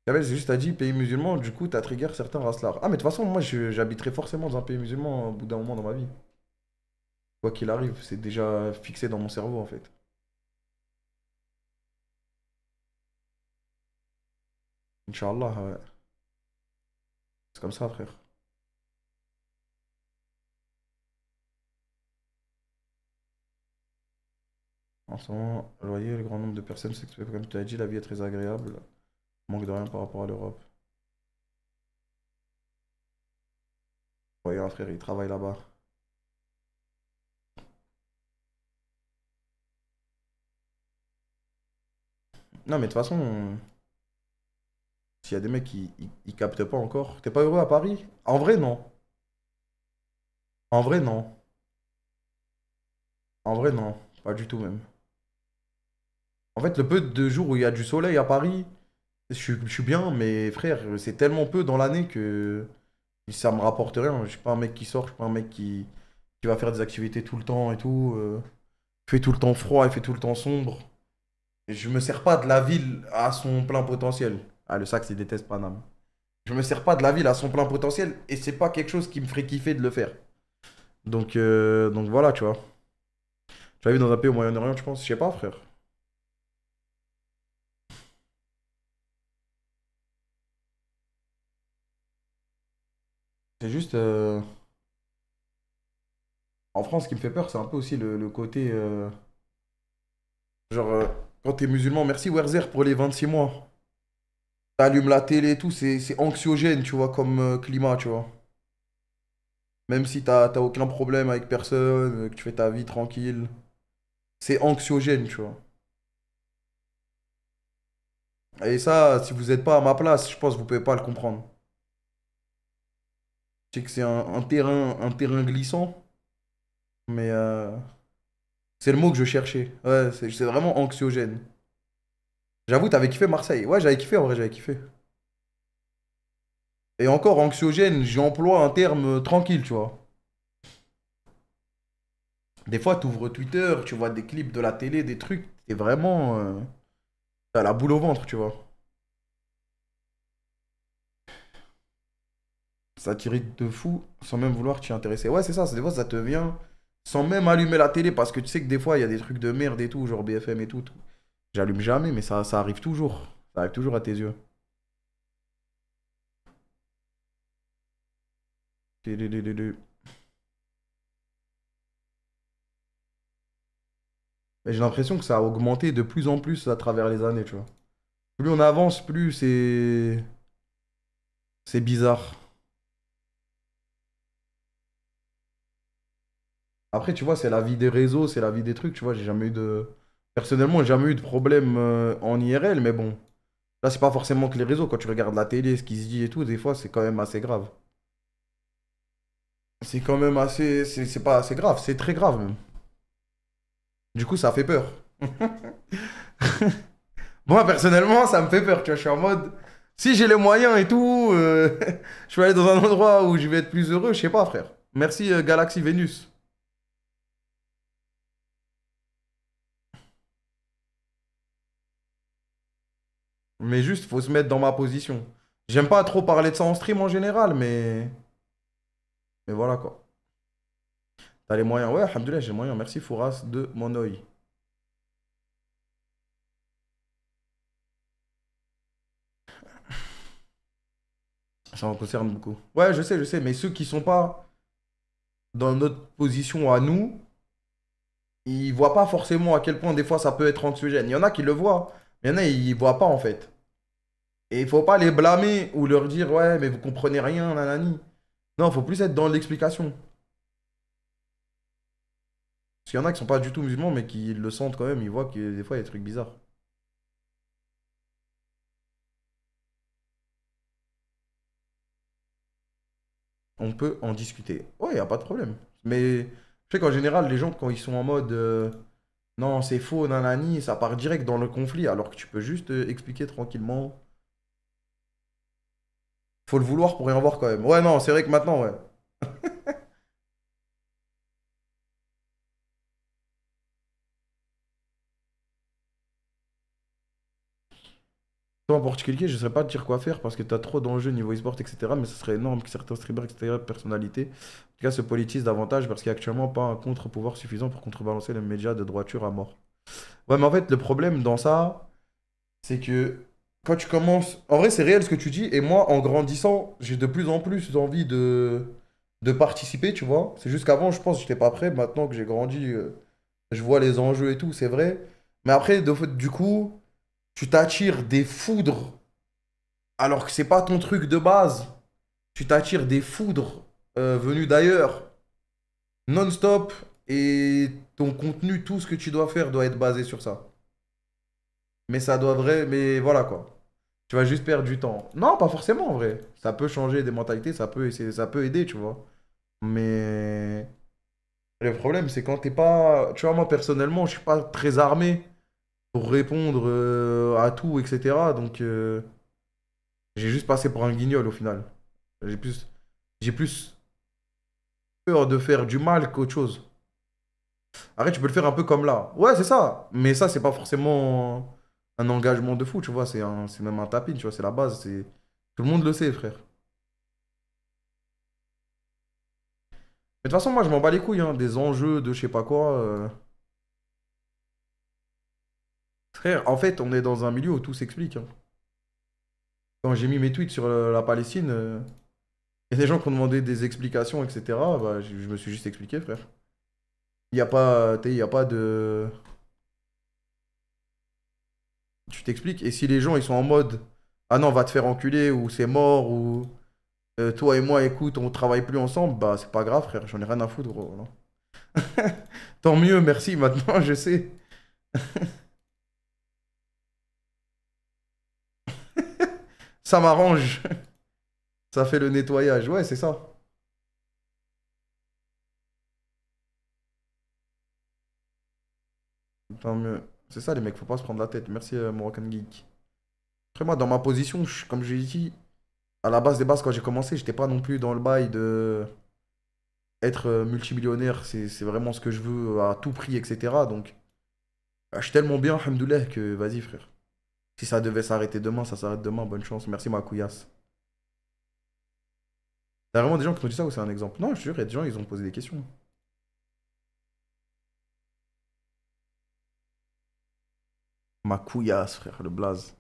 Kabel, c'est juste, t'as dit pays musulman, du coup, t'as trigger certains races là. Ah, mais de toute façon, moi, j'habiterai forcément dans un pays musulman au bout d'un moment dans ma vie. Quoi qu'il arrive, c'est déjà fixé dans mon cerveau, en fait. Inch'Allah, ouais. C'est comme ça, frère. En ce moment, vous voyez, le grand nombre de personnes s'expriment, comme tu as dit, la vie est très agréable. Manque de rien par rapport à l'Europe. Vous voyez, un frère, il travaille là-bas. Non, mais de toute façon, s'il y a des mecs qui captent pas encore, t'es pas heureux à Paris? En vrai, non. En vrai, non. En vrai, non. Pas du tout, même. En fait, le peu de jours où il y a du soleil à Paris, je suis bien, mais frère, c'est tellement peu dans l'année que ça me rapporte rien. Je suis pas un mec qui sort, je suis pas un mec qui va faire des activités tout le temps et tout. Il fait tout le temps froid, il fait tout le temps sombre. Et je me sers pas de la ville à son plein potentiel. Ah, le sac, il déteste Paname. Je me sers pas de la ville à son plein potentiel et c'est pas quelque chose qui me ferait kiffer de le faire. Donc voilà, tu vois. Tu vas vivre dans un pays au Moyen-Orient, tu penses? Je sais pas, frère. C'est juste. En France, ce qui me fait peur, c'est un peu aussi le côté. Genre, quand t'es musulman, merci Werzer pour les 26 mois. T'allumes la télé et tout, c'est anxiogène, tu vois, comme climat, tu vois. Même si t'as aucun problème avec personne, que tu fais ta vie tranquille, c'est anxiogène, tu vois. Et ça, si vous n'êtes pas à ma place, je pense que vous pouvez pas le comprendre. Je sais que c'est un terrain glissant, mais c'est le mot que je cherchais. Ouais, c'est vraiment anxiogène. J'avoue, t'avais kiffé Marseille. Ouais, j'avais kiffé, en vrai, j'avais kiffé. Et encore anxiogène, j'emploie un terme tranquille, tu vois. Des fois, tu ouvres Twitter, tu vois des clips de la télé, des trucs, et vraiment, t'as la boule au ventre, tu vois. Ça t'irrite de fou sans même vouloir t'y intéresser. Ouais, c'est ça, des fois, ça te vient sans même allumer la télé, parce que tu sais que des fois, il y a des trucs de merde et tout, genre BFM et tout. J'allume jamais, mais ça arrive toujours. Ça arrive toujours à tes yeux. Mais j'ai l'impression que ça a augmenté de plus en plus à travers les années, tu vois. Plus on avance, plus c'est bizarre. Après, tu vois, c'est la vie des réseaux, c'est la vie des trucs, tu vois. J'ai jamais eu de. Personnellement, j'ai jamais eu de problème en IRL, mais bon. Là, c'est pas forcément que les réseaux. Quand tu regardes la télé, ce qui se dit et tout, des fois, c'est quand même assez grave. C'est quand même assez. C'est pas assez grave, c'est très grave même. Du coup, ça fait peur. Moi, personnellement, ça me fait peur, tu vois. Je suis en mode. Si j'ai les moyens et tout, je vais aller dans un endroit où je vais être plus heureux, je sais pas, frère. Merci, Galaxy Vénus. Mais juste, faut se mettre dans ma position. J'aime pas trop parler de ça en stream en général, mais voilà quoi. T'as les moyens. Ouais, alhamdoulilah, j'ai les moyens. Merci Fouras de mon oeil. Ça en concerne beaucoup. Ouais, je sais, mais ceux qui sont pas dans notre position à nous, ils voient pas forcément à quel point des fois ça peut être anxiogène. Il y en a qui le voient, mais il y en a, ils voient pas en fait. Et il faut pas les blâmer ou leur dire, ouais, mais vous comprenez rien, nanani. Non, faut plus être dans l'explication. Parce qu'il y en a qui sont pas du tout musulmans, mais qui le sentent quand même, ils voient que des fois il y a des trucs bizarres. On peut en discuter. Ouais, y a pas de problème. Mais je sais qu'en général, les gens, quand ils sont en mode non, c'est faux, nanani, ça part direct dans le conflit, alors que tu peux juste expliquer tranquillement. Faut le vouloir pour rien voir quand même. Ouais, non, c'est vrai que maintenant, ouais. Toi, en particulier, je ne saurais pas te dire quoi faire parce que tu as trop d'enjeux niveau e-sport, etc. Mais ce serait énorme que certains streamers, etc., personnalités, en tout cas, se politisent davantage parce qu'il n'y a actuellement pas un contre-pouvoir suffisant pour contrebalancer les médias de droiture à mort. Ouais, mais en fait, le problème dans ça, c'est que quand tu commences. En vrai, c'est réel ce que tu dis. Et moi, en grandissant, j'ai de plus en plus envie de participer, tu vois. C'est juste qu'avant, je pense que j'étais pas prêt. Maintenant que j'ai grandi, je vois les enjeux et tout, c'est vrai. Mais après, du coup, tu t'attires des foudres alors que c'est pas ton truc de base. Tu t'attires des foudres venus d'ailleurs, non-stop. Et ton contenu, tout ce que tu dois faire doit être basé sur ça. Mais ça doit vrai. Mais voilà quoi. Tu vas juste perdre du temps. Non, pas forcément en vrai. Ça peut changer des mentalités, ça peut aider, tu vois. Mais le problème, c'est quand t'es pas. Tu vois, moi personnellement, je suis pas très armé pour répondre à tout, etc. Donc, j'ai juste passé pour un guignol au final. J'ai plus, j'ai plus peur de faire du mal qu'autre chose. Arrête, tu peux le faire un peu comme là. Ouais, c'est ça. Mais ça, c'est pas forcément un engagement de fou, tu vois. C'est même un tapis, tu vois. C'est la base. Tout le monde le sait, frère. Mais de toute façon, moi, je m'en bats les couilles, hein, des enjeux, de je sais pas quoi. Frère, en fait, on est dans un milieu où tout s'explique, hein. Quand j'ai mis mes tweets sur la Palestine, il y a des gens qui ont demandé des explications, etc. Bah, je me suis juste expliqué, frère. Il n'y a pas, il y a pas de... Tu t'expliques. Et si les gens, ils sont en mode, ah non, on va te faire enculer, ou c'est mort, ou toi et moi, écoute, on travaille plus ensemble, bah, c'est pas grave, frère. J'en ai rien à foutre, gros. Non. Tant mieux, merci. Maintenant, je sais. Ça m'arrange. Ça fait le nettoyage. Ouais, c'est ça. Tant mieux. C'est ça, les mecs, faut pas se prendre la tête. Merci, Moroccan Geek. Après, moi, dans ma position, comme je l'ai dit, à la base des bases, quand j'ai commencé, j'étais pas non plus dans le bail de être multimillionnaire. C'est vraiment ce que je veux à tout prix, etc. Donc, je suis tellement bien, alhamdoulilah, que vas-y, frère. Si ça devait s'arrêter demain, ça s'arrête demain. Bonne chance. Merci, ma couillasse. T'as vraiment des gens qui t'ont dit ça ou c'est un exemple? Non, je te jure, il y a des gens, ils ont posé des questions. Ma couillasse, frère, le blaze.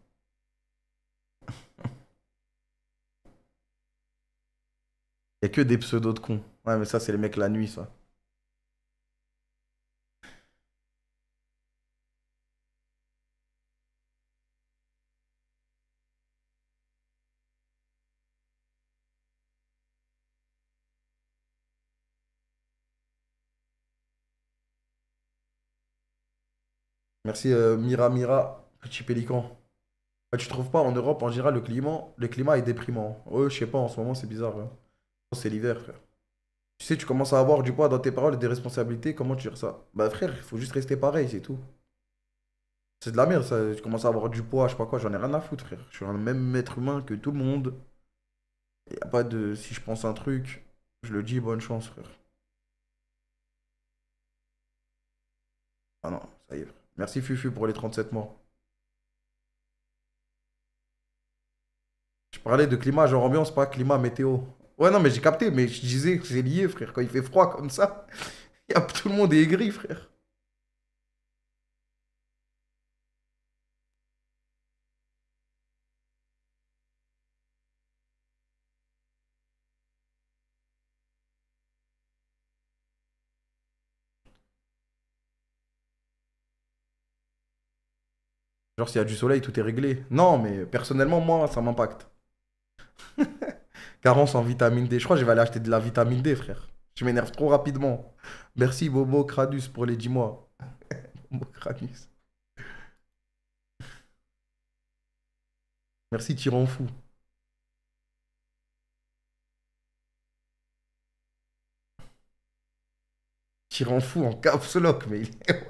Il y a que des pseudos de cons. Ouais, mais ça, c'est les mecs la nuit, ça. Merci, Mira Mira, petit pélican. Ah, tu trouves pas en Europe, en général, le climat est déprimant. Ouais, je sais pas, en ce moment, c'est bizarre, hein. C'est l'hiver, frère. Tu sais, tu commences à avoir du poids dans tes paroles et des responsabilités, comment tu gères ça? Bah, frère, il faut juste rester pareil, c'est tout. C'est de la merde, ça. Tu commences à avoir du poids, je sais pas quoi, j'en ai rien à foutre, frère. Je suis un même être humain que tout le monde. Y a pas de. Si je pense un truc, je le dis, bonne chance, frère. Ah non, ça y est. Merci, Fufu, pour les 37 mois. Je parlais de climat, genre ambiance, pas climat, météo. Ouais, non, mais j'ai capté, mais je disais que c'est lié, frère. Quand il fait froid comme ça, tout le monde est aigri, frère. Genre, s'il y a du soleil, tout est réglé. Non, mais personnellement, moi, ça m'impacte. Carence en vitamine D. Je crois que je vais aller acheter de la vitamine D, frère. Je m'énerve trop rapidement. Merci, Bobo Cranus, pour les 10 mois. Bobo Cranus. Merci, Tyran Fou. Tyran Fou en caps lock, mais il est.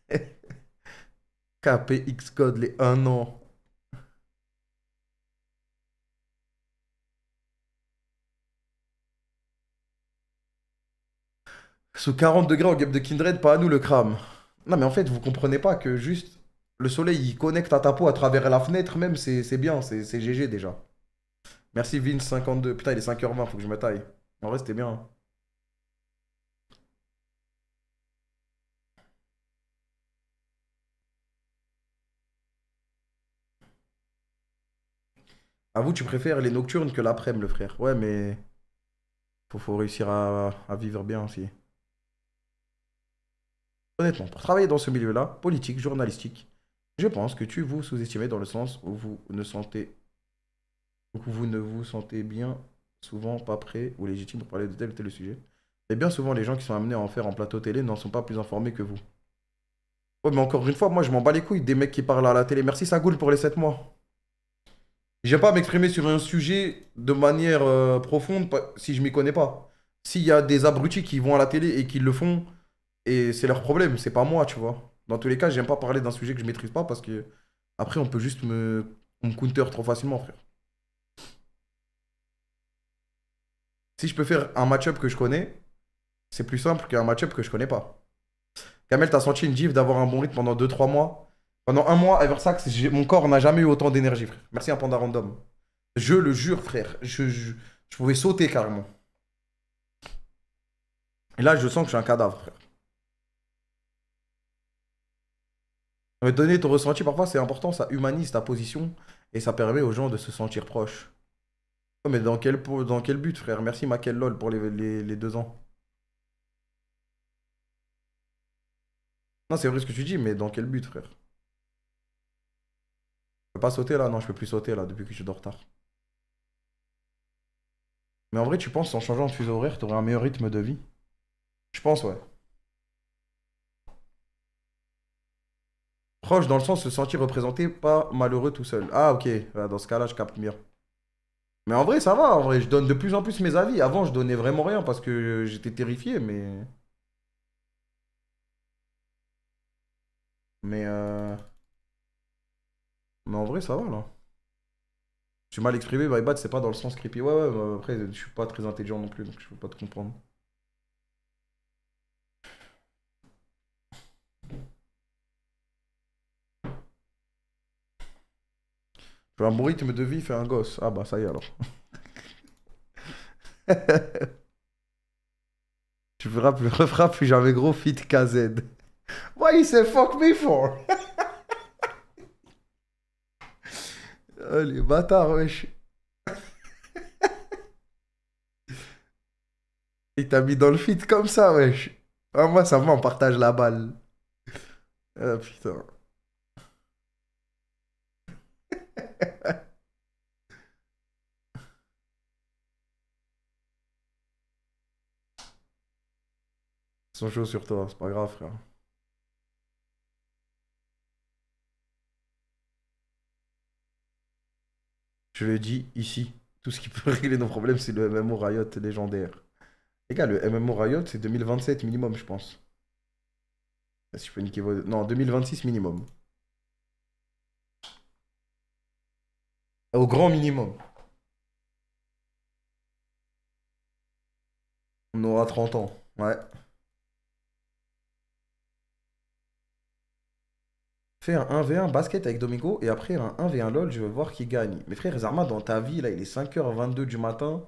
Ouais, KPX code les 1 an. Sous 40 degrés en game de Kindred, pas à nous le crame. Non, mais en fait, vous comprenez pas que juste le soleil il connecte à ta peau à travers la fenêtre, même, c'est bien, c'est GG déjà. Merci Vince52. Putain, il est 5h20, faut que je me taille. En vrai, c'était bien. Avoue, tu préfères les nocturnes que l'après-midi, le frère. Ouais, mais faut réussir à vivre bien aussi. Honnêtement, pour travailler dans ce milieu-là, politique, journalistique, je pense que tu vous sous-estimez dans le sens où vous ne vous sentez bien souvent pas prêt ou légitime pour parler de tel ou tel sujet. Et bien souvent, les gens qui sont amenés à en faire en plateau télé n'en sont pas plus informés que vous. Ouais, mais encore une fois, moi, je m'en bats les couilles des mecs qui parlent à la télé. Merci Sagoul pour les 7 mois. J'aime pas m'exprimer sur un sujet de manière profonde si je m'y connais pas. S'il y a des abrutis qui vont à la télé et qui le font, et c'est leur problème, c'est pas moi, tu vois. Dans tous les cas, j'aime pas parler d'un sujet que je maîtrise pas parce que après, on peut juste on me counter trop facilement, frère. Si je peux faire un match-up que je connais, c'est plus simple qu'un match-up que je connais pas. Kamel, t'as senti une gif d'avoir un bon rythme pendant 2 3 mois? Pendant un mois, Eversax, mon corps n'a jamais eu autant d'énergie, frère. Merci un panda random. Je le jure, frère. Je pouvais sauter carrément. Et là, je sens que je suis un cadavre, frère. Mais donner ton ressenti, parfois, c'est important. Ça humanise ta position et ça permet aux gens de se sentir proches. Oh, mais dans quel but, frère? Merci, Maquel LOL, pour les 2 ans. Non, c'est vrai ce que tu dis, mais dans quel but, frère? Je peux pas sauter là? Non, je peux plus sauter là depuis que je suis de retard. Mais en vrai, tu penses, en changeant de fuseau horaire, t'aurais un meilleur rythme de vie? Je pense, ouais. Proche dans le sens se sentir représenté, pas malheureux tout seul. Ah, ok. Ouais, dans ce cas-là, je capte bien. Mais en vrai, ça va. En vrai, je donne de plus en plus mes avis. Avant, je donnais vraiment rien parce que j'étais terrifié, mais. Mais, euh... mais en vrai, ça va là. Je suis mal exprimé, my bad, c'est pas dans le sens creepy. Ouais, ouais, bah, après, je suis pas très intelligent non plus, donc je peux pas te comprendre. Tu veux un bon rythme de vie, fais un gosse. Ah bah, ça y est alors. Referas plus jamais gros fit KZ. Why you say fuck me for? Oh, les bâtards, wesh. Il t'a mis dans le fit comme ça, wesh. Ah, moi, ça va, on partage la balle. Ah, putain. Ils sont chauds sur toi, c'est pas grave, frère. Je le dis ici. Tout ce qui peut régler nos problèmes, c'est le MMO Riot légendaire. Les gars, le MMO Riot, c'est 2027 minimum, je pense. Si je peux niquer vos... Non, 2026 minimum. Au grand minimum. On aura 30 ans. Ouais. Fais un 1v1 basket avec Domingo et après un 1v1 LOL, je veux voir qui gagne. Mais frère, Zarma, dans ta vie, là, il est 5h22 du matin.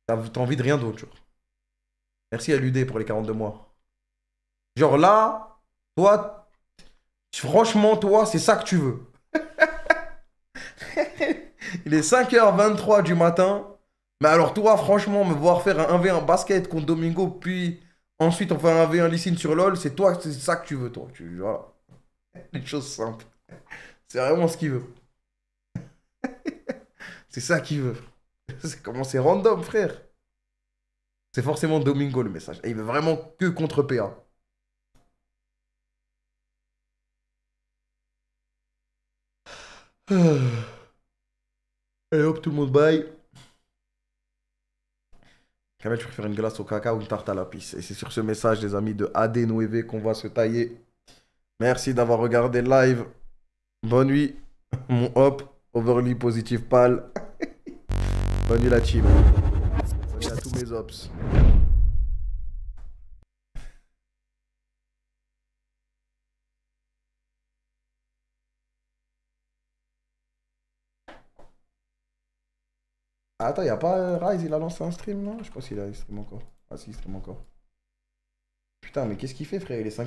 T'as envie de rien d'autre, genre. Merci à l'UD pour les 42 mois. Genre là, toi, franchement, toi, c'est ça que tu veux. Il est 5h23 du matin. Mais alors toi, franchement, me voir faire un 1v1 basket contre Domingo, puis Ensuite, on fait un V1 listen sur LoL. C'est toi, c'est ça que tu veux, toi. Voilà. Les choses simples. C'est vraiment ce qu'il veut. C'est ça qu'il veut. C'est comment c'est random, frère. C'est forcément Domingo le message. Et il veut vraiment que contre PA. Allez hop, tout le monde bye. Kamel, tu préfères une glace au caca ou une tarte à la pisse? Et c'est sur ce message, les amis de AD9V, qu'on va se tailler. Merci d'avoir regardé le live. Bonne nuit, mon hop, overly positive pal. Bonne nuit la team. Bonne nuit à tous mes ops. Ah, attends, y a pas Rise, il a lancé un stream, non? Je sais pas s'il a stream encore. Ah si, il stream encore. Putain, mais qu'est-ce qu'il fait, frère? Il est 5